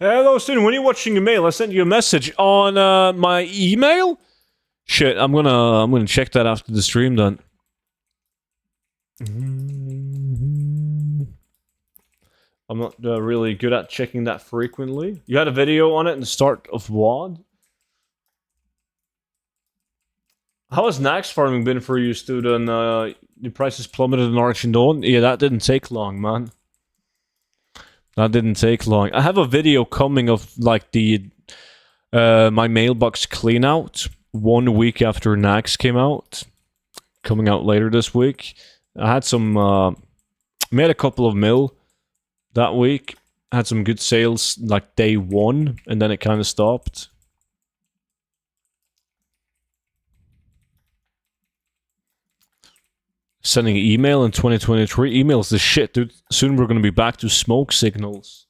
Hello, student. When are you watching your mail? I sent you a message on my email. Shit, I'm gonna check that after the stream done. I'm not really good at checking that frequently. You had a video on it in the start of WoD. How has Nax farming been for you, student? The prices plummeted in Arch and Dawn. Yeah, that didn't take long, man. That didn't take long. I have a video coming of like the my mailbox clean out 1 week after Nax came out. Coming out later this week. I had some made a couple of mil that week. I had some good sales like day 1 and then it kind of stopped. Sending email in 2023. Email's the shit, dude. Soon we're gonna be back to smoke signals.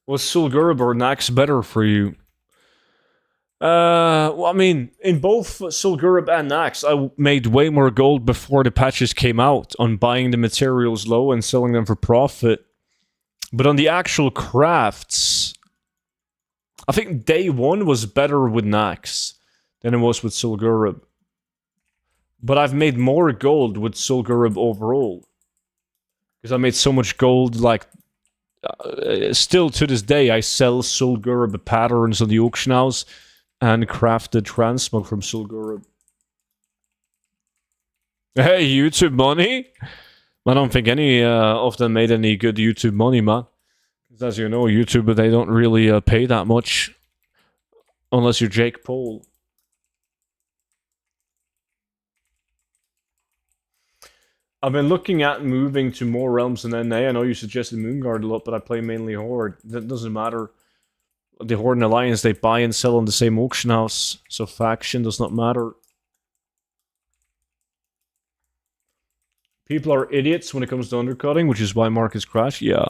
Was Sulgurub or Nax better for you? Well, I mean, in both Sulgurub and Nax, I made way more gold before the patches came out on buying the materials low and selling them for profit. But on the actual crafts, I think day one was better with Nax than it was with Sulgurub. But I've made more gold with Sulgurub overall. Because I made so much gold, like, still to this day, I sell Sulgurub patterns on the auction house and crafted transmog from Sulgurub. Hey, YouTube money? I don't think any of them made any good YouTube money, man. Because as you know, YouTube, they don't really pay that much. Unless you're Jake Paul. I've been looking at moving to more realms than NA. I know you suggested Moonguard a lot, but I play mainly Horde. That doesn't matter. The Horde and Alliance, they buy and sell on the same auction house. So faction does not matter. People are idiots when it comes to undercutting, which is why markets crash. Yeah.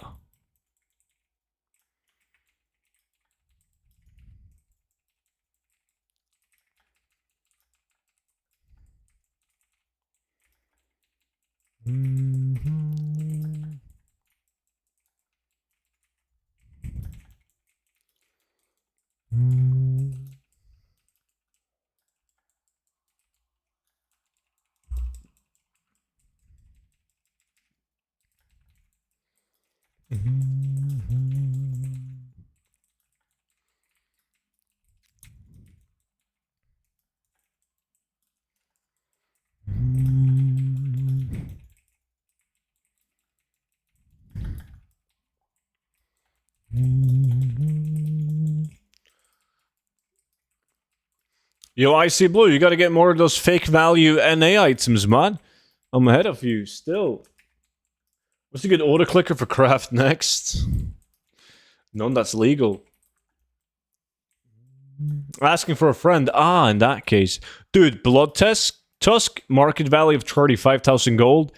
Yo, Icy Blue, you gotta get more of those fake value NA items, man. I'm ahead of you, still. What's a good auto clicker for craft next? None that's legal. Asking for a friend. Ah, in that case. Dude, Blood Tusk, market value of 35,000 gold.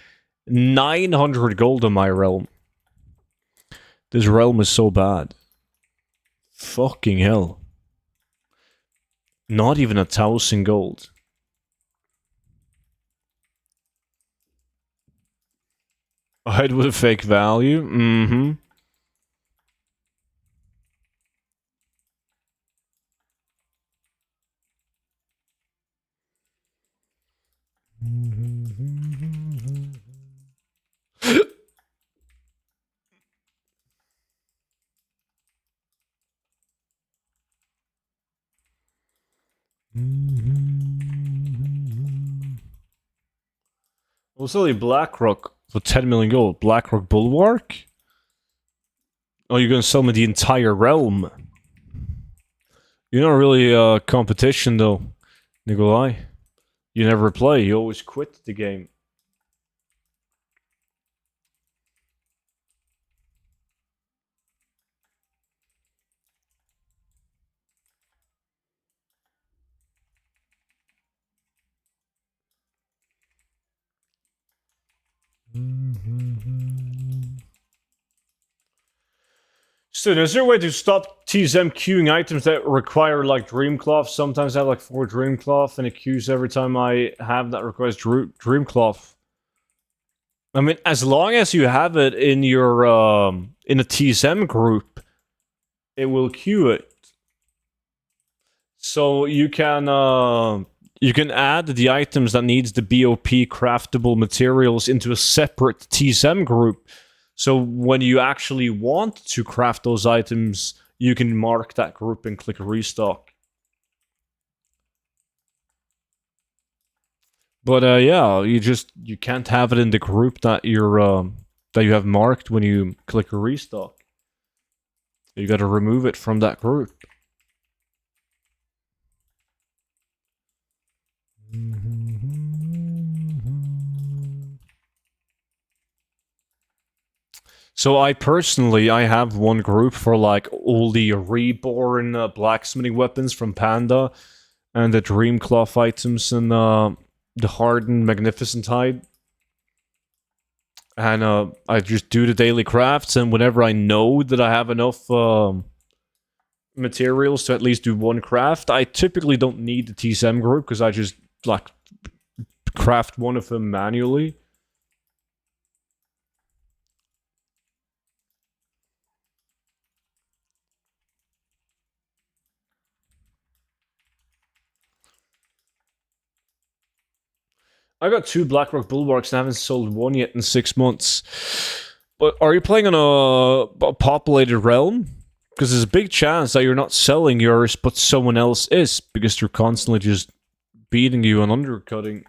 900 gold on my realm. This realm is so bad. Fucking hell. Not even 1,000 gold. Hide with a fake value? Mm-hmm. Also, the Blackrock for 10 million gold. Blackrock Bulwark? Oh, you're gonna sell me the entire realm. You're not really competition though, Nikolai. You never play, you always quit the game. Student, is there a way to stop TSM queuing items that require like Dreamcloth? Sometimes I have like 4 Dreamcloth and it queues every time I have that requires Dreamcloth. I mean, as long as you have it in your in a TSM group, it will queue it. So you can add the items that needs the BOP craftable materials into a separate TSM group. So when you actually want to craft those items, you can mark that group and click restock. But yeah, you can't have it in the group that you have marked when you click a restock. You got to remove it from that group. So I personally, I have one group for like all the reborn blacksmithing weapons from Panda and the Dreamcloth items and the hardened Magnificent Hide. And I just do the daily crafts, and whenever I know that I have enough materials to at least do one craft, I typically don't need the TSM group because I just like craft one of them manually. I got 2 Blackrock Bulwarks and I haven't sold one yet in 6 months. But are you playing on a populated realm? Because there's a big chance that you're not selling yours, but someone else is, because they're constantly just beating you and undercutting.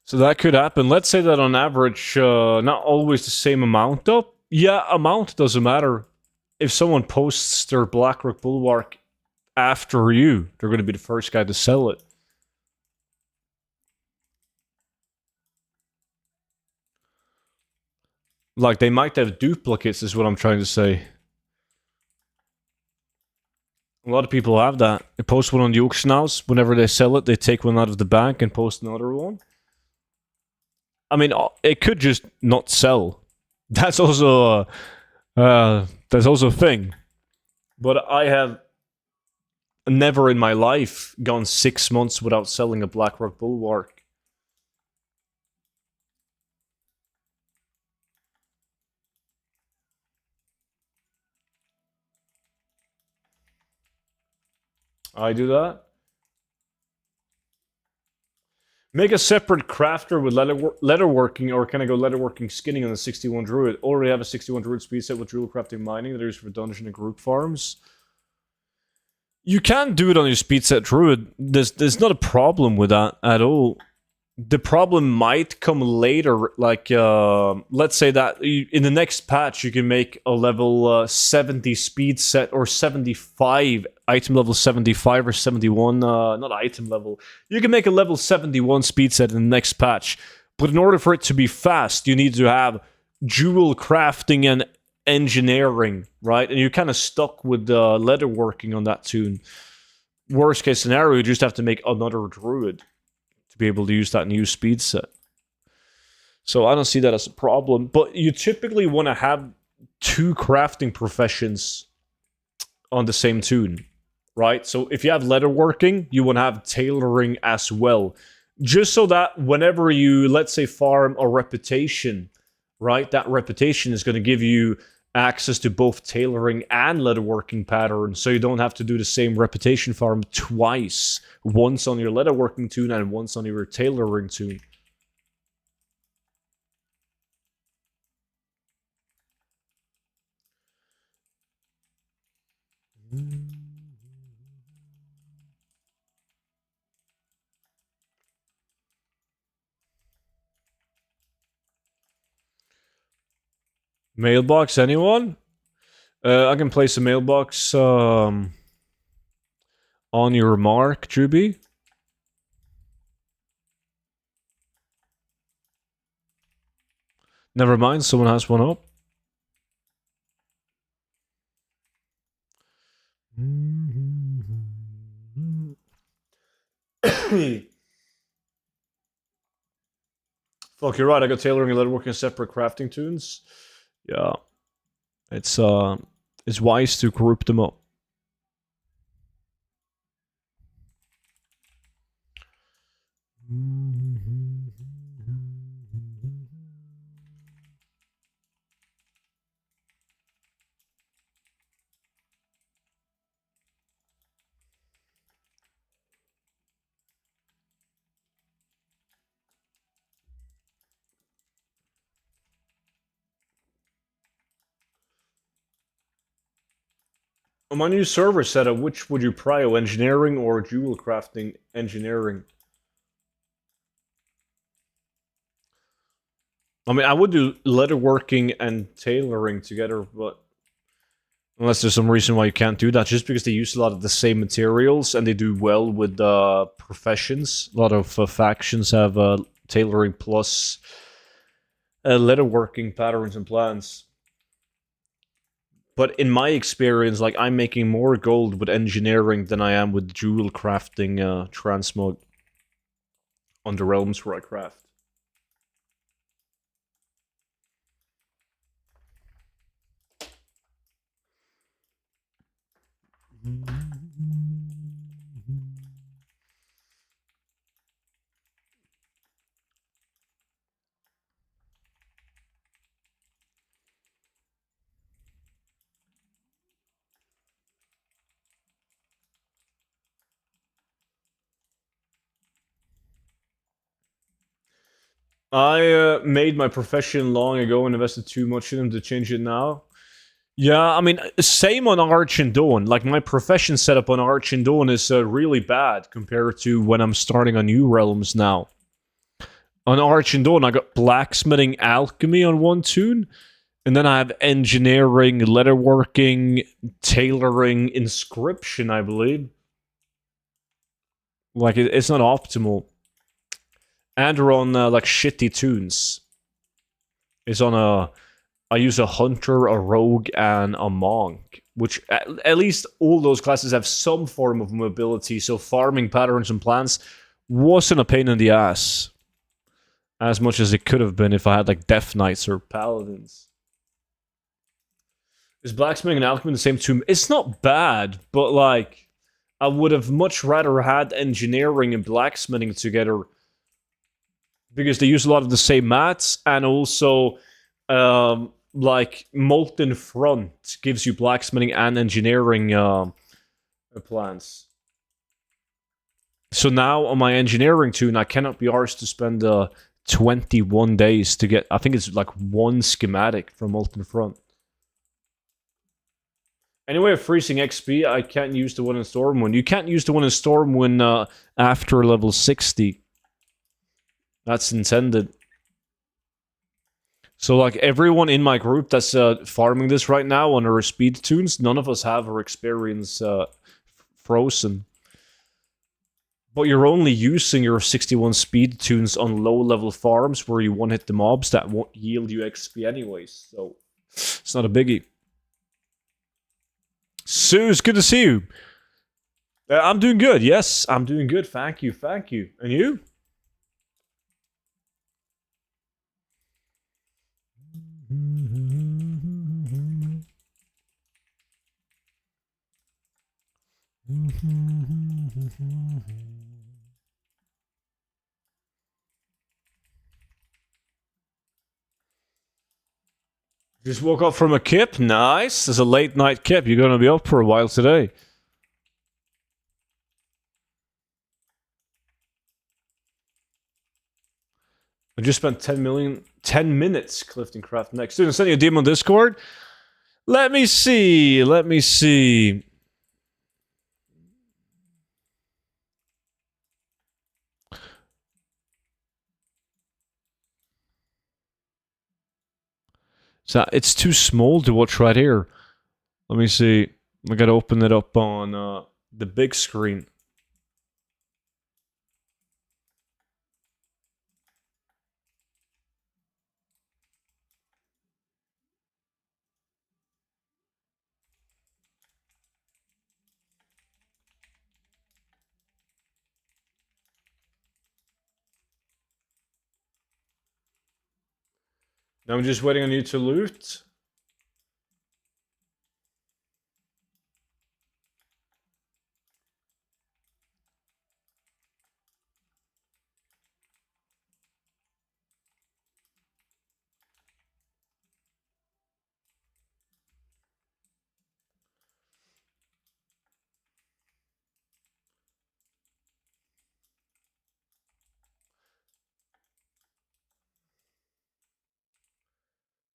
So that could happen. Let's say that on average, not always the same amount up. Yeah, amount doesn't matter. If someone posts their Blackrock Bulwark after you, they're going to be the first guy to sell it. Like, they might have duplicates, is what I'm trying to say. A lot of people have that. They post one on the auction house. Whenever they sell it, they take one out of the bank and post another one. I mean, it could just not sell. That's also a thing. But I have never in my life gone 6 months without selling a Blackrock Bulwark. I do that. Make a separate crafter with leatherworking, or can I go leatherworking skinning on the 61 druid? Already have a 61 druid speed set with drill crafting mining that I use for dungeon and group farms. You can do it on your speed set druid. There's not a problem with that at all. The problem might come later, like let's say that in the next patch you can make a level 70 speed set, or 75 item level 75 or 71, not item level. You can make a level 71 speed set in the next patch, but in order for it to be fast, you need to have dual crafting and engineering, right? And you're kind of stuck with leatherworking on that tune. Worst case scenario, you just have to make another druid to be able to use that new speed set. So I don't see that as a problem. But you typically want to have 2 crafting professions on the same tune, right? So if you have leatherworking, you want to have tailoring as well. Just so that whenever you, let's say, farm a reputation, right? That reputation is going to give you access to both tailoring and leatherworking patterns, so you don't have to do the same reputation farm twice. Once on your leatherworking tune and once on your tailoring tune. Mailbox, anyone? I can place a mailbox on your mark, Juby. Never mind, someone has one up. Fuck, you're right. I got tailoring and leatherworking separate crafting tunes. Yeah, it's wise to group them up. On my new server setup, which would you prio, engineering or jewel crafting? Engineering. I mean, I would do leatherworking and tailoring together, but unless there's some reason why you can't do that, just because they use a lot of the same materials and they do well with professions. A lot of factions have tailoring plus leatherworking patterns and plans. But in my experience, like, I'm making more gold with engineering than I am with jewel crafting transmog on the realms where I craft. I made my profession long ago and invested too much in them to change it now. Yeah, I mean, same on Arch and Dawn. Like, my profession setup on Arch and Dawn is really bad compared to when I'm starting on New Realms now. On Arch and Dawn, I got blacksmithing, alchemy on one toon, and then I have engineering, leatherworking, tailoring, inscription, I believe. Like, it's not optimal. And we're on, like, shitty toons. It's on a... I use a hunter, a rogue, and a monk. Which, at least all those classes have some form of mobility, so farming patterns and plans wasn't a pain in the ass. As much as it could have been if I had, like, Death Knights or Paladins. Is blacksmithing and alchemy the same tomb? It's not bad, but, like, I would have much rather had engineering and blacksmithing together because they use a lot of the same mats, and also, like, Molten Front gives you blacksmithing and engineering plans. So now on my engineering toon, I cannot be arsed to spend 21 days to get, I think it's like one schematic from Molten Front. Anyway, freezing XP, I can't use the one in Stormwind. You can't use the one in Stormwind after level 60. That's intended. So, like, everyone in my group that's farming this right now on our speed tunes, none of us have our experience frozen. But you're only using your 61 speed tunes on low-level farms where you one-hit the mobs that won't yield you XP anyways. So, it's not a biggie. Sue, it's good to see you. I'm doing good. Yes, I'm doing good. Thank you. Thank you. And you? Just woke up from a kip? Nice. There's a late night kip. You're gonna be up for a while today. I just spent 10 minutes Clifton Craft next. Student, send you a DM on Discord. Let me see. Let me see. So it's too small to watch right here. Let me see. I gotta open it up on the big screen. Now I'm just waiting on you to loot.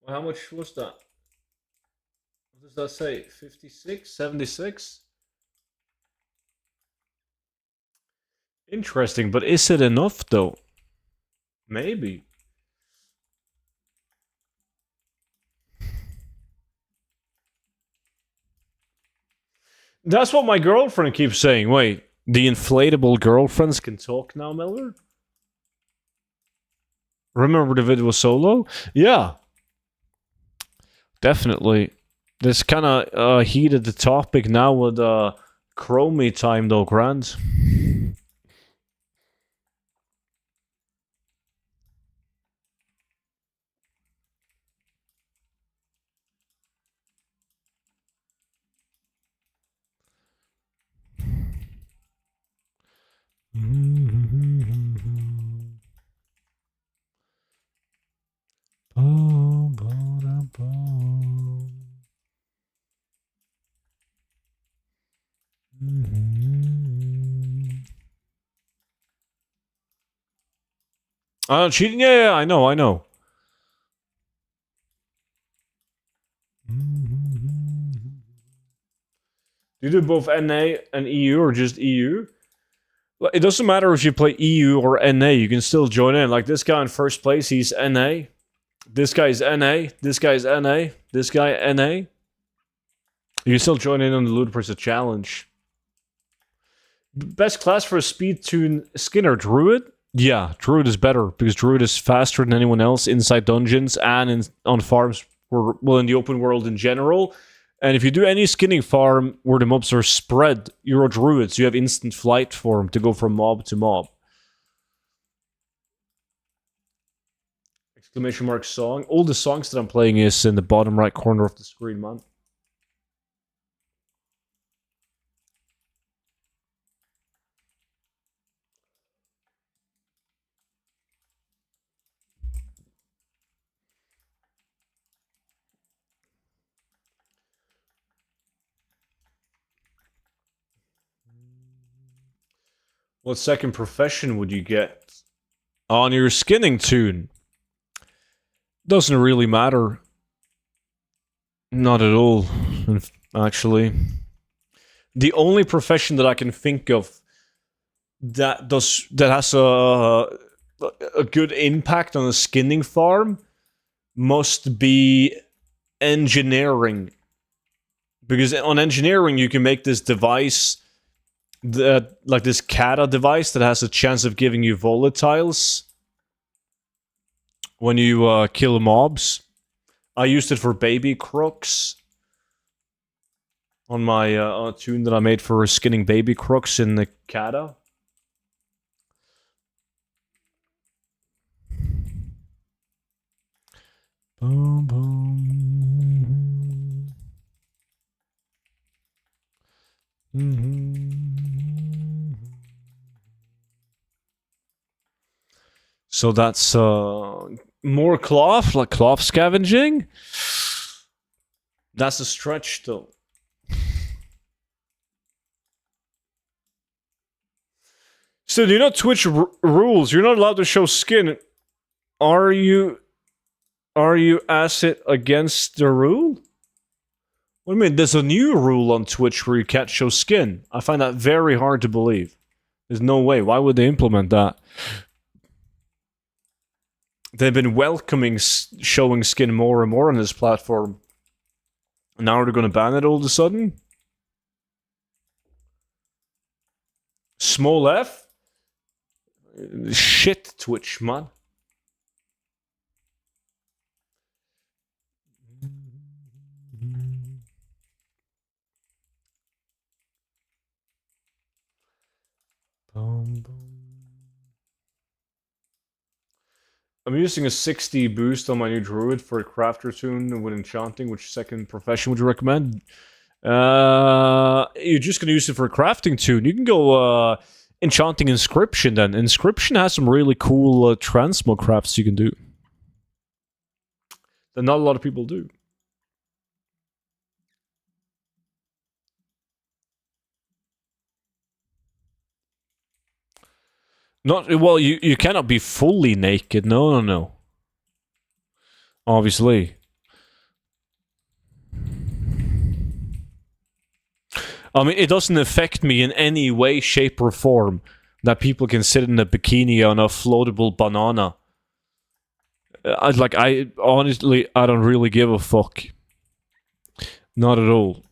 Well, how much was that? does that say? 56? 76? Interesting, but is it enough though? Maybe. That's what my girlfriend keeps saying. Wait, the inflatable girlfriends can talk now, Miller? Remember the video solo? Yeah. Definitely. This kind of heated the topic now with Chromie time though, Grant. Cheating? Yeah, I know. Do you do both NA and EU or just EU? It doesn't matter if you play EU or NA, you can still join in. Like this guy in first place, he's NA. This guy's NA. This guy's NA. This guy NA. You can still join in on the Ludicrous Challenge. Best class for a speed tune Skinner, Druid? Yeah, Druid is better because Druid is faster than anyone else inside dungeons and on farms, well, in the open world in general. And if you do any skinning farm where the mobs are spread, you're a Druid, so you have instant flight for them to go from mob to mob. Exclamation mark song. All the songs that I'm playing is in the bottom right corner of the screen, man. What second profession would you get on your skinning tune? Doesn't really matter. Not at all, actually. The only profession that I can think of that has a good impact on a skinning farm must be engineering. Because on engineering you can make this device that, like this kata device that has a chance of giving you volatiles when you kill mobs. I used it for baby crooks on my tune that I made for skinning baby crooks in the kata. Boom, boom. So that's more cloth, like cloth scavenging. That's a stretch, though. So, do you know Twitch rules? You're not allowed to show skin. Are you asset against the rule? What do you mean? There's a new rule on Twitch where you can't show skin. I find that very hard to believe. There's no way. Why would they implement that? They've been welcoming showing skin more and more on this platform. Now they're going to ban it all of a sudden? Small F? Shit, Twitch, man. I'm using a 60 boost on my new druid for a crafter tune with enchanting. Which second profession would you recommend? You're just gonna use it for a crafting tune. You can go enchanting inscription then. Inscription has some really cool transmog crafts you can do that not a lot of people do. Not well. You cannot be fully naked. No. Obviously. I mean, it doesn't affect me in any way, shape, or form that people can sit in a bikini on a floatable banana. I honestly, I don't really give a fuck. Not at all.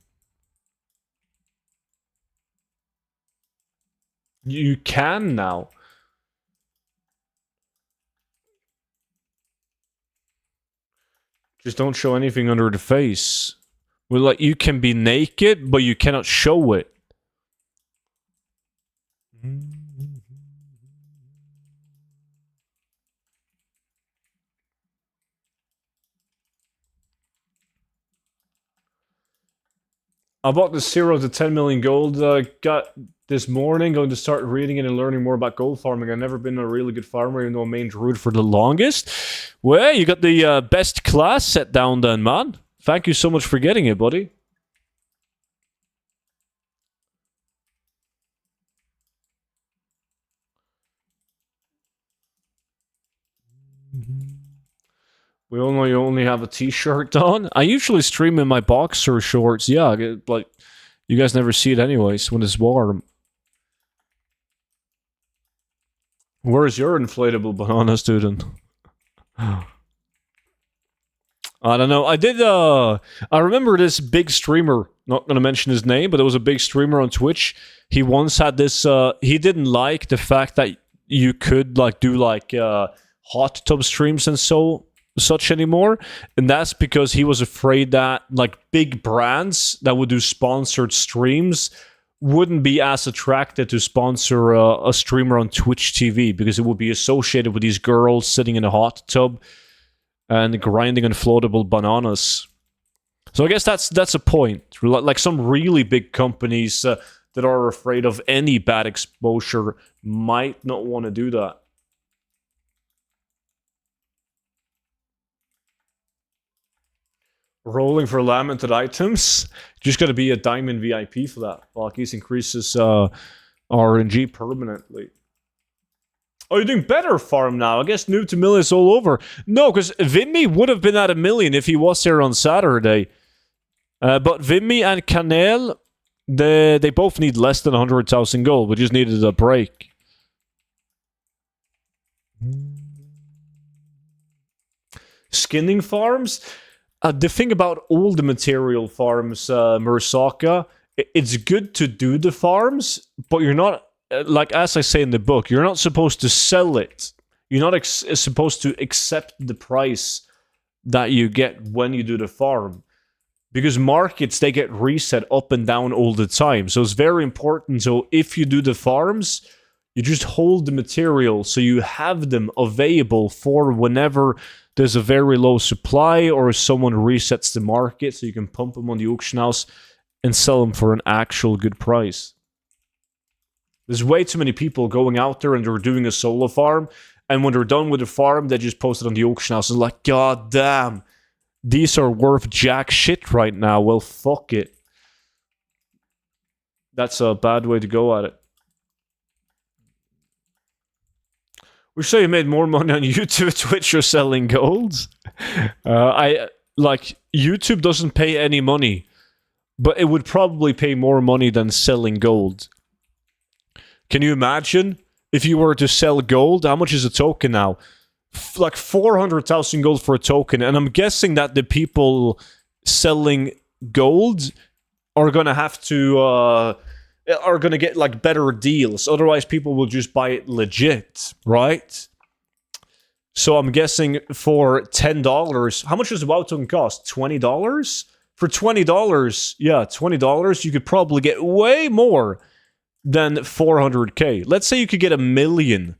You can now. Just don't show anything under the face. Well, like, you can be naked, but you cannot show it. I bought the 0 to 10 million gold got this morning. Going to start reading it and learning more about gold farming. I've never been a really good farmer, even though I main druid for the longest. Well, you got the best class set down then, man. Thank you so much for getting it, buddy. We all know you only have a t-shirt on. I usually stream in my boxer shorts. Yeah, like, you guys never see it anyways when it's warm. Where's your inflatable banana, student? I don't know. I remember this big streamer, not gonna mention his name, but there was a big streamer on Twitch. He once had this, he didn't like the fact that you could, like, do, like, hot tub streams and such anymore, and that's because he was afraid that, like, big brands that would do sponsored streams wouldn't be as attracted to sponsor a streamer on Twitch TV, because it would be associated with these girls sitting in a hot tub and grinding on floatable bananas. So I guess that's a point. Like, some really big companies that are afraid of any bad exposure might not want to do that. Rolling for lamented items. Just got to be a diamond VIP for that. Balkis increases RNG permanently. Oh, you're doing better farm now. I guess noob to million is all over. No, because Vimmy would have been at 1 million if he was here on Saturday. But Vimmy and Canel, they both need less than 100,000 gold. We just needed a break. Skinning farms? The thing about all the material farms, Murasaka, it's good to do the farms, but you're not, like, as I say in the book, you're not supposed to sell it. You're not supposed to accept the price that you get when you do the farm. Because markets, they get reset up and down all the time. So it's very important. So if you do the farms, you just hold the material so you have them available for whenever there's a very low supply or someone resets the market, so you can pump them on the auction house and sell them for an actual good price. There's way too many people going out there and they're doing a solo farm, and when they're done with the farm, they just post it on the auction house and like, god damn, these are worth jack shit right now. Well, fuck it. That's a bad way to go at it. We say you made more money on YouTube, Twitch, or selling gold. YouTube doesn't pay any money, but it would probably pay more money than selling gold. Can you imagine if you were to sell gold? How much is a token now? Like 400,000 gold for a token, and I'm guessing that the people selling gold are gonna have to are gonna get like better deals. Otherwise, people will just buy it legit, right? So I'm guessing for $10, how much does a WoW token cost? $20? For $20, yeah, $20, you could probably get way more than 400k. Let's say you could get 1 million.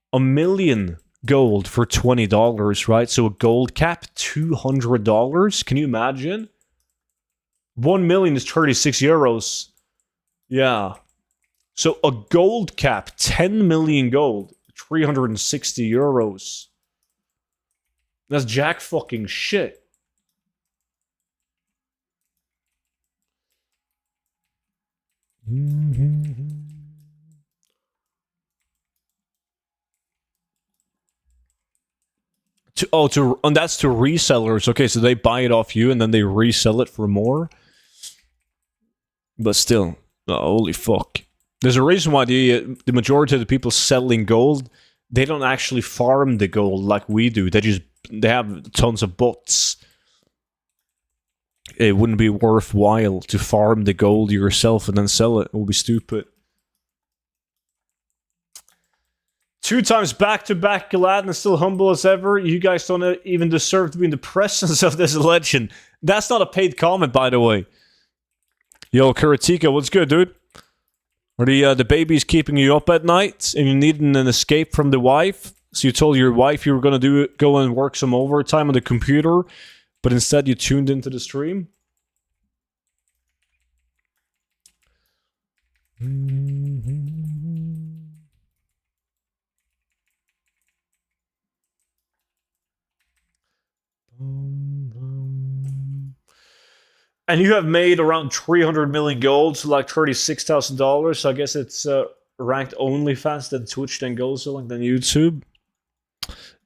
1 million gold for $20, right? So a gold cap, $200. Can you imagine? 1 million is 36 euros. Yeah. So a gold cap, 10 million gold, 360 euros. That's jack fucking shit. And that's to resellers. Okay, so they buy it off you and then they resell it for more. But still, holy fuck. There's a reason why the majority of the people selling gold, they don't actually farm the gold like we do. They have tons of bots. It wouldn't be worthwhile to farm the gold yourself and then sell it. It would be stupid. 2 times back-to-back glad and still humble as ever. You guys don't even deserve to be in the presence of this legend. That's not a paid comment, by the way. Yo, Kuratika, what's good, dude? Are the babies keeping you up at night and you needed an escape from the wife? So you told your wife you were going to go and work some overtime on the computer, but instead you tuned into the stream? And you have made around 300 million gold, so like $36,000. So I guess it's ranked only faster than Twitch, then gold selling, than YouTube.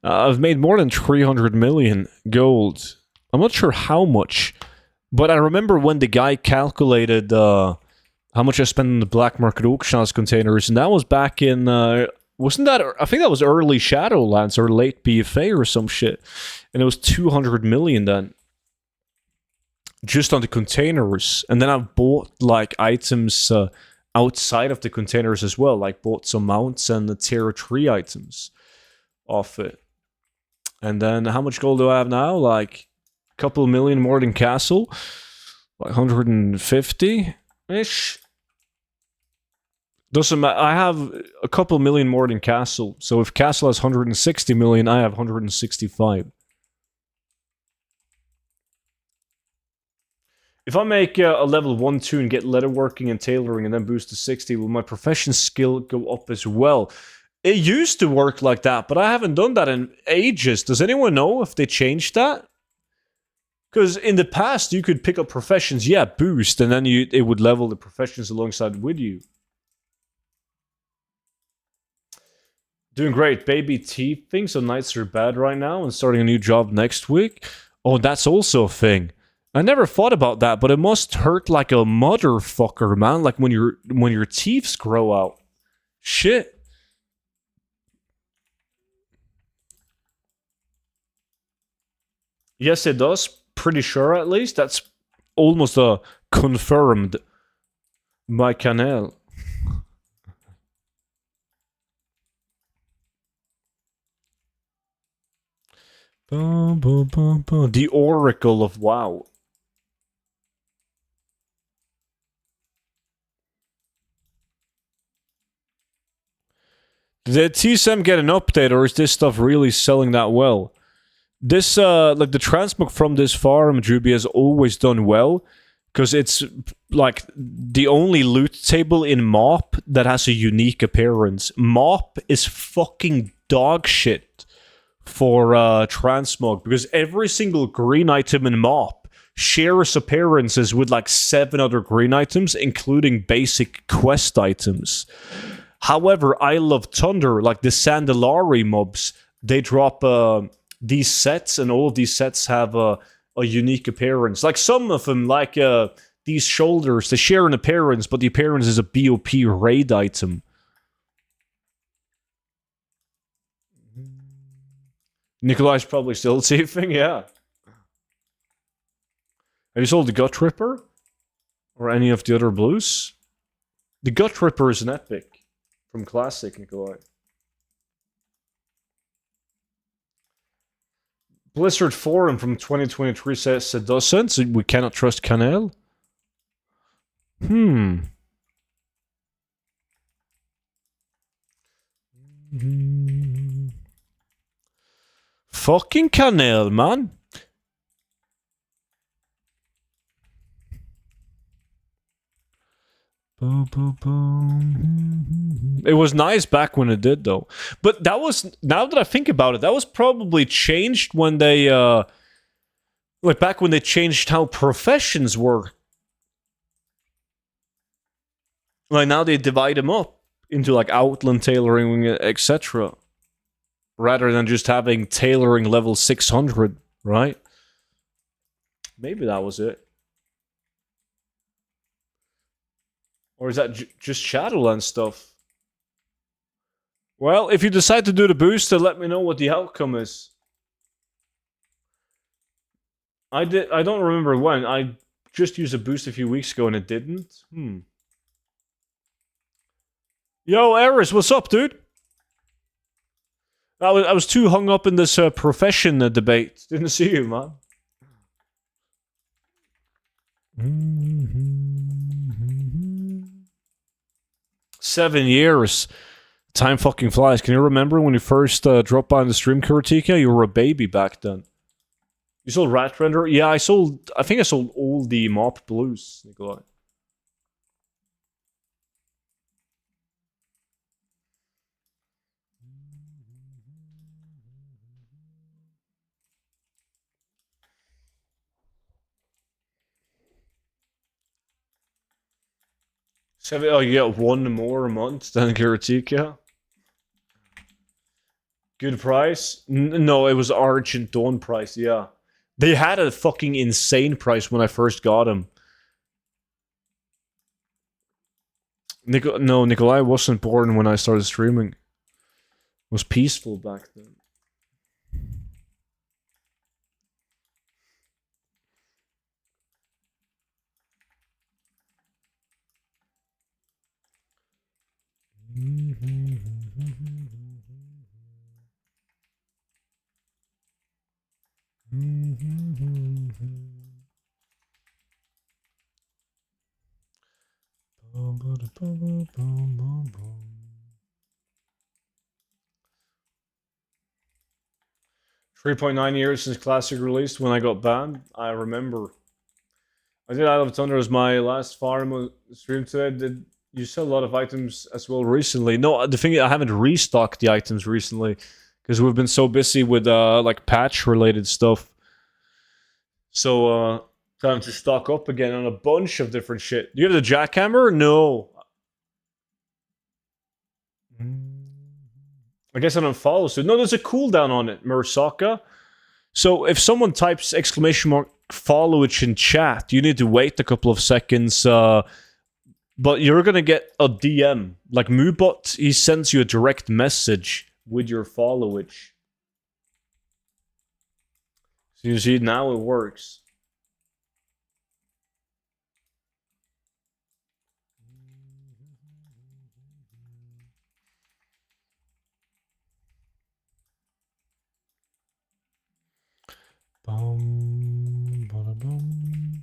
I've made more than 300 million gold. I'm not sure how much, but I remember when the guy calculated how much I spent in the black market auction house containers, and that was back in wasn't that? I think that was early Shadowlands or late BFA or some shit, and it was 200 million then. Just on the containers, and then I've bought like items outside of the containers as well, like bought some mounts and the tier 3 items off it. And then how much gold do I have now? Like a couple million more than Castle, like 150-ish. Doesn't matter. I have a couple million more than Castle, so if Castle has 160 million, I have 165. If I make a level 1, 2 and get leatherworking and tailoring and then boost to 60, will my profession skill go up as well? It used to work like that, but I haven't done that in ages. Does anyone know if they changed that? Because in the past, you could pick up professions, yeah, boost, and then it would level the professions alongside with you. Doing great. Baby teeth thing, so nights are bad right now and starting a new job next week. Oh, that's also a thing. I never thought about that, but it must hurt like a motherfucker, man. Like when your teeth grow out. Shit. Yes, it does. Pretty sure, at least. That's almost confirmed by Canel. The Oracle of WoW. Did TSM get an update, or is this stuff really selling that well? This, like, the transmog from this farm, Juby, has always done well, because it's, like, the only loot table in MOP that has a unique appearance. MOP is fucking dog shit for transmog, because every single green item in MOP shares appearances with, like, 7 other green items, including basic quest items. However, I Love Thunder, like the Sandalari mobs, they drop these sets, and all of these sets have a unique appearance. Like some of them, like these shoulders, they share an appearance, but the appearance is a BOP raid item. Nikolai's probably still thieving, yeah. Have you sold the Gut Ripper? Or any of the other blues? The Gut Ripper is an epic. From Classic, Nikolai. Blizzard Forum from 2023 says it doesn't, so we cannot trust Canel. Fucking Canel, man. It was nice back when it did, though. But that was, now that I think about it, that was probably changed when they, like back when they changed how professions work. Like now they divide them up into like outland tailoring, etc. Rather than just having tailoring level 600, right? Maybe that was it. Or is that just Shadowland stuff? Well, if you decide to do the booster, let me know what the outcome is. I don't remember when. I just used a boost a few weeks ago and it didn't. Yo, Eris, what's up, dude? I was too hung up in this profession debate. Didn't see you, man. 7 years. Time fucking flies. Can you remember when you first dropped by on the stream, Kuratika? You were a baby back then. You sold Rat Render? Yeah, I think I sold all the Mop Blues, Nikolai. Oh, you get one more a month than Kuratika? Good price? No, it was Argent Dawn price, yeah. They had a fucking insane price when I first got them. No, Nikolai wasn't born when I started streaming. It was peaceful back then. .9 years since Classic released when I got banned. I remember. I did Isle of Thunder as my last farm stream today. Did you sell a lot of items as well recently? No, the thing is, I haven't restocked the items recently because we've been so busy with like patch related stuff. So time to stock up again on a bunch of different shit. Do you have the jackhammer? No. I guess I don't follow suit. No, there's a cooldown on it, Murasaka. So if someone types exclamation mark followage in chat, you need to wait a couple of seconds. But you're gonna get a DM. Like Moobot, he sends you a direct message with your followage. So you see, now it works. Bum, ba-da-bum.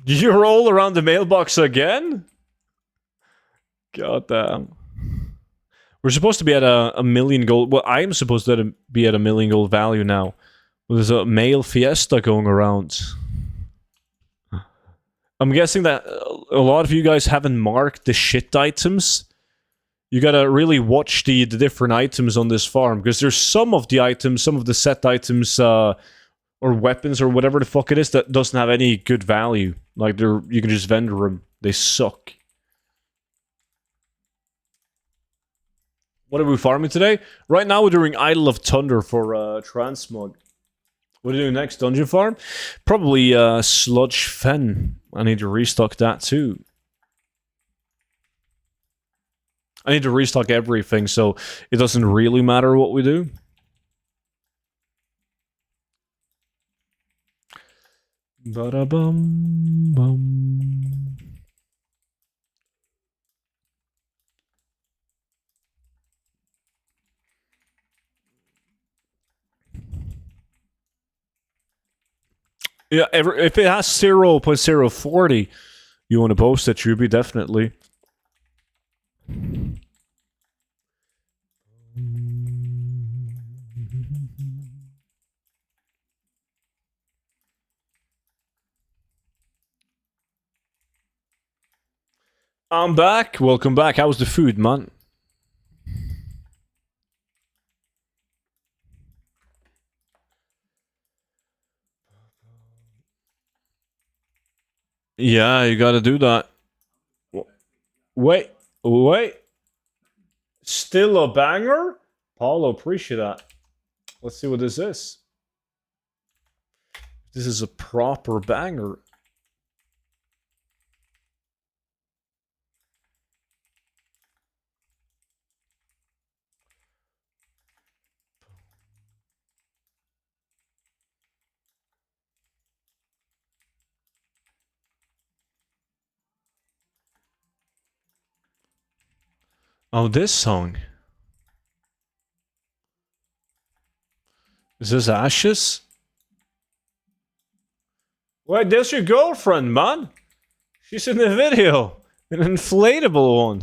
Did you roll around the mailbox again? God damn. We're supposed to be at a million gold. Well, I am supposed to be at a million gold value now. Well, there's a mail fiesta going around. I'm guessing that a lot of you guys haven't marked the shit items. You gotta really watch the different items on this farm, because there's some of the items, some of the set items, or weapons, or whatever the fuck it is, that doesn't have any good value. Like, you can just vendor them. They suck. What are we farming today? Right now we're doing Idol of Thunder for Transmog. What are you doing next? Dungeon farm? Probably Sludge Fen. I need to restock that too. I need to restock everything, so it doesn't really matter what we do. Ba-da-bum-bum. Yeah, if it has 0.040, you want to post it, Ruby, definitely. I'm back. Welcome back. How was the food, man? Yeah, you gotta do that. Wait. Still a banger? Paulo, appreciate that. Let's see what this is. This is a proper banger. Oh, this song. Is this Ashes? Wait, there's your girlfriend, man. She's in the video. An inflatable one.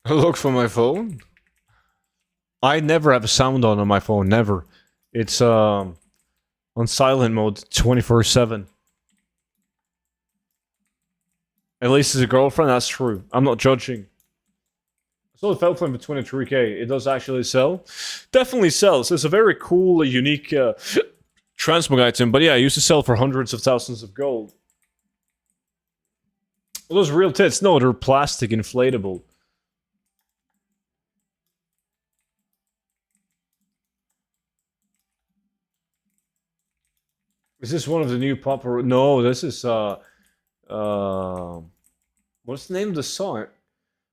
Look for my phone. I never have a sound on my phone, never. It's on silent mode 24/7. At least as a girlfriend, that's true. I'm not judging. I sold a felt flame for 23k. It does actually sell. Definitely sells. It's a very cool, unique transmog item. But yeah, I used to sell for hundreds of thousands of gold. Are those real tits? No, they're plastic inflatable. Is this one of the new popular? No, this is what's the name of the song?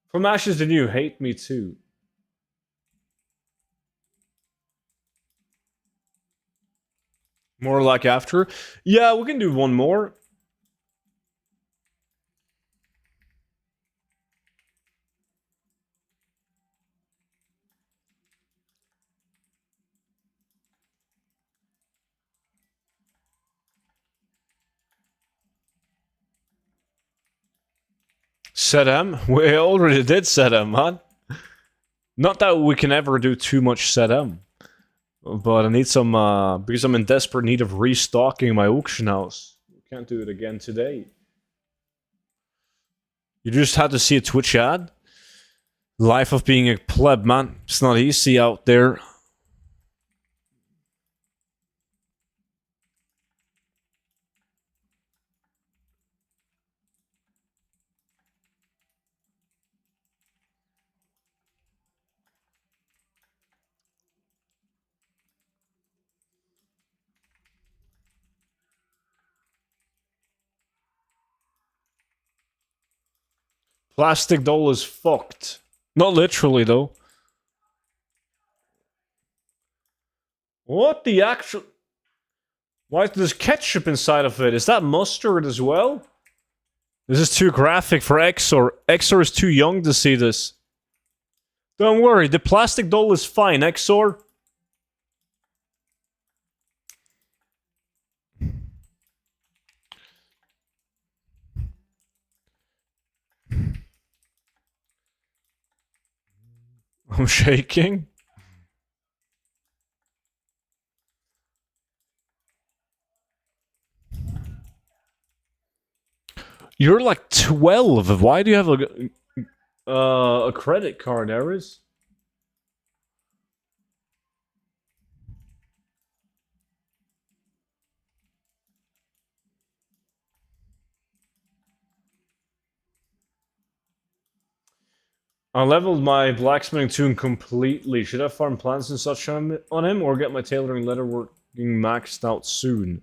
From Ashes to New, Hate Me Too. More like after? Yeah, we can do one more. Set M? We already did set M, man. Not that we can ever do too much set M. But I need some, because I'm in desperate need of restocking my auction house. Can't do it again today. You just had to see a Twitch ad? Life of being a pleb, man. It's not easy out there. Plastic doll is fucked. Not literally, though. What the actual... Why is there ketchup inside of it? Is that mustard as well? This is too graphic for Exor. Exor is too young to see this. Don't worry, the plastic doll is fine, Exor. I'm shaking. You're like 12. Why do you have a credit card, Ares? I leveled my blacksmithing toon completely. Should I farm plants and such on him, or get my tailoring leatherworking maxed out soon?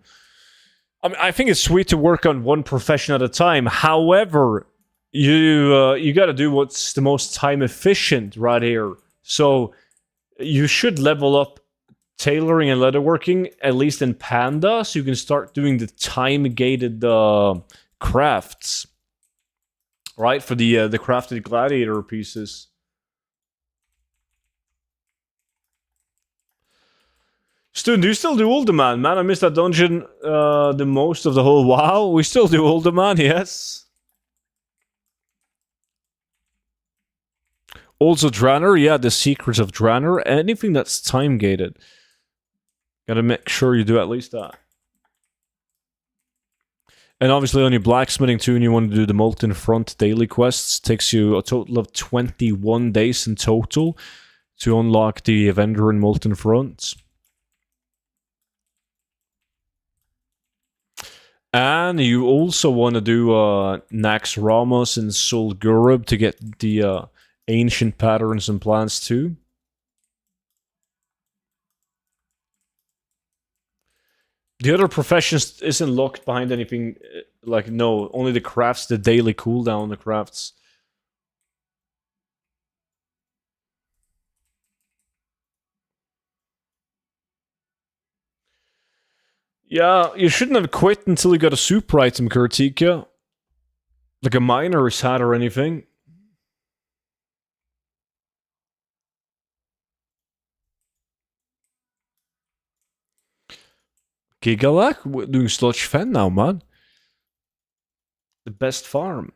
I mean, I think it's sweet to work on one profession at a time. However, you got to do what's the most time efficient right here. So you should level up tailoring and leatherworking, at least in Panda, so you can start doing the time-gated crafts. Right, for the crafted gladiator pieces. Stu, do you still do Uldaman? Man, I missed that dungeon the most of the whole WoW. We still do Uldaman, yes. Also Draenor, yeah, the secrets of Draenor. Anything that's time-gated. Gotta make sure you do at least that. And obviously on your blacksmithing too, and you want to do the Molten Front daily quests, takes you a total of 21 days in total to unlock the Avenger and Molten Front. And you also want to do Nax Ramos and Sol Gurub to get the ancient patterns and plans too. The other professions isn't locked behind anything. Like, no, only the crafts, the daily cooldown, the crafts. Yeah, you shouldn't have quit until you got a super item, Kurtika. Like a miner's hat or anything. Gigalak? We're doing Sludge Fen now, man. The best farm.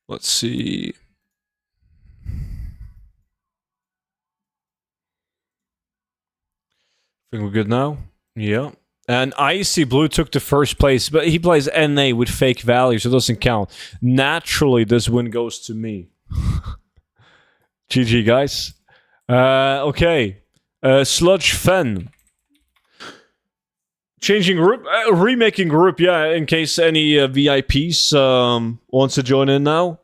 Let's see. Think we're good now? Yeah. And Icy Blue took the first place, but he plays NA with fake values, so it doesn't count. Naturally, this win goes to me. GG, guys. Okay. Sludge Fen. Changing group? Remaking group, yeah, in case any VIPs wants to join in now.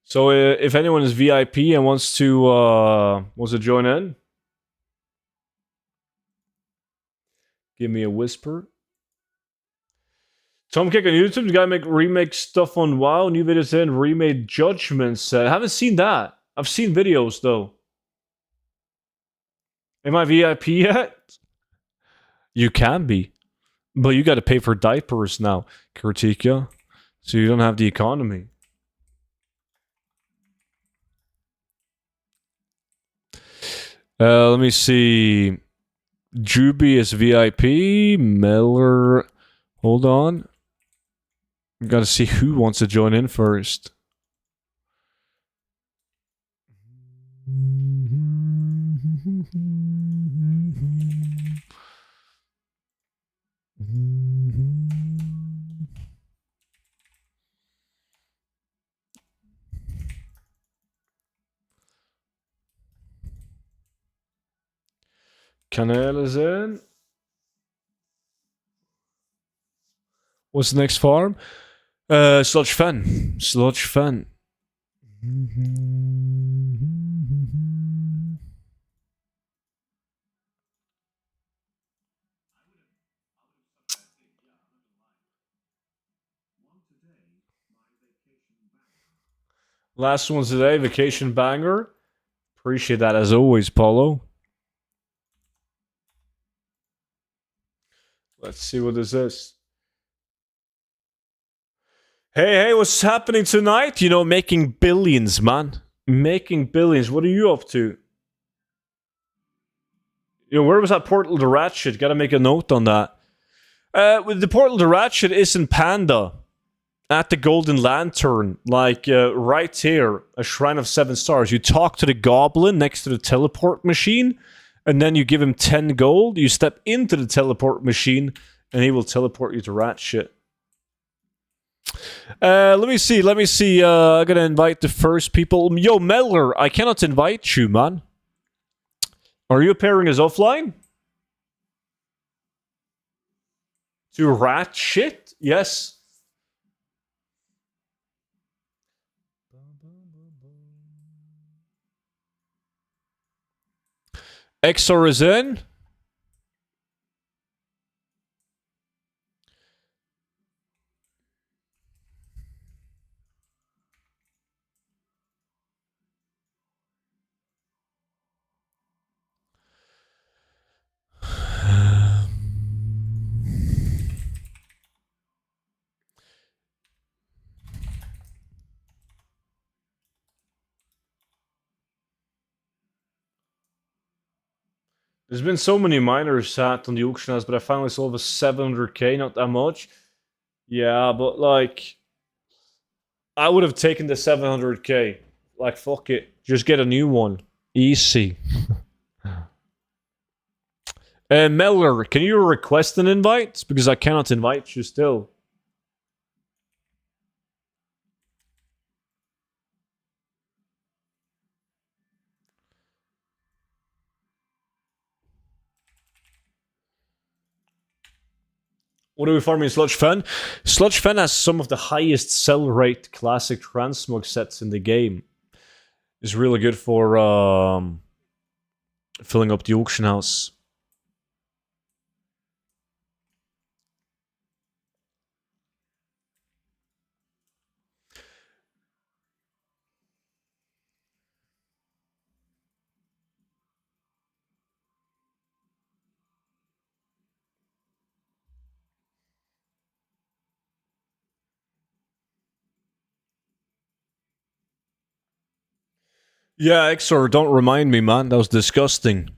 So if anyone is VIP and wants to join in, give me a whisper. Tom Kick on YouTube, the guy remake stuff on WoW, new videos in, remade Judgments. I haven't seen that. I've seen videos though. Am I VIP yet? You can be. But you gotta pay for diapers now, Kurtika. So you don't have the economy. Let me see. Juby is VIP. Miller. Hold on. Gotta see who wants to join in first. Canel is in. What's the next farm? Sludge Fen. Sludge Fen. Last one today, Vacation Banger. Appreciate that as always, Paulo. Let's see what this is. Hey, what's happening tonight? You know, making billions, man. Making billions. What are you up to? You know, where was that portal to Ratchet? Gotta make a note on that. The portal to Ratchet is in Panda. At the Golden Lantern. Like, right here. A Shrine of 7 Stars. You talk to the goblin next to the teleport machine. And then you give him 10 gold. You step into the teleport machine. And he will teleport you to Ratchet. Let me see. I'm gonna invite the first people. Yo, Meller, I cannot invite you, man. Are you appearing as offline? To Ratchet? Yes. XR is in. There's been so many miners sat on the auction house, but I finally sold a 700k, not that much. Yeah, but like, I would have taken the 700k. Like, fuck it. Just get a new one. Easy. Meller, can you request an invite? Because I cannot invite you still. What are we farming in Sludge Fen? Sludge Fen has some of the highest sell rate classic transmog sets in the game. It's really good for filling up the auction house. Yeah, Exor, don't remind me, man. That was disgusting.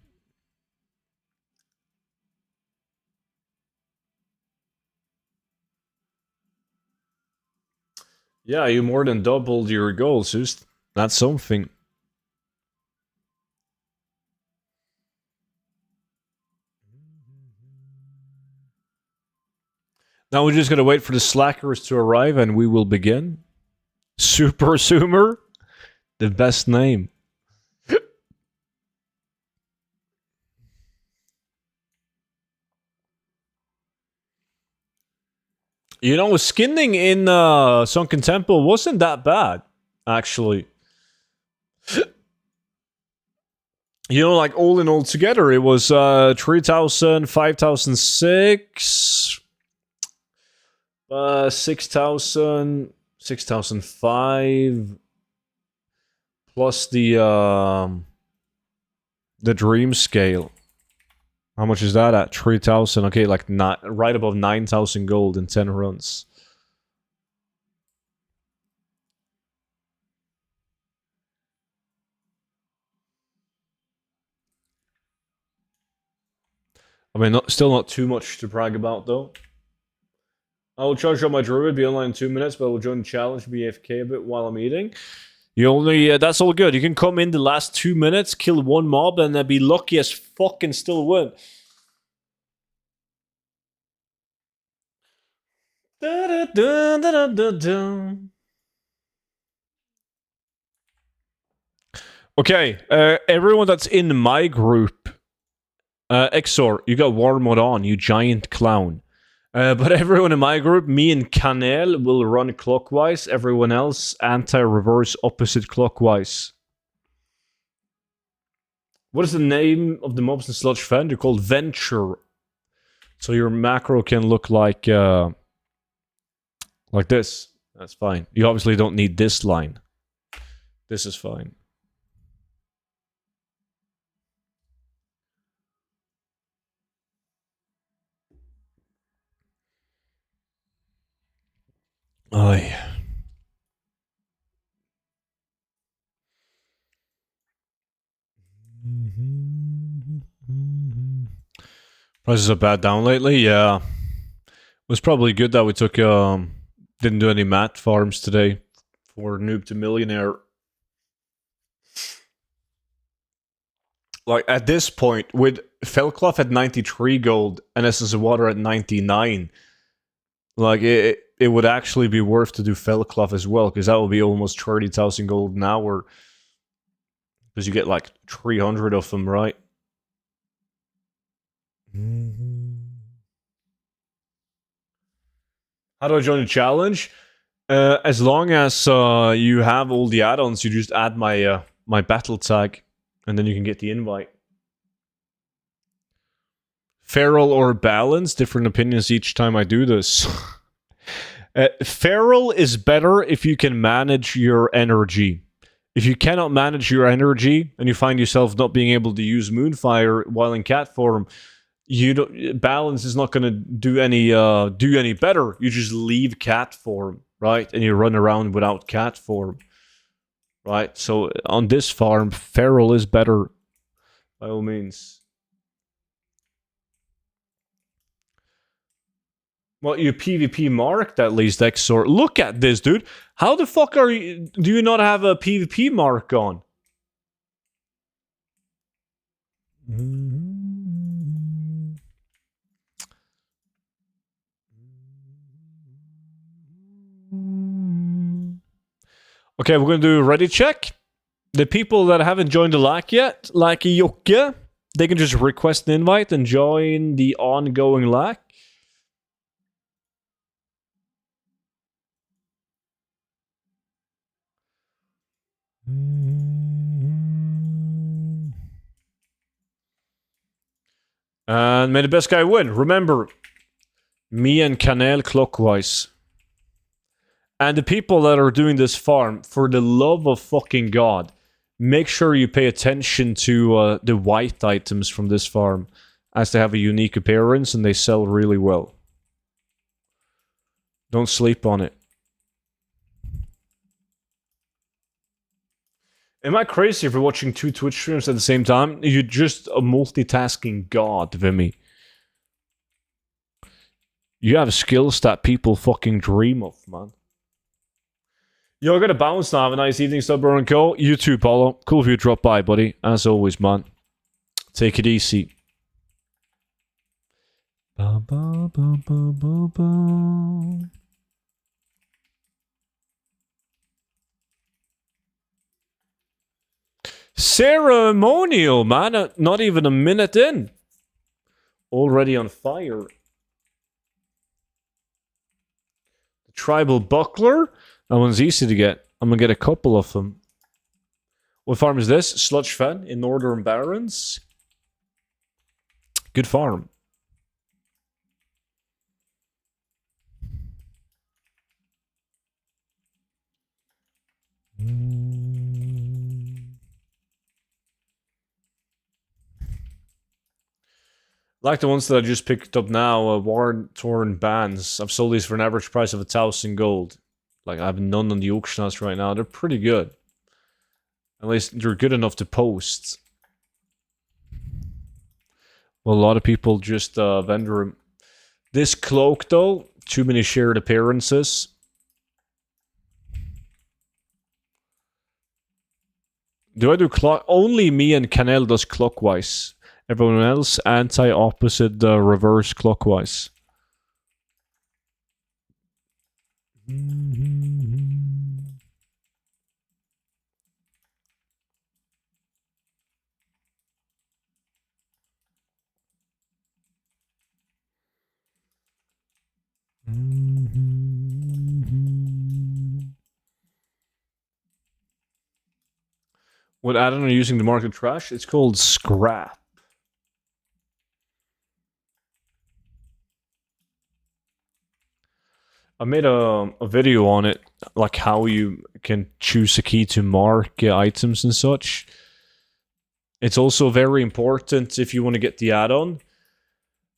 Yeah, you more than doubled your goals, just that's something. Now we're just gonna wait for the slackers to arrive and we will begin. Super Sumer? The best name. You know, skinning in Sunken Temple wasn't that bad, actually. You know, like all in all together, it was 3,000, 5,006, 6,000, 6,005, plus the dream scale. How much is that at? 3,000. Okay, like not right above 9,000 gold in 10 runs. I mean, still not too much to brag about, though. I will charge up my druid, be online in 2 minutes, but I will join the challenge, be AFK a bit while I'm eating. You only, that's all good. You can come in the last 2 minutes, kill one mob, and be lucky as fuck and still win. Okay, everyone that's in my group, Exor, you got war mode on, you giant clown. But everyone in my group, me and Canel will run clockwise. Everyone else, anti-reverse opposite clockwise. What is the name of the mobs in Sludge Fen? They're called Venture. So your macro can look like this. That's fine. You obviously don't need this line. This is fine. Aye. Prices are bad down lately, yeah. It was probably good that we took didn't do any mat farms today for Noob to Millionaire. Like at this point, with Felclough at 93 gold and Essence of Water at 99, like it would actually be worth to do Felclough as well, because that would be almost 30,000 gold an hour. Because you get like 300 of them, right? How do I join the challenge? As long as you have all the add-ons, you just add my my battle tag, and then you can get the invite. Feral or balance? Different opinions each time I do this. Feral is better if you can manage your energy. If you cannot manage your energy and you find yourself not being able to use Moonfire while in cat form, you don't, balance is not going to do any better. You just leave cat form, right? And you run around without cat form, right? So on this farm, feral is better by all means. Well, you PvP marked at least, Exor. Look at this, dude. How the fuck are you? Do you not have a PvP mark on? Okay, we're gonna do a ready check. The people that haven't joined the LAC yet, like Jokke, they can just request an invite and join the ongoing LAC. And may the best guy win. Remember, me and Canel clockwise. And the people that are doing this farm, for the love of fucking God, make sure you pay attention to the white items from this farm, as they have a unique appearance and they sell really well. Don't sleep on it. Am I crazy for watching 2 Twitch streams at the same time? You're just a multitasking god, Vimy. You have skills that people fucking dream of, man. Yo, I gotta bounce now. Have a nice evening, Stubborn and Co. You too, Paulo. Cool if you drop by, buddy. As always, man. Take it easy. Ba, ba, ba, ba, ba, ba. Ceremonial, man. Not even a minute in. Already on fire. The tribal buckler. That one's easy to get. I'm gonna get a couple of them. What farm is this? Sludge Fen in Northern Barrens. Good farm. Like the ones that I just picked up now, War-Torn Bands. I've sold these for an average price of 1,000 gold. Like, I have none on the auction house right now. They're pretty good. At least they're good enough to post. Well, a lot of people just vendor them. This cloak, though, too many shared appearances. Do I do clock? Only me and Canel does clockwise. Everyone else anti-opposite reverse clockwise. What add-on are you using to market trash? It's called Scrap. I made a video on it, like how you can choose a key to mark items and such. It's also very important if you want to get the add-on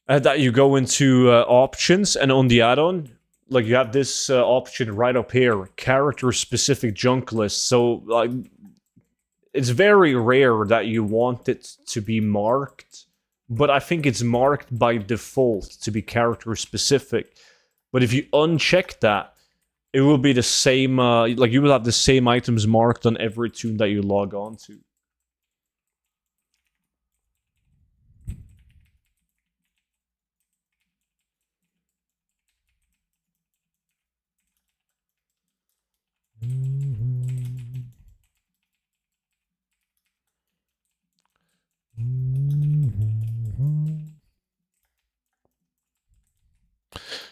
that you go into options, and on the add-on, like you have this option right up here, character-specific junk list. So like, it's very rare that you want it to be marked, but I think it's marked by default to be character-specific. But if you uncheck that, it will be the same, like you will have the same items marked on every tune that you log on to.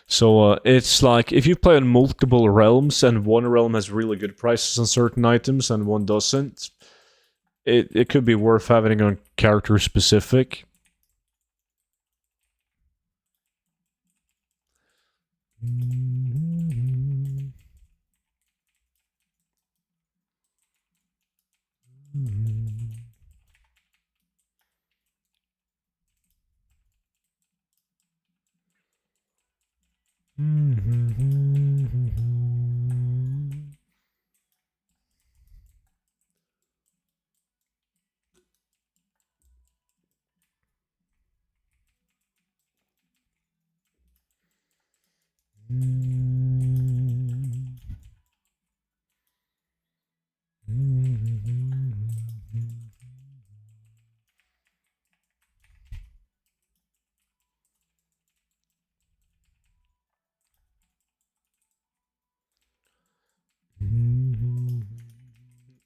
So it's like if you play on multiple realms and one realm has really good prices on certain items and one doesn't, it could be worth having on character specific.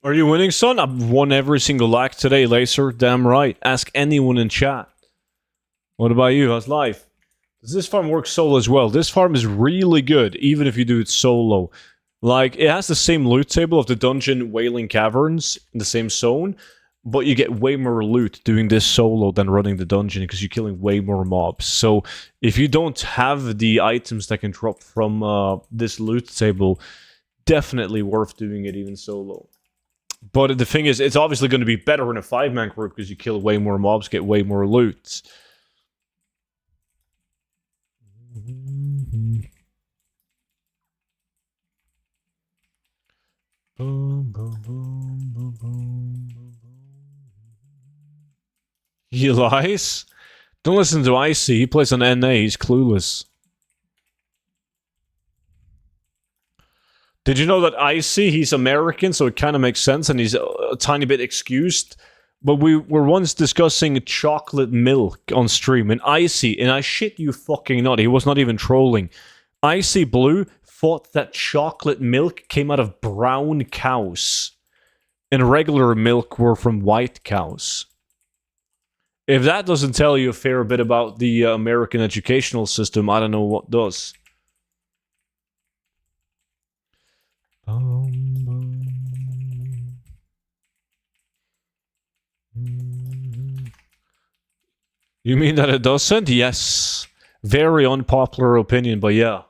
Are you winning, son? I've won every single lack today, Lacer. Damn right. Ask anyone in chat. What about you? How's life? Does this farm work solo as well? This farm is really good, even if you do it solo. Like, it has the same loot table of the dungeon Wailing Caverns in the same zone, but you get way more loot doing this solo than running the dungeon because you're killing way more mobs. So, if you don't have the items that can drop from this loot table, definitely worth doing it even solo. But the thing is, it's obviously going to be better in a 5-man group because you kill way more mobs, get way more loot. He lies? Don't listen to Icy. He plays on NA. He's clueless. Did you know that Icy, he's American, so it kind of makes sense, and he's a tiny bit excused. But we were once discussing chocolate milk on stream, and Icy, and I shit you fucking not, he was not even trolling. Icy Blue thought that chocolate milk came out of brown cows, and regular milk were from white cows. If that doesn't tell you a fair bit about the American educational system, I don't know what does. You mean that it doesn't? Yes. Very unpopular opinion, but yeah.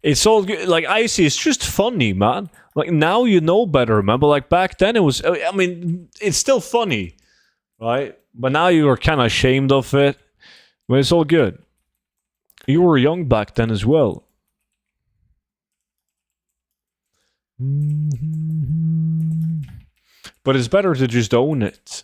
It's all good. Like, Icy, it's just funny, man. Like, now you know better, man. But, like, back then it was... I mean, it's still funny, right? But now you are kind of ashamed of it. But it's all good. You were young back then as well. But it's better to just own it.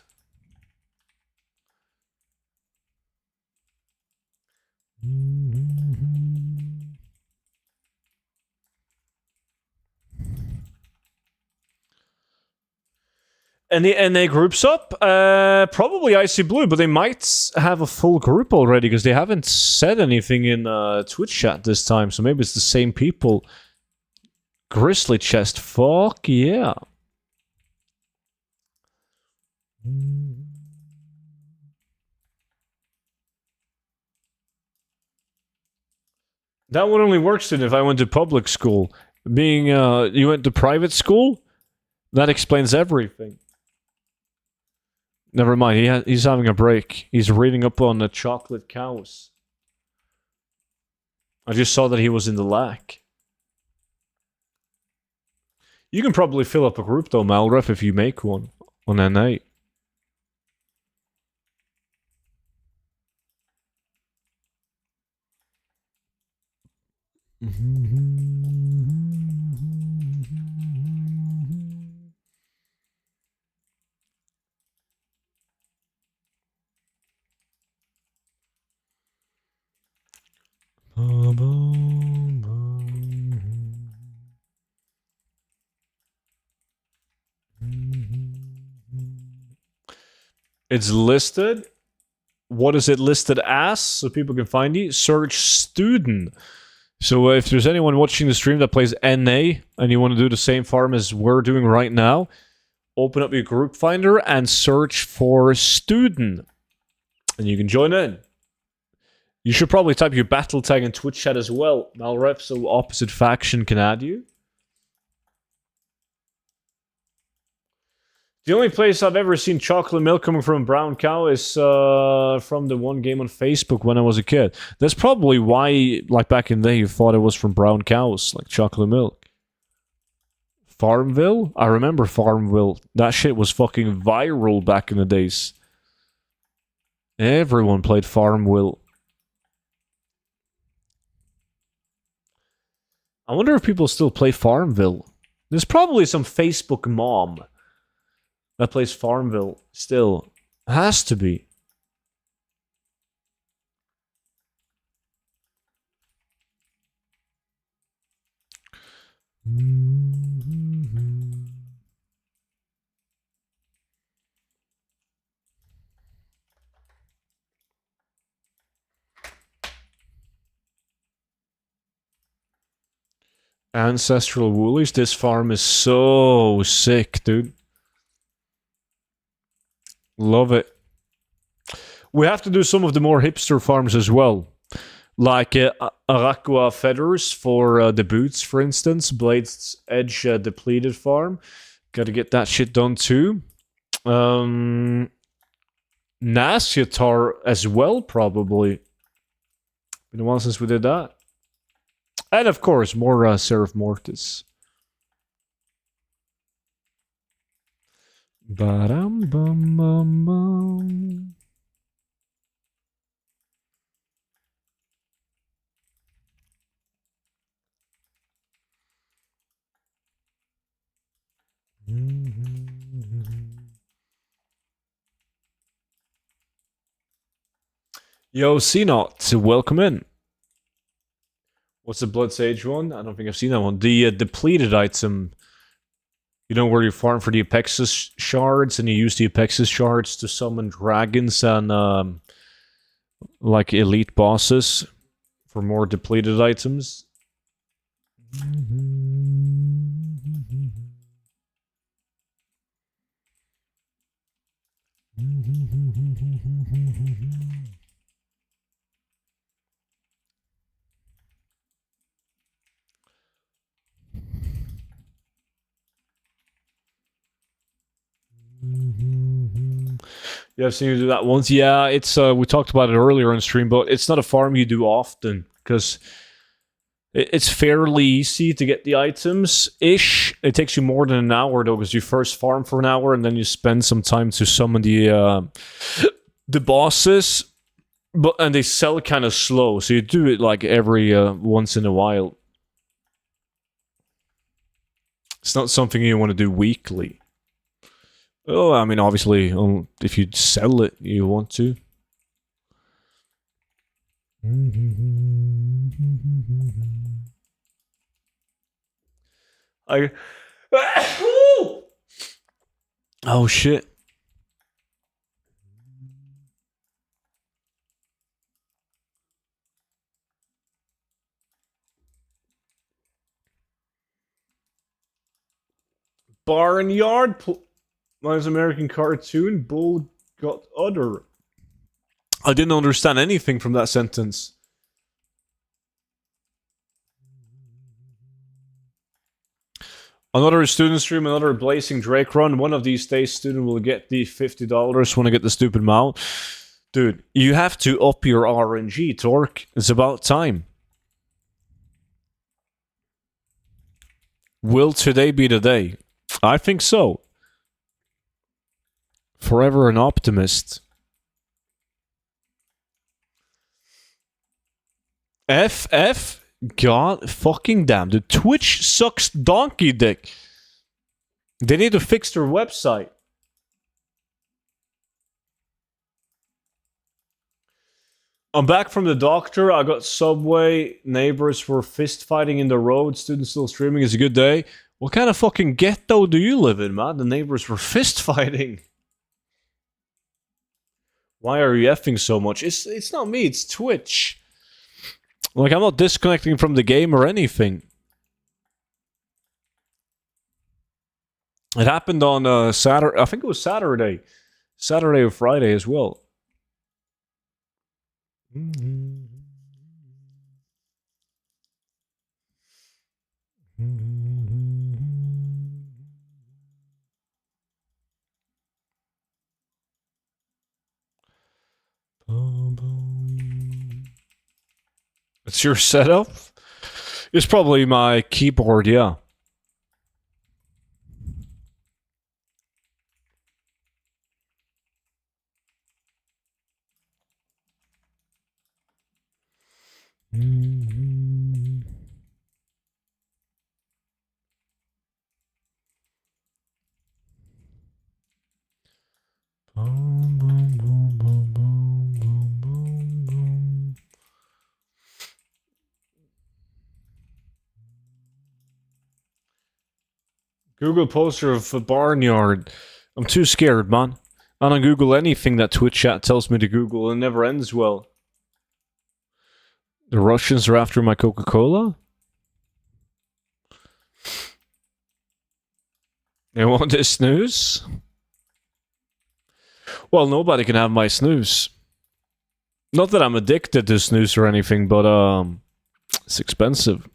And the NA groups up? Probably Icy Blue, but they might have a full group already because they haven't said anything in Twitch chat this time, so maybe it's the same people. Grizzly Chest, fuck yeah. That would only work then if I went to public school. Being, you went to private school? That explains everything. Never mind, he's having a break. He's reading up on the chocolate cows. I just saw that he was in the lack. You can probably fill up a group though, Malref, if you make one on NA. It's listed. What is it listed as? So people can find you. Search student. So if there's anyone watching the stream that plays NA and you want to do the same farm as we're doing right now, open up your group finder and search for student. And you can join in. You should probably type your battle tag in Twitch chat as well, Malrep, so opposite faction can add you. The only place I've ever seen chocolate milk coming from a brown cow is from the one game on Facebook when I was a kid. That's probably why, like back in the day, you thought it was from brown cows, like chocolate milk. Farmville? I remember Farmville. That shit was fucking viral back in the days. Everyone played Farmville. I wonder if people still play Farmville. There's probably some Facebook mom that plays Farmville still. Has to be. Ancestral woolies. This farm is so sick, dude. Love it. We have to do some of the more hipster farms as well. Like Araqua feathers for the boots, for instance. Blades Edge depleted farm. Gotta get that shit done too. Nasyatar as well, probably. Been a while since we did that. And of course, more Serif of Mortis. Ba-dum-bum-bum-bum. Yo, C-Not, welcome in. What's the Blood Sage one? I don't think I've seen that one. The depleted item. You know where you farm for the Apexis shards, and you use the Apexis shards to summon dragons and like elite bosses for more depleted items. Yeah, I've seen you do that once. Yeah, it's we talked about it earlier on stream, but it's not a farm you do often because it's fairly easy to get the items ish. It takes you more than an hour though, because you first farm for an hour and then you spend some time to summon the bosses. And they sell kind of slow, so you do it like every once in a while. It's not something you want to do weekly. Oh, I mean, obviously, if you sell it, you want to. Oh shit. Barnyard. Mine's American cartoon. Bull got udder. I didn't understand anything from that sentence. Another student stream, another Blazing Drake run. One of these days, student will get the $50 when I get the stupid mount. Dude, you have to up your RNG, Torque. It's about time. Will today be the day? I think so. Forever an optimist. FF? God fucking damn. The Twitch sucks donkey dick. They need to fix their website. I'm back from the doctor. I got Subway. Neighbors were fist fighting in the road. Students still streaming. It's a good day. What kind of fucking ghetto do you live in, man? The neighbors were fist fighting. Why are you effing so much? It's not me, it's Twitch. Like, I'm not disconnecting from the game or anything. It happened on Saturday. I think it was Saturday. Saturday or Friday as well. It's your setup? It's probably my keyboard, yeah. Google poster of a barnyard. I'm too scared, man. I don't Google anything that Twitch chat tells me to Google. It never ends well. The Russians are after my Coca-Cola? You want this snooze? Well, nobody can have my snooze. Not that I'm addicted to snooze or anything, but it's expensive.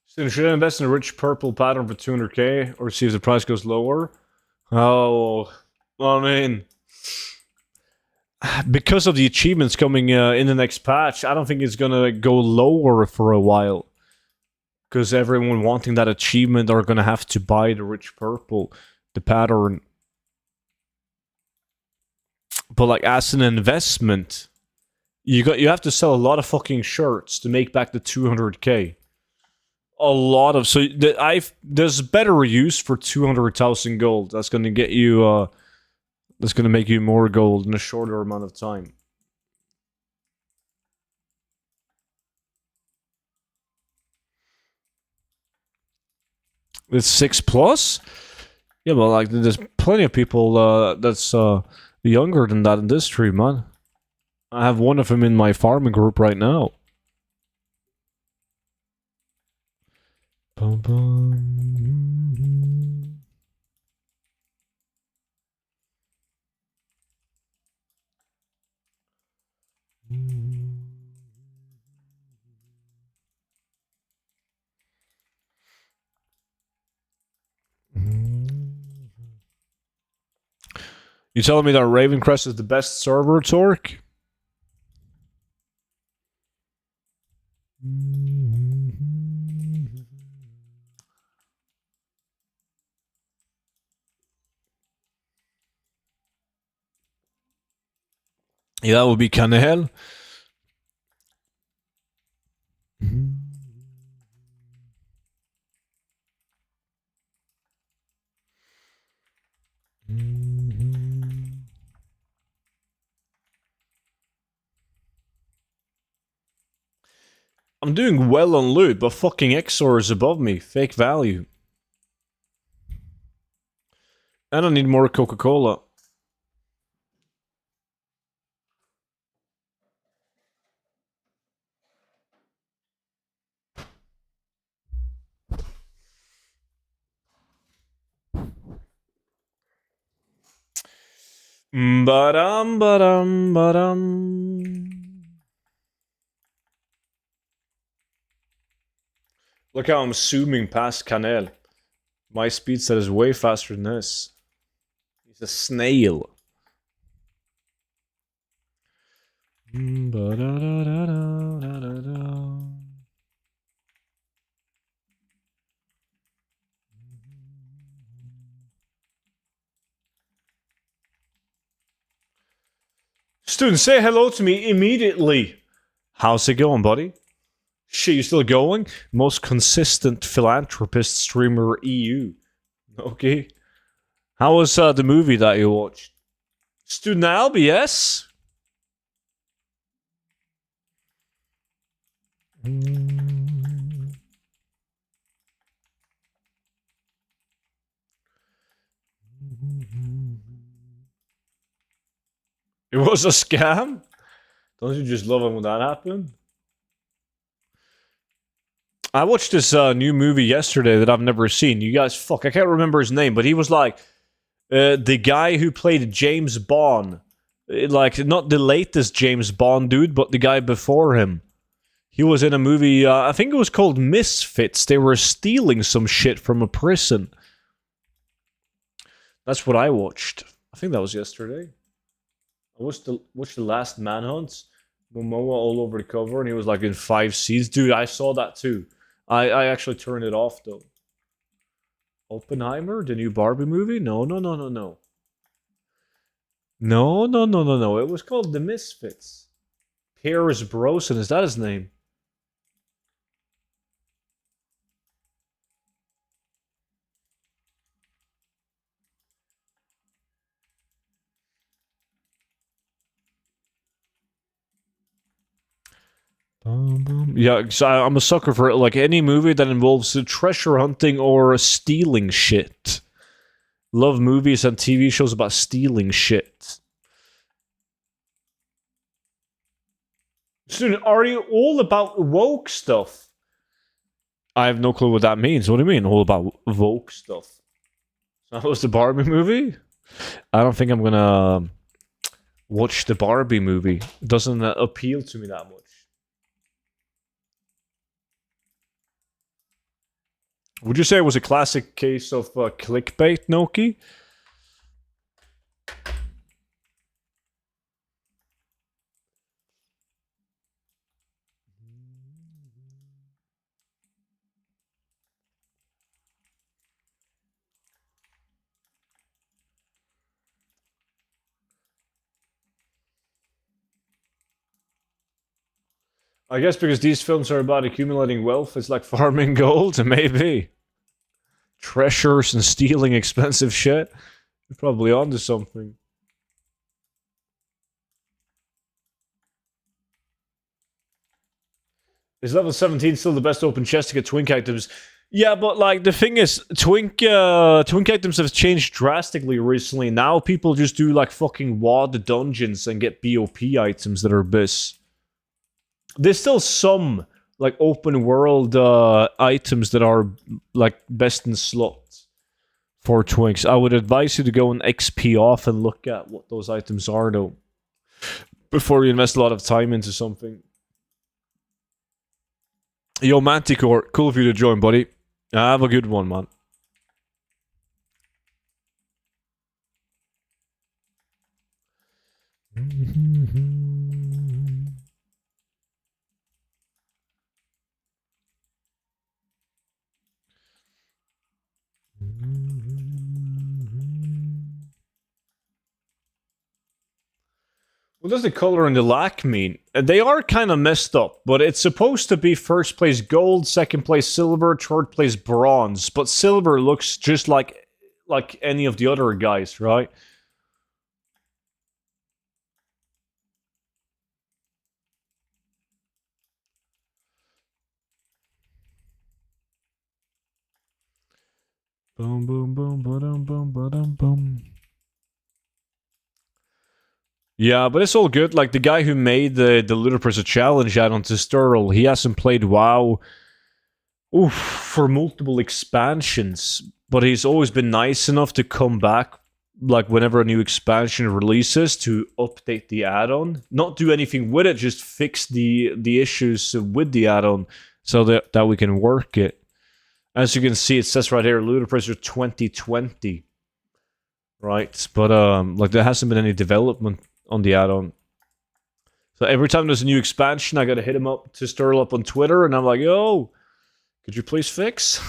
So should I invest in a rich purple pattern for 200k or see if the price goes lower? Oh, I mean, because of the achievements coming in the next patch, I don't think it's gonna go lower for a while. Because everyone wanting that achievement are gonna have to buy the rich purple, the pattern. But like as an investment, you have to sell a lot of fucking shirts to make back the 200k. A lot of there's better use for 200,000 gold. That's gonna get you that's gonna make you more gold in a shorter amount of time. It's 6+? Yeah, but like there's plenty of people that's younger than that in this stream, man. I have one of them in my farming group right now. Bum, bum. You telling me that Ravencrest is the best server, Torque? Yeah, that would be Canel. I'm doing well on loot, but fucking Exor is above me. Fake value. And I need more Coca-Cola. Ba-dum, ba-dum, ba-dum. Look how I'm zooming past Canel. My speed set is way faster than this. He's a snail. Student, say hello to me immediately. How's it going, buddy? Shit, you still going? Most consistent philanthropist streamer EU. Okay. How was the movie that you watched? Student Albi, yes? It was a scam? Don't you just love it when that happened? I watched this new movie yesterday that I've never seen. You guys, fuck, I can't remember his name, but he was like the guy who played James Bond. Like, not the latest James Bond dude, but the guy before him. He was in a movie, I think it was called Misfits. They were stealing some shit from a prison. That's what I watched. I think that was yesterday. I watched the last Manhunt. Momoa all over the cover, and he was like in 5 scenes. Dude, I saw that too. I actually turned it off though. Oppenheimer, the new Barbie movie? No. No. It was called The Misfits. Pierce Brosnan, is that his name? Yeah, so I'm a sucker for like any movie that involves treasure hunting or stealing shit. Love movies and TV shows about stealing shit. Student, are you all about woke stuff? I have no clue what that means. What do you mean, all about woke stuff? That was the Barbie movie? I don't think I'm gonna watch the Barbie movie. It doesn't appeal to me that much. Would you say it was a classic case of clickbait, Noki? I guess because these films are about accumulating wealth, it's like farming gold, maybe. Treasures and stealing expensive shit. You're probably onto something. Is level 17 still the best open chest to get twink items? Yeah, but like the thing is, twink items have changed drastically recently. Now people just do like fucking WoD dungeons and get BOP items that are abyss. There's still some like open world items that are like best in slots for twinks. I would advise you to go and XP off and look at what those items are though before you invest a lot of time into something. Yo, Manticore, cool of you to join, buddy. Have a good one, man. What does the color and the lack mean? They are kind of messed up, but it's supposed to be first place gold, second place silver, third place bronze. But silver looks just like any of the other guys, right? Boom, boom, boom, boom, boom, boom, boom. Yeah, but it's all good. Like the guy who made the Ludicrous challenge add-on to Sturl, he hasn't played WoW for multiple expansions, but he's always been nice enough to come back like whenever a new expansion releases to update the add-on. Not do anything with it, just fix the issues with the add-on so that we can work it. As you can see, it says right here, Ludicrous 2020. Right? But like there hasn't been any development on the add-on. So every time there's a new expansion, I gotta hit him up to stir up on Twitter, and I'm like, yo, could you please fix?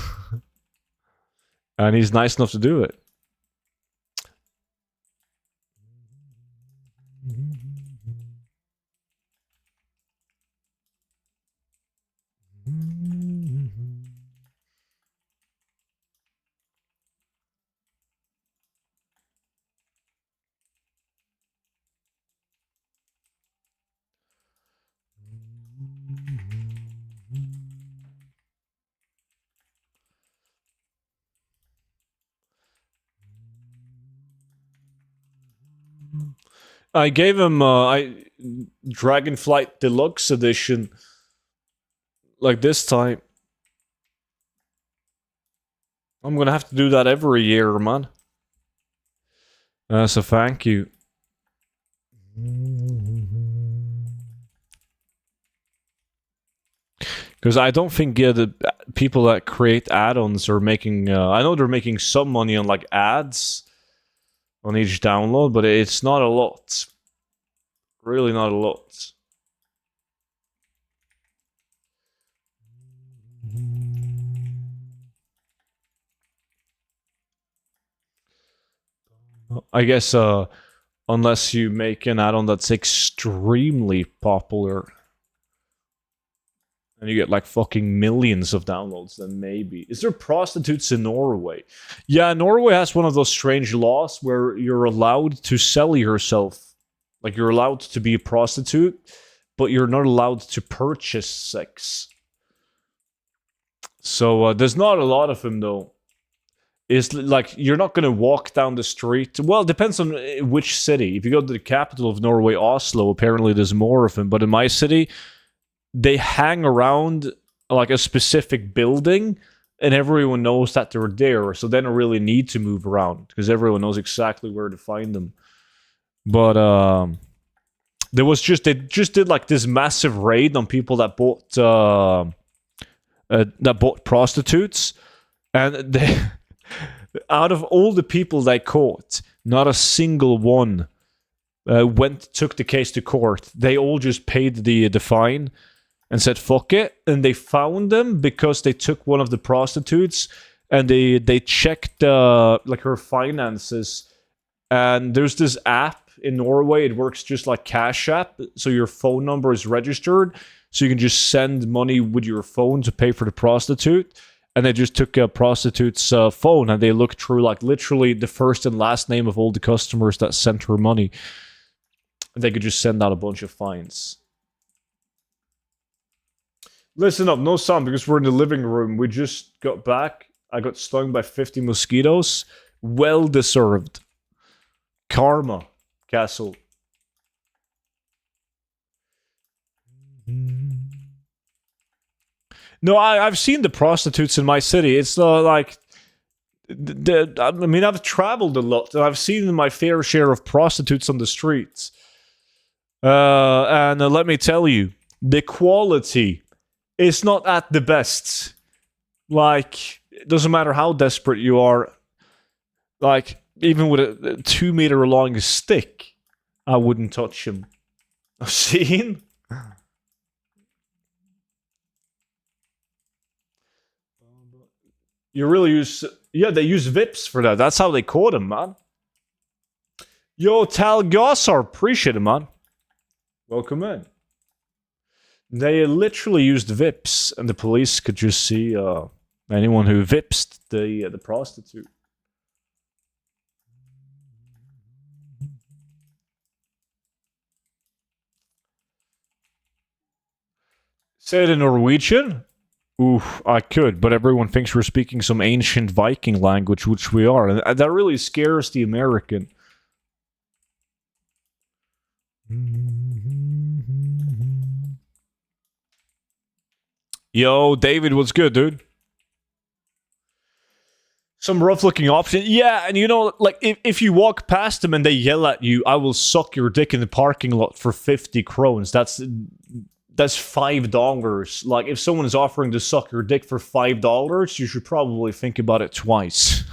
And he's nice enough to do it. I gave him Dragonflight Deluxe Edition. Like this time. I'm gonna have to do that every year, man. So thank you. Because I don't think the people that create add-ons are making... I know they're making some money on like ads on each download, but it's not a lot. Really not a lot. I guess Unless you make an add-on that's extremely popular. And you get like fucking millions of downloads, then maybe. Is there prostitutes in Norway? Yeah, Norway has one of those strange laws where you're allowed to sell yourself. Like, you're allowed to be a prostitute, but you're not allowed to purchase sex. So, there's not a lot of them, though. It's like, you're not gonna walk down the street. Well, it depends on which city. If you go to the capital of Norway, Oslo, apparently there's more of them. But in my city, they hang around like a specific building, and everyone knows that they're there, so they don't really need to move around because everyone knows exactly where to find them. But they just did like this massive raid on people that bought prostitutes, and they out of all the people they caught, not a single one took the case to court. They all just paid the fine and said fuck it, and they found them because they took one of the prostitutes and they checked like her finances. And there's this app in Norway, it works just like Cash App, so your phone number is registered, so you can just send money with your phone to pay for the prostitute. And they just took a prostitute's phone and they looked through like literally the first and last name of all the customers that sent her money. And they could just send out a bunch of fines. Listen up, no sound because we're in the living room. We just got back. I got stung by 50 mosquitoes. Well deserved. Karma, Castle. No, I've seen the prostitutes in my city. It's like... I mean, I've traveled a lot, and I've seen my fair share of prostitutes on the streets. And let me tell you, the quality is not at the best. Like, it doesn't matter how desperate you are. Like, even with a 2 meter long stick, I wouldn't touch him. I've seen... You really use... Yeah, they use VIPs for that. That's how they caught him, man. Yo, Tal Gossar, appreciate it, man. Welcome in. They literally used VIPs, and the police could just see anyone who VIPs the prostitute. Say it in Norwegian? Oof, I could, but everyone thinks we're speaking some ancient Viking language, which we are, and that really scares the American. Yo, David, what's good, dude? Some rough-looking option. Yeah, and you know, like, if you walk past them and they yell at you, I will suck your dick in the parking lot for 50 krones. That's $5. Like, if someone is offering to suck your dick for $5, you should probably think about it twice.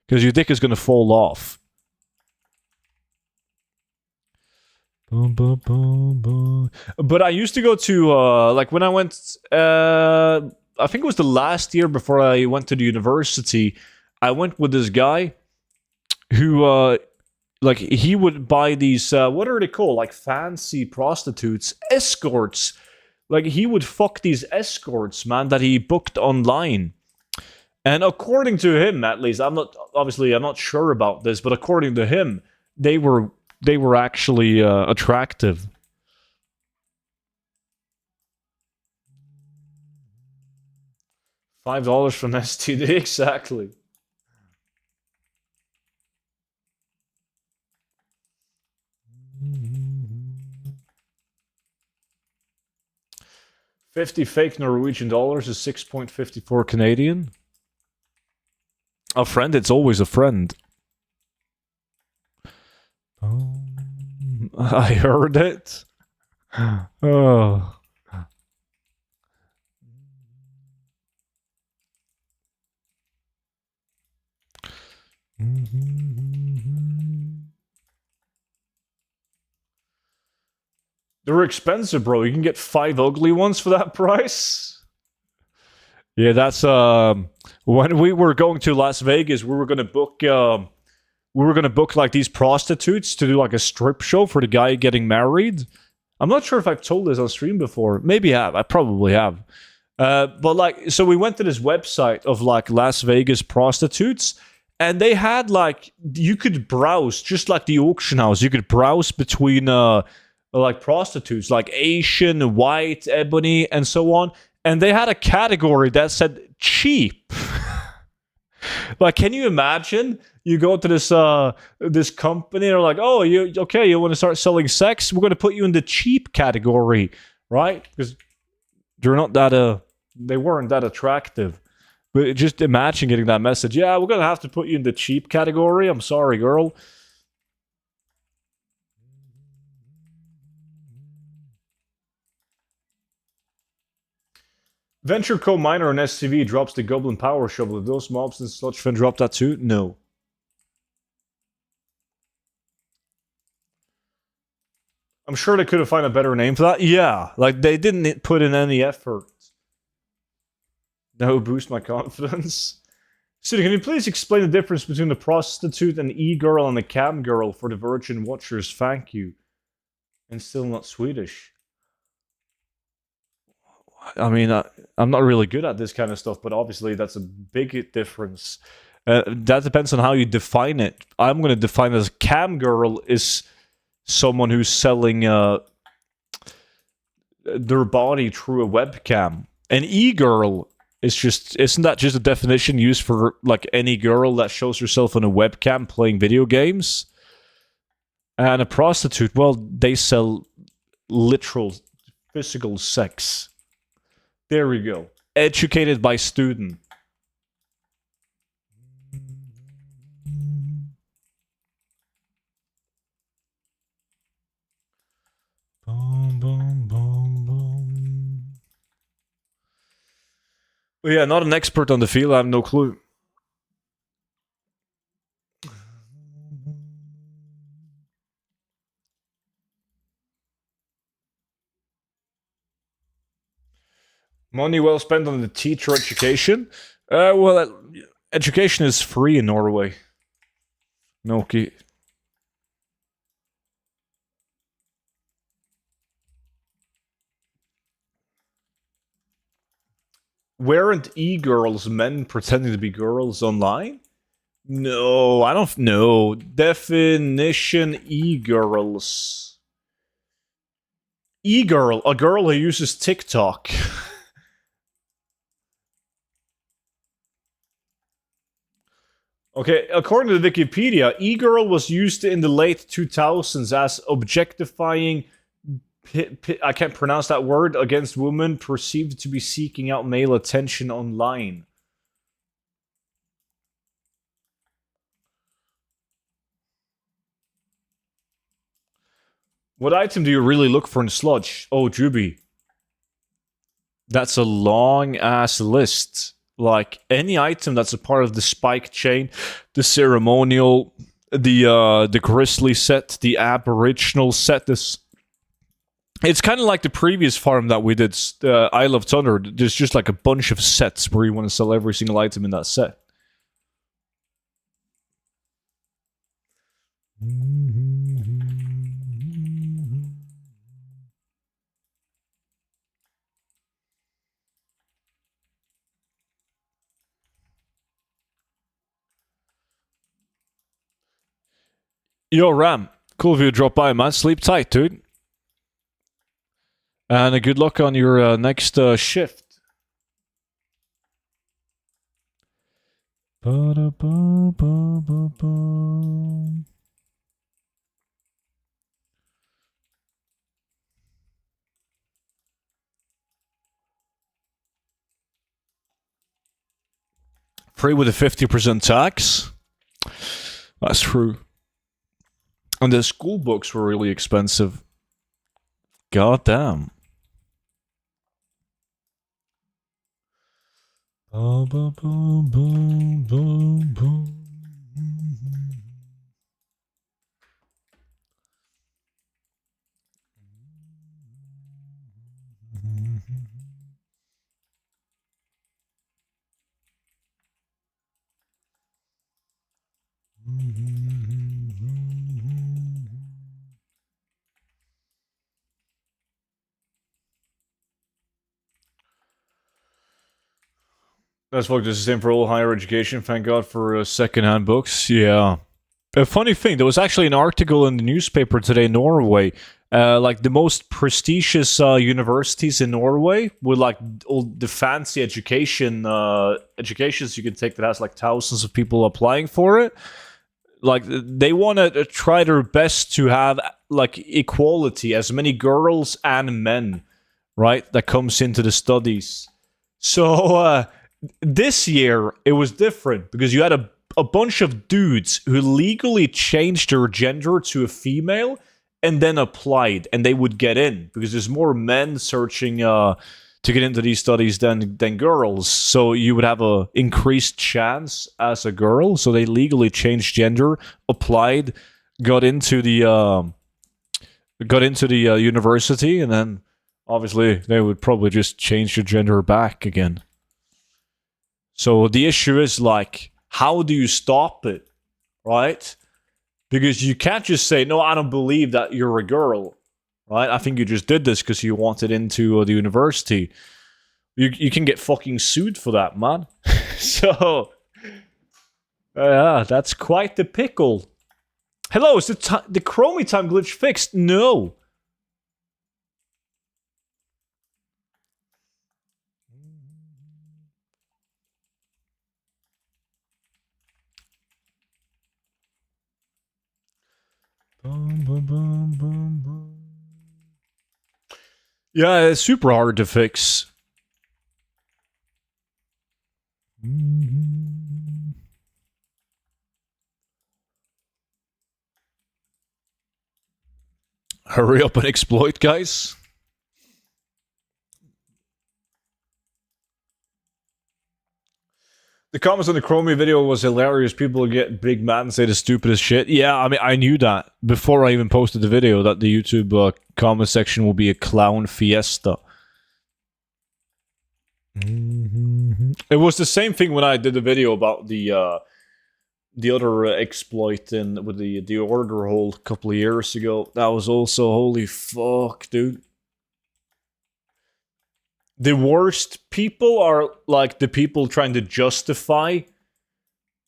Because your dick is going to fall off. But I used to go to, like, when I went, I think it was the last year before I went to the university, I went with this guy who, like, he would buy these, what are they called? Like, fancy prostitutes. Escorts. Like, he would fuck these escorts, man, that he booked online. And according to him, at least, I'm not sure about this, but according to him, they were actually attractive. $5 from STD, exactly. $50 fake Norwegian dollars is 6.54 Canadian. A friend, it's always a friend. I heard it. Oh. They're expensive, bro. You can get 5 ugly ones for that price. Yeah, that's when we were going to Las Vegas, we were going to book we were gonna book like these prostitutes to do like a strip show for the guy getting married. I'm not sure if I've told this on stream before. Maybe I have. I probably have. But like, so we went to this website of like Las Vegas prostitutes, and they had like you could browse just like the auction house. You could browse between like prostitutes, like Asian, white, ebony, and so on. And they had a category that said cheap. Like, can you imagine? You go to this company, and they're like, "Oh, you okay? You want to start selling sex? We're going to put you in the cheap category, right? Because they're not that they weren't that attractive." But just imagine getting that message. Yeah, we're going to have to put you in the cheap category. I'm sorry, girl. Venture Co Miner on SCV drops the Goblin Power Shovel. If those mobs in Sludge Fen drop that too? No. I'm sure they could have found a better name for that. Yeah, like they didn't put in any effort. That would boost my confidence. City, can you please explain the difference between the prostitute and e-girl and the cam girl for the virgin watchers? Thank you. And still not Swedish. I mean, I'm not really good at this kind of stuff, but obviously that's a big difference. That depends on how you define it. I'm going to define it as cam girl is someone who's selling their body through a webcam. An e-girl is just, isn't that just a definition used for like any girl that shows herself on a webcam playing video games? And a prostitute, well, they sell literal physical sex. There we go. Educated by student. Boom, boom, boom, boom. Well, yeah, not an expert on the field. I have no clue. Money well spent on the teacher education. Well, education is free in Norway. No key. Weren't e-girls men pretending to be girls online? No, I don't know. Definition e-girls. E-girl, a girl who uses TikTok. Okay, according to Wikipedia, e-girl was used in the late 2000s as objectifying I can't pronounce that word, against women perceived to be seeking out male attention online. What item do you really look for in Sludge? Oh, Juby. That's a long-ass list. Like, any item that's a part of the spike chain, the ceremonial, the grizzly set, the aboriginal set, this... It's kind of like the previous farm that we did, Isle of Thunder. There's just like a bunch of sets where you want to sell every single item in that set. Yo, Ram. Cool if you drop by, man. Sleep tight, dude. And good luck on your next shift. Free with a 50% tax? That's true. And the school books were really expensive. God damn. Boom, boom, boom, boom, boom, boom. That's what this is in for all higher education. Thank God for secondhand books. Yeah. A funny thing, there was actually an article in the newspaper today in Norway. Like the most prestigious universities in Norway with like all the fancy educations you can take that has like thousands of people applying for it. Like they want to try their best to have like equality, as many girls and men, right? That comes into the studies. So this year it was different because you had a bunch of dudes who legally changed their gender to a female and then applied, and they would get in because there's more men searching to get into these studies than girls. So you would have a increased chance as a girl. So they legally changed gender, applied, got into the university, and then obviously they would probably just change their gender back again. So the issue is like, how do you stop it, right? Because you can't just say, no, I don't believe that you're a girl, right? I think you just did this because you wanted into the university. You can get fucking sued for that, man. So, yeah, that's quite the pickle. Hello, is the Chromie time glitch fixed? No. Boom, boom, boom, boom, boom. Yeah, it's super hard to fix. Hurry up and exploit, guys. The comments on the Chromie video was hilarious. People get big mad and say the stupidest shit. Yeah, I mean, I knew that before I even posted the video, that the YouTube comment section will be a clown fiesta. It was the same thing when I did the video about the other exploit with the order hole a couple of years ago. That was also, holy fuck, dude. The worst people are like the people trying to justify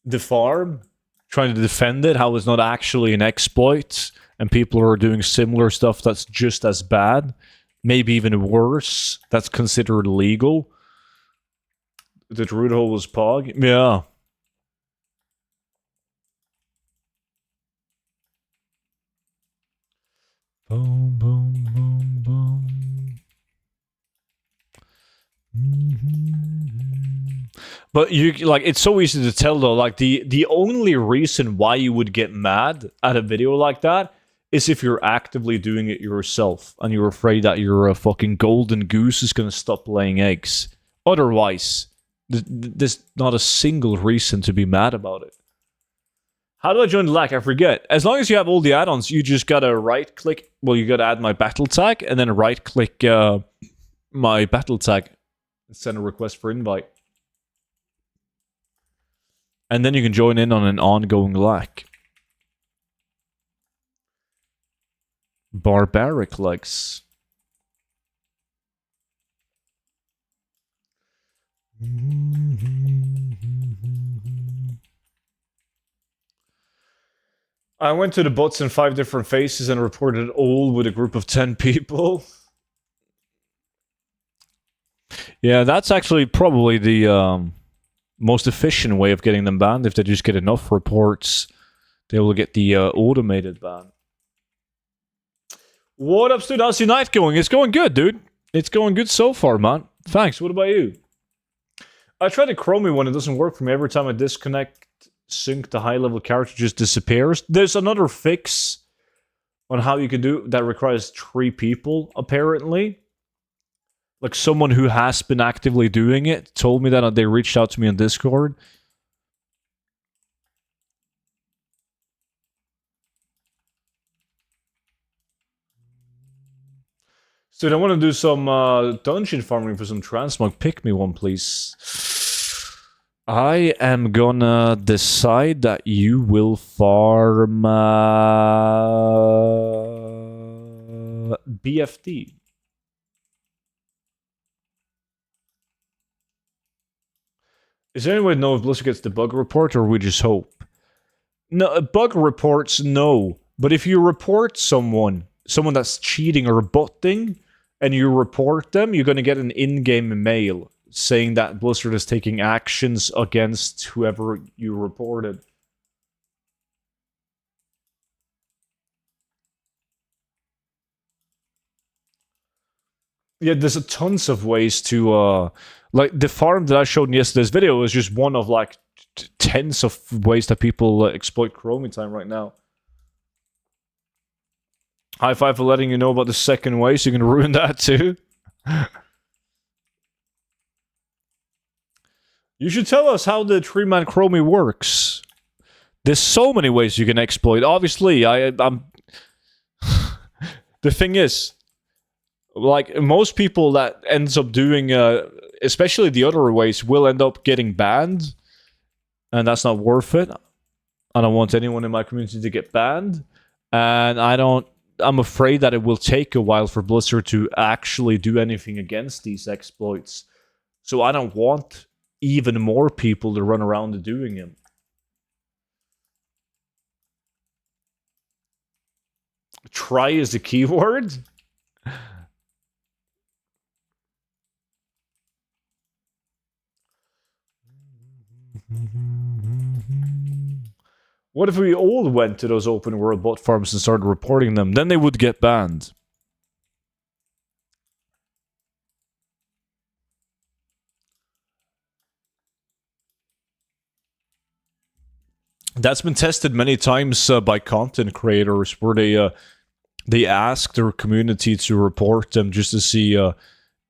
the farm, trying to defend it, how it's not actually an exploit, and people are doing similar stuff that's just as bad, maybe even worse, that's considered illegal. The root hole was Pog. Yeah. Boom, boom, boom, boom. But you like, it's so easy to tell though. Like the only reason why you would get mad at a video like that is if you're actively doing it yourself and you're afraid that your fucking golden goose is gonna stop laying eggs. Otherwise, there's not a single reason to be mad about it. How do I join the lag? I forget. As long as you have all the add-ons, you just gotta right-click. Well, you gotta add my battle tag and then right-click my battle tag and send a request for invite. And then you can join in on an ongoing lag. Barbaric legs. I went to the bots in 5 different phases and reported all with a group of 10 people. Yeah, that's actually probably the most efficient way of getting them banned. If they just get enough reports, they will get the automated ban. What up, dude? How's your night going? It's going good, dude. It's going good so far, man. Thanks. What about you? I tried the Chromie one. It doesn't work for me. Every time I disconnect sync, the high-level character just disappears. There's another fix on how you can do that requires 3 people, apparently. Like, someone who has been actively doing it told me that they reached out to me on Discord. So I want to do some dungeon farming for some transmog. Pick me one, please. I am gonna decide that you will farm BFD. Is there any way to know if Blizzard gets the bug report, or we just hope? No, bug reports, no. But if you report someone that's cheating or botting, and you report them, you're going to get an in-game mail saying that Blizzard is taking actions against whoever you reported. Yeah, there's tons of ways to like the farm that I showed in yesterday's video is just one of like tens of ways that people exploit Chromie time right now. High five for letting you know about the second way, so you can ruin that too. You should tell us how the 3-man Chromie works. There's so many ways you can exploit. Obviously, I'm. The thing is, like most people that ends up doing, especially the other ways, will end up getting banned, and that's not worth it. I don't want anyone in my community to get banned, and I'm afraid that it will take a while for Blizzard to actually do anything against these exploits. So I don't want even more people to run around doing them. Try is the keyword? What if we all went to those open world bot farms and started reporting them? Then they would get banned. That's been tested many times by content creators, where they ask their community to report them just to see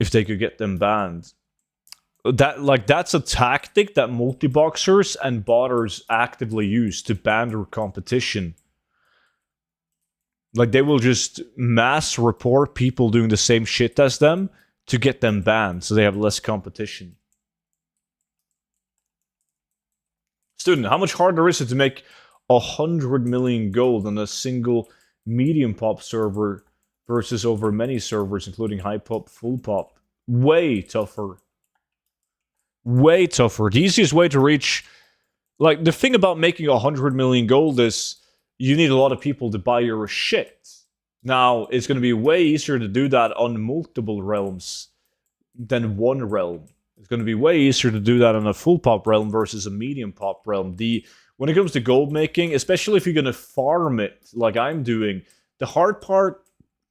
if they could get them banned. That's a tactic that multi-boxers and botters actively use to ban their competition. Like they will just mass report people doing the same shit as them to get them banned, so they have less competition. Student, how much harder is it to make 100 million gold on a single medium pop server versus over many servers, including high pop, full pop? Way tougher. Way tougher. The easiest way to reach, like, the thing about making 100 million gold is you need a lot of people to buy your shit. Now, it's going to be way easier to do that on multiple realms than one realm. It's going to be way easier to do that on a full pop realm versus a medium pop realm. When it comes to gold making, especially if you're going to farm it like I'm doing, the hard part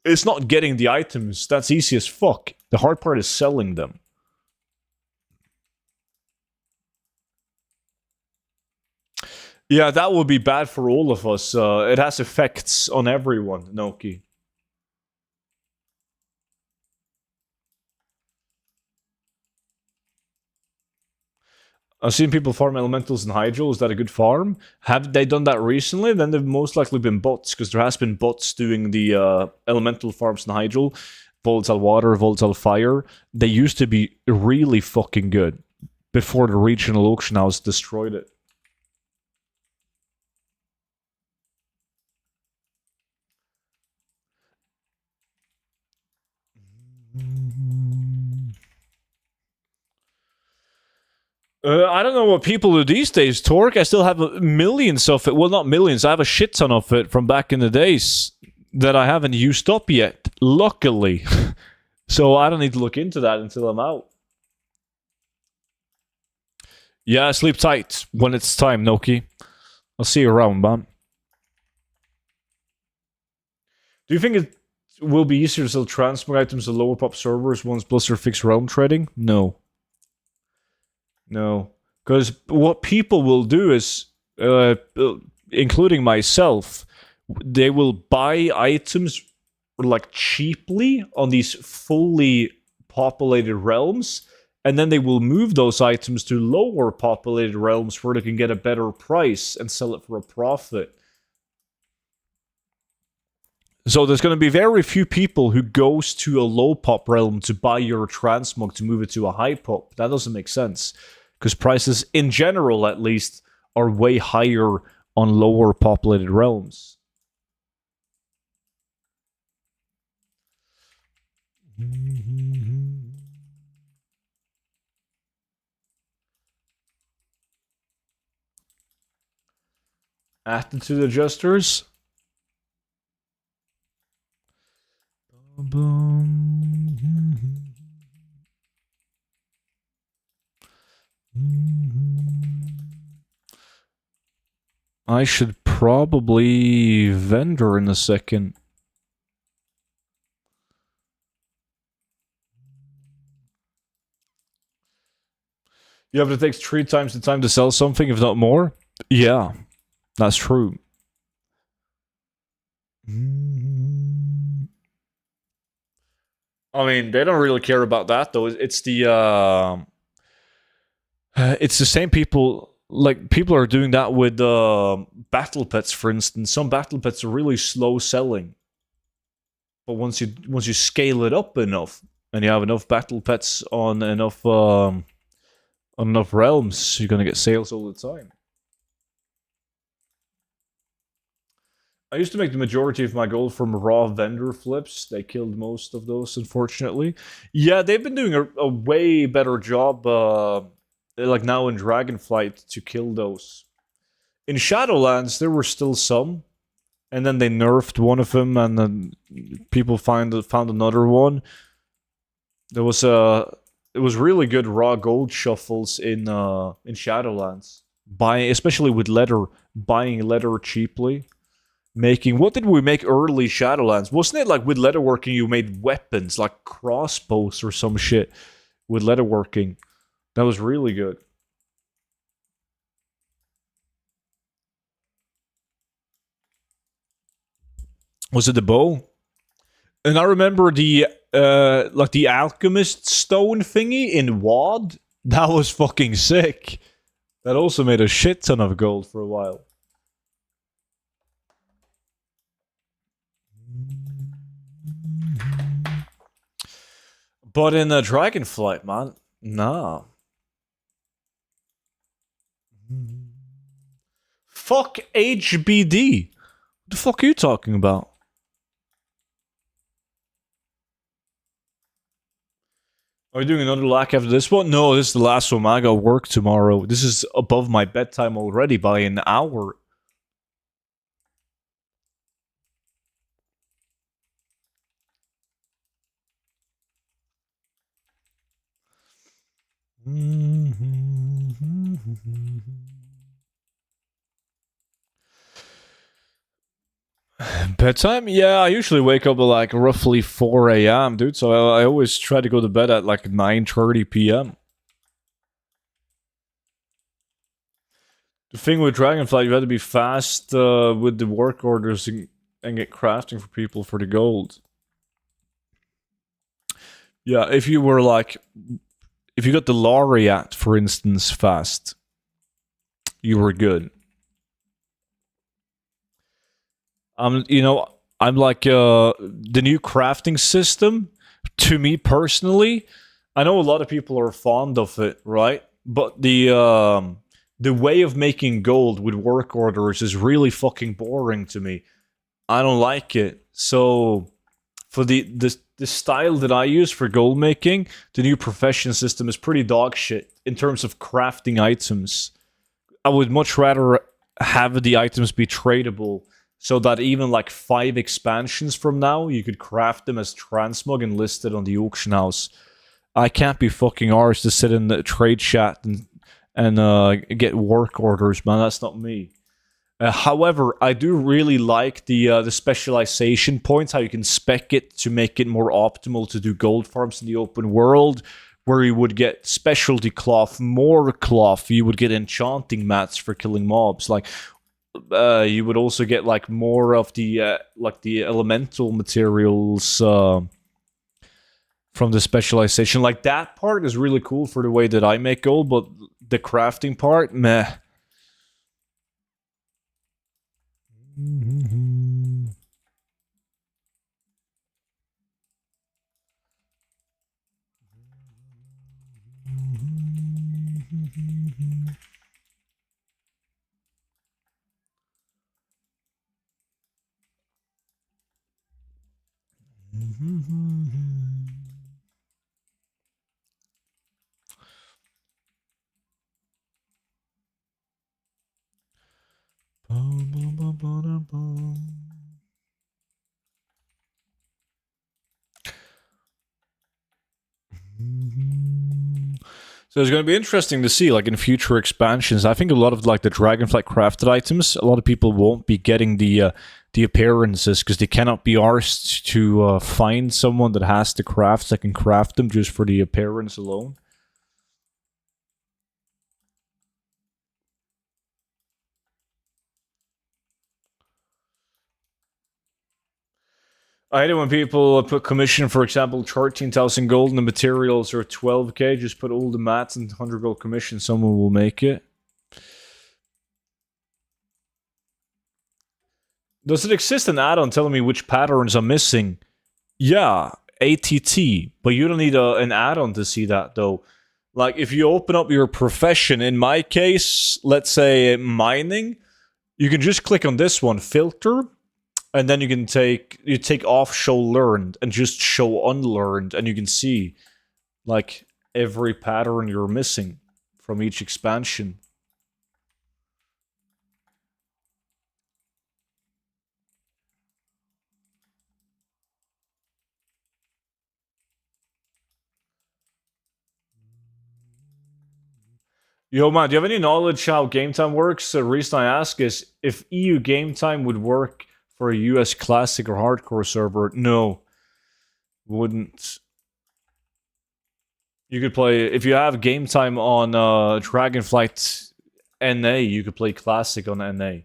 is not getting the items. That's easy as fuck. The hard part is selling them. Yeah, that would be bad for all of us. It has effects on everyone, Noki. I've seen people farm elementals in Hydro. Is that a good farm? Have they done that recently? Then they've most likely been bots, because there has been bots doing the elemental farms in Hydro. Volatile water, volatile fire. They used to be really fucking good before the regional auction house destroyed it. I don't know what people do these days, Torque. I still have millions of it. Well, not millions. I have a shit ton of it from back in the days that I haven't used up yet, luckily. So I don't need to look into that until I'm out. Yeah, sleep tight when it's time, Noki. I'll see you around, man. Do you think it will be easier to sell transmog items to lower pop servers once Blizzard fix realm trading? No. No. Because what people will do is, including myself, they will buy items like cheaply on these fully populated realms, and then they will move those items to lower populated realms where they can get a better price and sell it for a profit. So there's going to be very few people who goes to a low pop realm to buy your transmog to move it to a high pop. That doesn't make sense, because prices in general, at least, are way higher on lower populated realms. Attitude adjusters. I should probably vendor in a second. Yeah, but it takes 3 times the time to sell something, if not more. Yeah, that's true. I mean, they don't really care about that though. It's the same people. Like people are doing that with battle pets, for instance. Some battle pets are really slow selling, but once you scale it up enough and you have enough battle pets on enough realms, you're gonna get sales all the time. I used to make the majority of my gold from raw vendor flips. They killed most of those, unfortunately. Yeah, they've been doing a way better job, like now in Dragonflight, to kill those. In Shadowlands, there were still some, and then they nerfed one of them, and then people found another one. There was it was really good raw gold shuffles in Shadowlands. Buying, especially with leather, buying leather cheaply. Making, what did we make early Shadowlands? Wasn't it like with leatherworking you made weapons like crossbows or some shit with leatherworking? That was really good. Was it the bow? And I remember the like the alchemist stone thingy in WoD. That was fucking sick. That also made a shit ton of gold for a while. But in Dragonflight, man, nah. Fuck HBD. What the fuck are you talking about? Are you doing another lack after this one? No, this is the last one. I got work tomorrow. This is above my bedtime already by an hour. Bedtime? Yeah, I usually wake up at like roughly 4 a.m., dude. So I always try to go to bed at like 9:30 p.m. The thing with Dragonflight, you had to be fast with the work orders and get crafting for people for the gold. Yeah, if you were like, if you got the laureate, for instance, fast, you were good. You know, I'm like the new crafting system. To me personally, I know a lot of people are fond of it, right? But the way of making gold with work orders is really fucking boring to me. I don't like it. So for the style that I use for gold making, the new profession system is pretty dog shit in terms of crafting items. I would much rather have the items be tradable so that even like 5 expansions from now, you could craft them as transmog and list it on the auction house. I can't be fucking ours to sit in the trade chat and get work orders, man. That's not me. However, I do really like the specialization points, how you can spec it to make it more optimal to do gold farms in the open world, where you would get specialty cloth, more cloth, you would get enchanting mats for killing mobs. Like you would also get like more of the elemental materials from the specialization. Like that part is really cool for the way that I make gold, but the crafting part, meh. So it's going to be interesting to see, like in future expansions. I think a lot of like the Dragonflight crafted items, a lot of people won't be getting the appearances because they cannot be arsed to find someone that has the crafts that can craft them just for the appearance alone. I hate it when people put commission, for example, 13,000 gold and the materials are 12k. Just put all the mats and 100 gold commission. Someone will make it. Does it exist an add-on telling me which patterns are missing? Yeah, ATT. But you don't need an add-on to see that, though. Like, if you open up your profession, in my case, let's say mining, you can just click on this one, filter, and then you can take off show learned and just show unlearned, and you can see like every pattern you're missing from each expansion. Yo man, do you have any knowledge how game time works? The reason I ask is if EU game time would work for a US classic or hardcore server, no. Wouldn't. You could play if you have game time on Dragonflight NA, you could play classic on NA.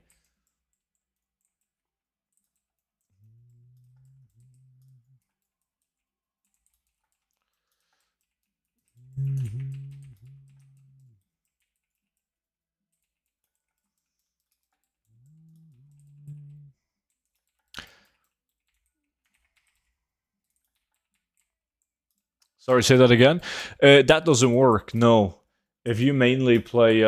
Sorry, say that again. That doesn't work. No, if you mainly play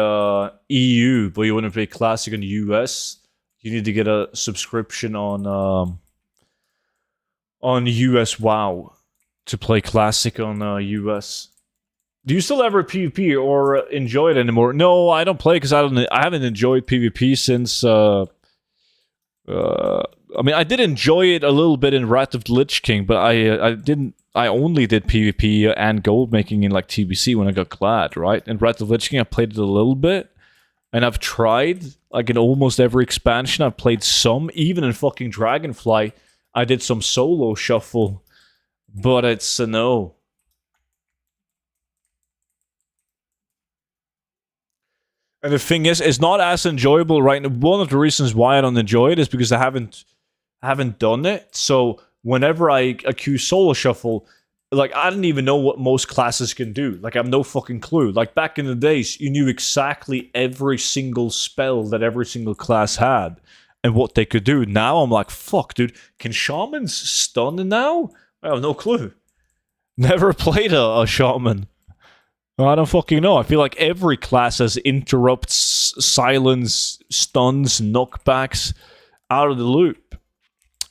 EU, but you want to play classic in the US, you need to get a subscription on US WoW to play classic on US. Do you still ever PvP or enjoy it anymore? No, I don't play because I haven't enjoyed PvP since. I mean, I did enjoy it a little bit in Wrath of the Lich King, but I didn't. I only did PvP and gold making in like TBC when I got glad, right? And Wrath of the Lich King, I played it a little bit, and I've tried like in almost every expansion. I've played some, even in fucking Dragonfly. I did some solo shuffle, but it's a no. And the thing is, it's not as enjoyable right now. One of the reasons why I don't enjoy it is because I haven't done it. So whenever I accuse solo shuffle, like I didn't even know what most classes can do. Like I have no fucking clue. Like back in the days, you knew exactly every single spell that every single class had and what they could do. Now I'm like, fuck, dude, can shamans stun now? I have no clue. Never played a shaman. I don't fucking know. I feel like every class has interrupts, silence, stuns, knockbacks out of the loop.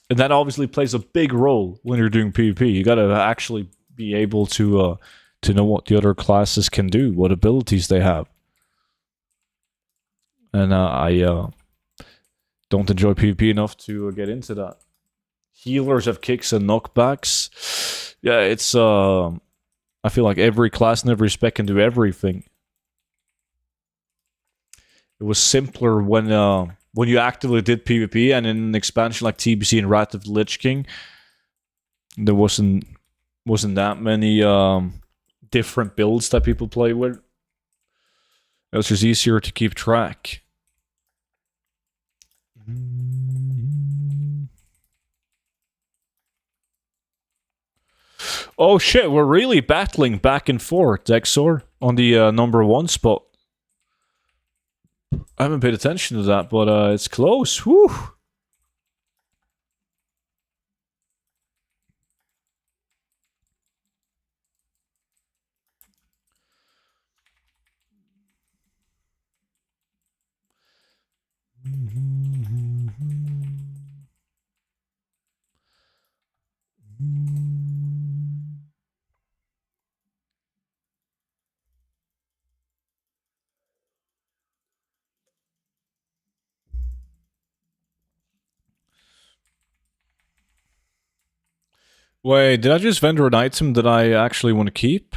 And that obviously plays a big role when you're doing PvP. You gotta actually be able to know what the other classes can do, what abilities they have. And I don't enjoy PvP enough to get into that. Healers have kicks and knockbacks. Yeah, it's I feel like every class and every spec can do everything. It was simpler when you actively did PvP, and in an expansion like TBC and Wrath of the Lich King, there wasn't that many different builds that people play with. It was just easier to keep track. Oh shit, we're really battling back and forth, Exor, on the number one spot. I haven't paid attention to that, but it's close. Whew. Wait, did I just vendor an item that I actually want to keep?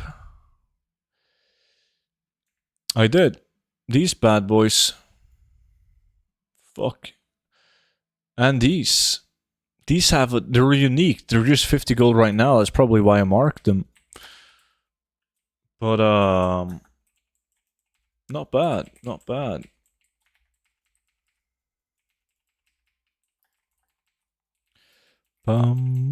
I did. These bad boys. Fuck. And these. These they're unique. They're just 50 gold right now. That's probably why I marked them. But, not bad. Not bad. Bum.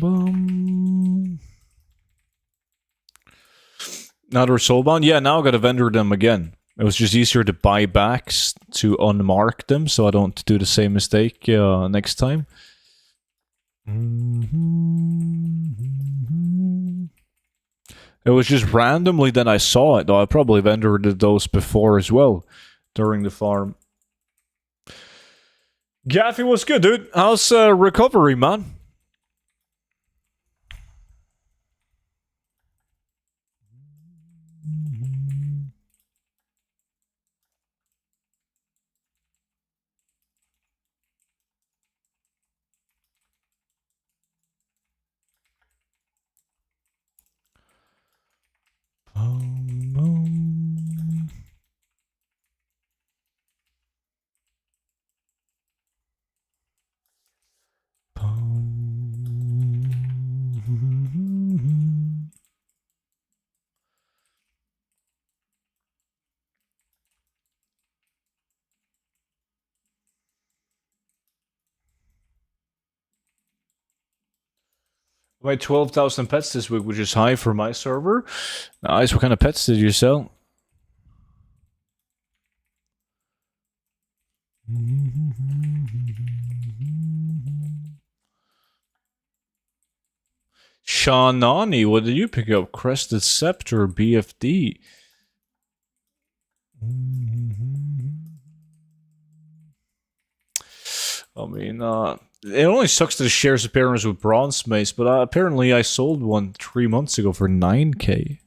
Now they're soulbound? Yeah, now I gotta vendor them again. It was just easier to buy backs to unmark them so I don't do the same mistake next time. It was just randomly that I saw it, though. I probably vendored those before as well during the farm. Gaffy, what's good, dude? How's recovery, man? I made 12,000 pets this week, which is high for my server. Nice. What kind of pets did you sell? Shawnani, what did you pick up? Crested Scepter, BFD. I mean, it only sucks that it shares appearance with Bronze Mace, but apparently I sold one 3 months ago for 9k.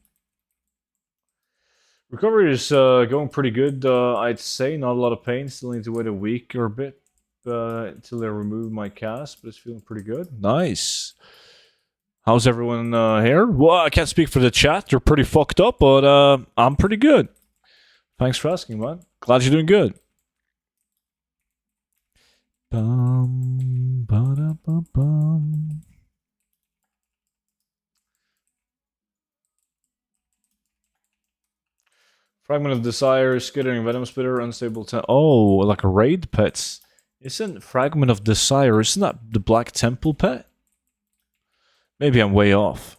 Recovery is going pretty good, I'd say. Not a lot of pain. Still need to wait a week or a bit until they remove my cast, but it's feeling pretty good. Nice. How's everyone here? Well, I can't speak for the chat. They're pretty fucked up, but I'm pretty good. Thanks for asking, man. Glad you're doing good. Bum. Fragment of Desire, Skittering Venom Spitter, Unstable Oh, like a raid pets. Isn't Fragment of Desire, isn't that the Black Temple pet? Maybe I'm way off.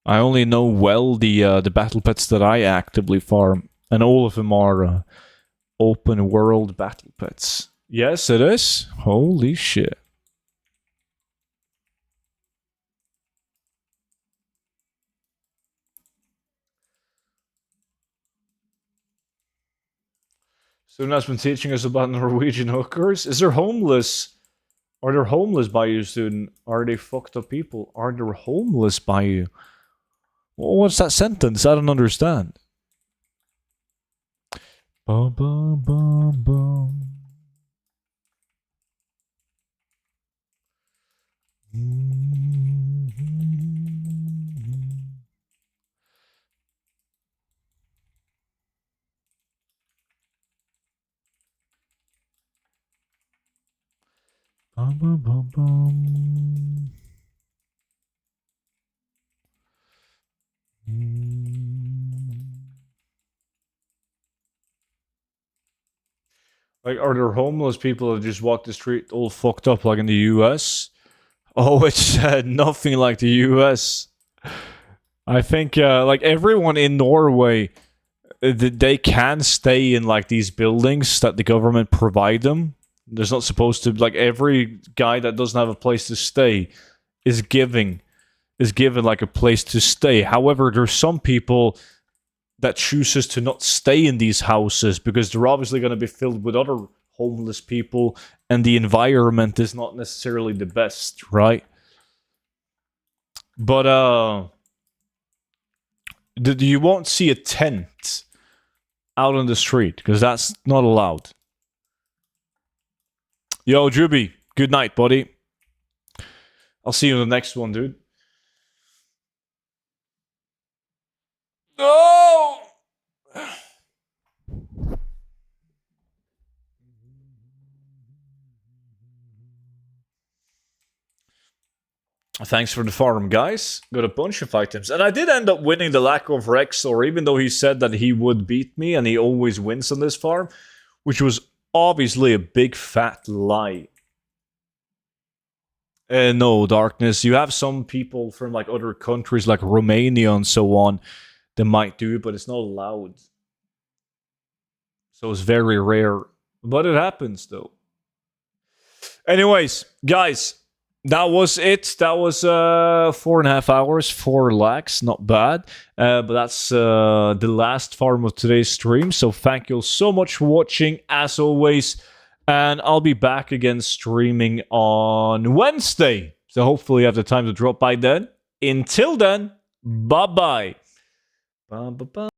I only know well the battle pets that I actively farm, and all of them are open world battle pets. Yes, it is. Holy shit. Suna's been teaching us about Norwegian hookers. Is there homeless? Are there homeless by you, student? Are they fucked up people? Are there homeless by you? What's that sentence? I don't understand. Bum, bum, bum, bum. Bum, bum, bum, bum. Like, are there homeless people that just walk the street all fucked up like in the US? Oh, it said nothing like the US. I think, like, everyone in Norway, they can stay in, like, these buildings that the government provide them. There's not supposed to, like, every guy that doesn't have a place to stay is given, like, a place to stay. However, there's some people that chooses to not stay in these houses because they're obviously going to be filled with other homeless people and the environment is not necessarily the best, right? But you won't see a tent out on the street because that's not allowed. Yo, Juby, good night, buddy. I'll see you in the next one, dude. No! Thanks for the farm, guys. Got a bunch of items. And I did end up winning the Lack of Rexor, even though he said that he would beat me, and he always wins on this farm, which was obviously a big fat lie. No, Darkness. You have some people from like other countries, like Romania and so on, that might do it, but it's not allowed. So it's very rare. But it happens, though. Anyways, guys, that was it. That was 4.5 hours, 4 lakhs. Not bad. But that's the last farm of today's stream. So thank you so much for watching, as always. And I'll be back again streaming on Wednesday. So hopefully you have the time to drop by then. Until then, bye-bye. Bye-bye.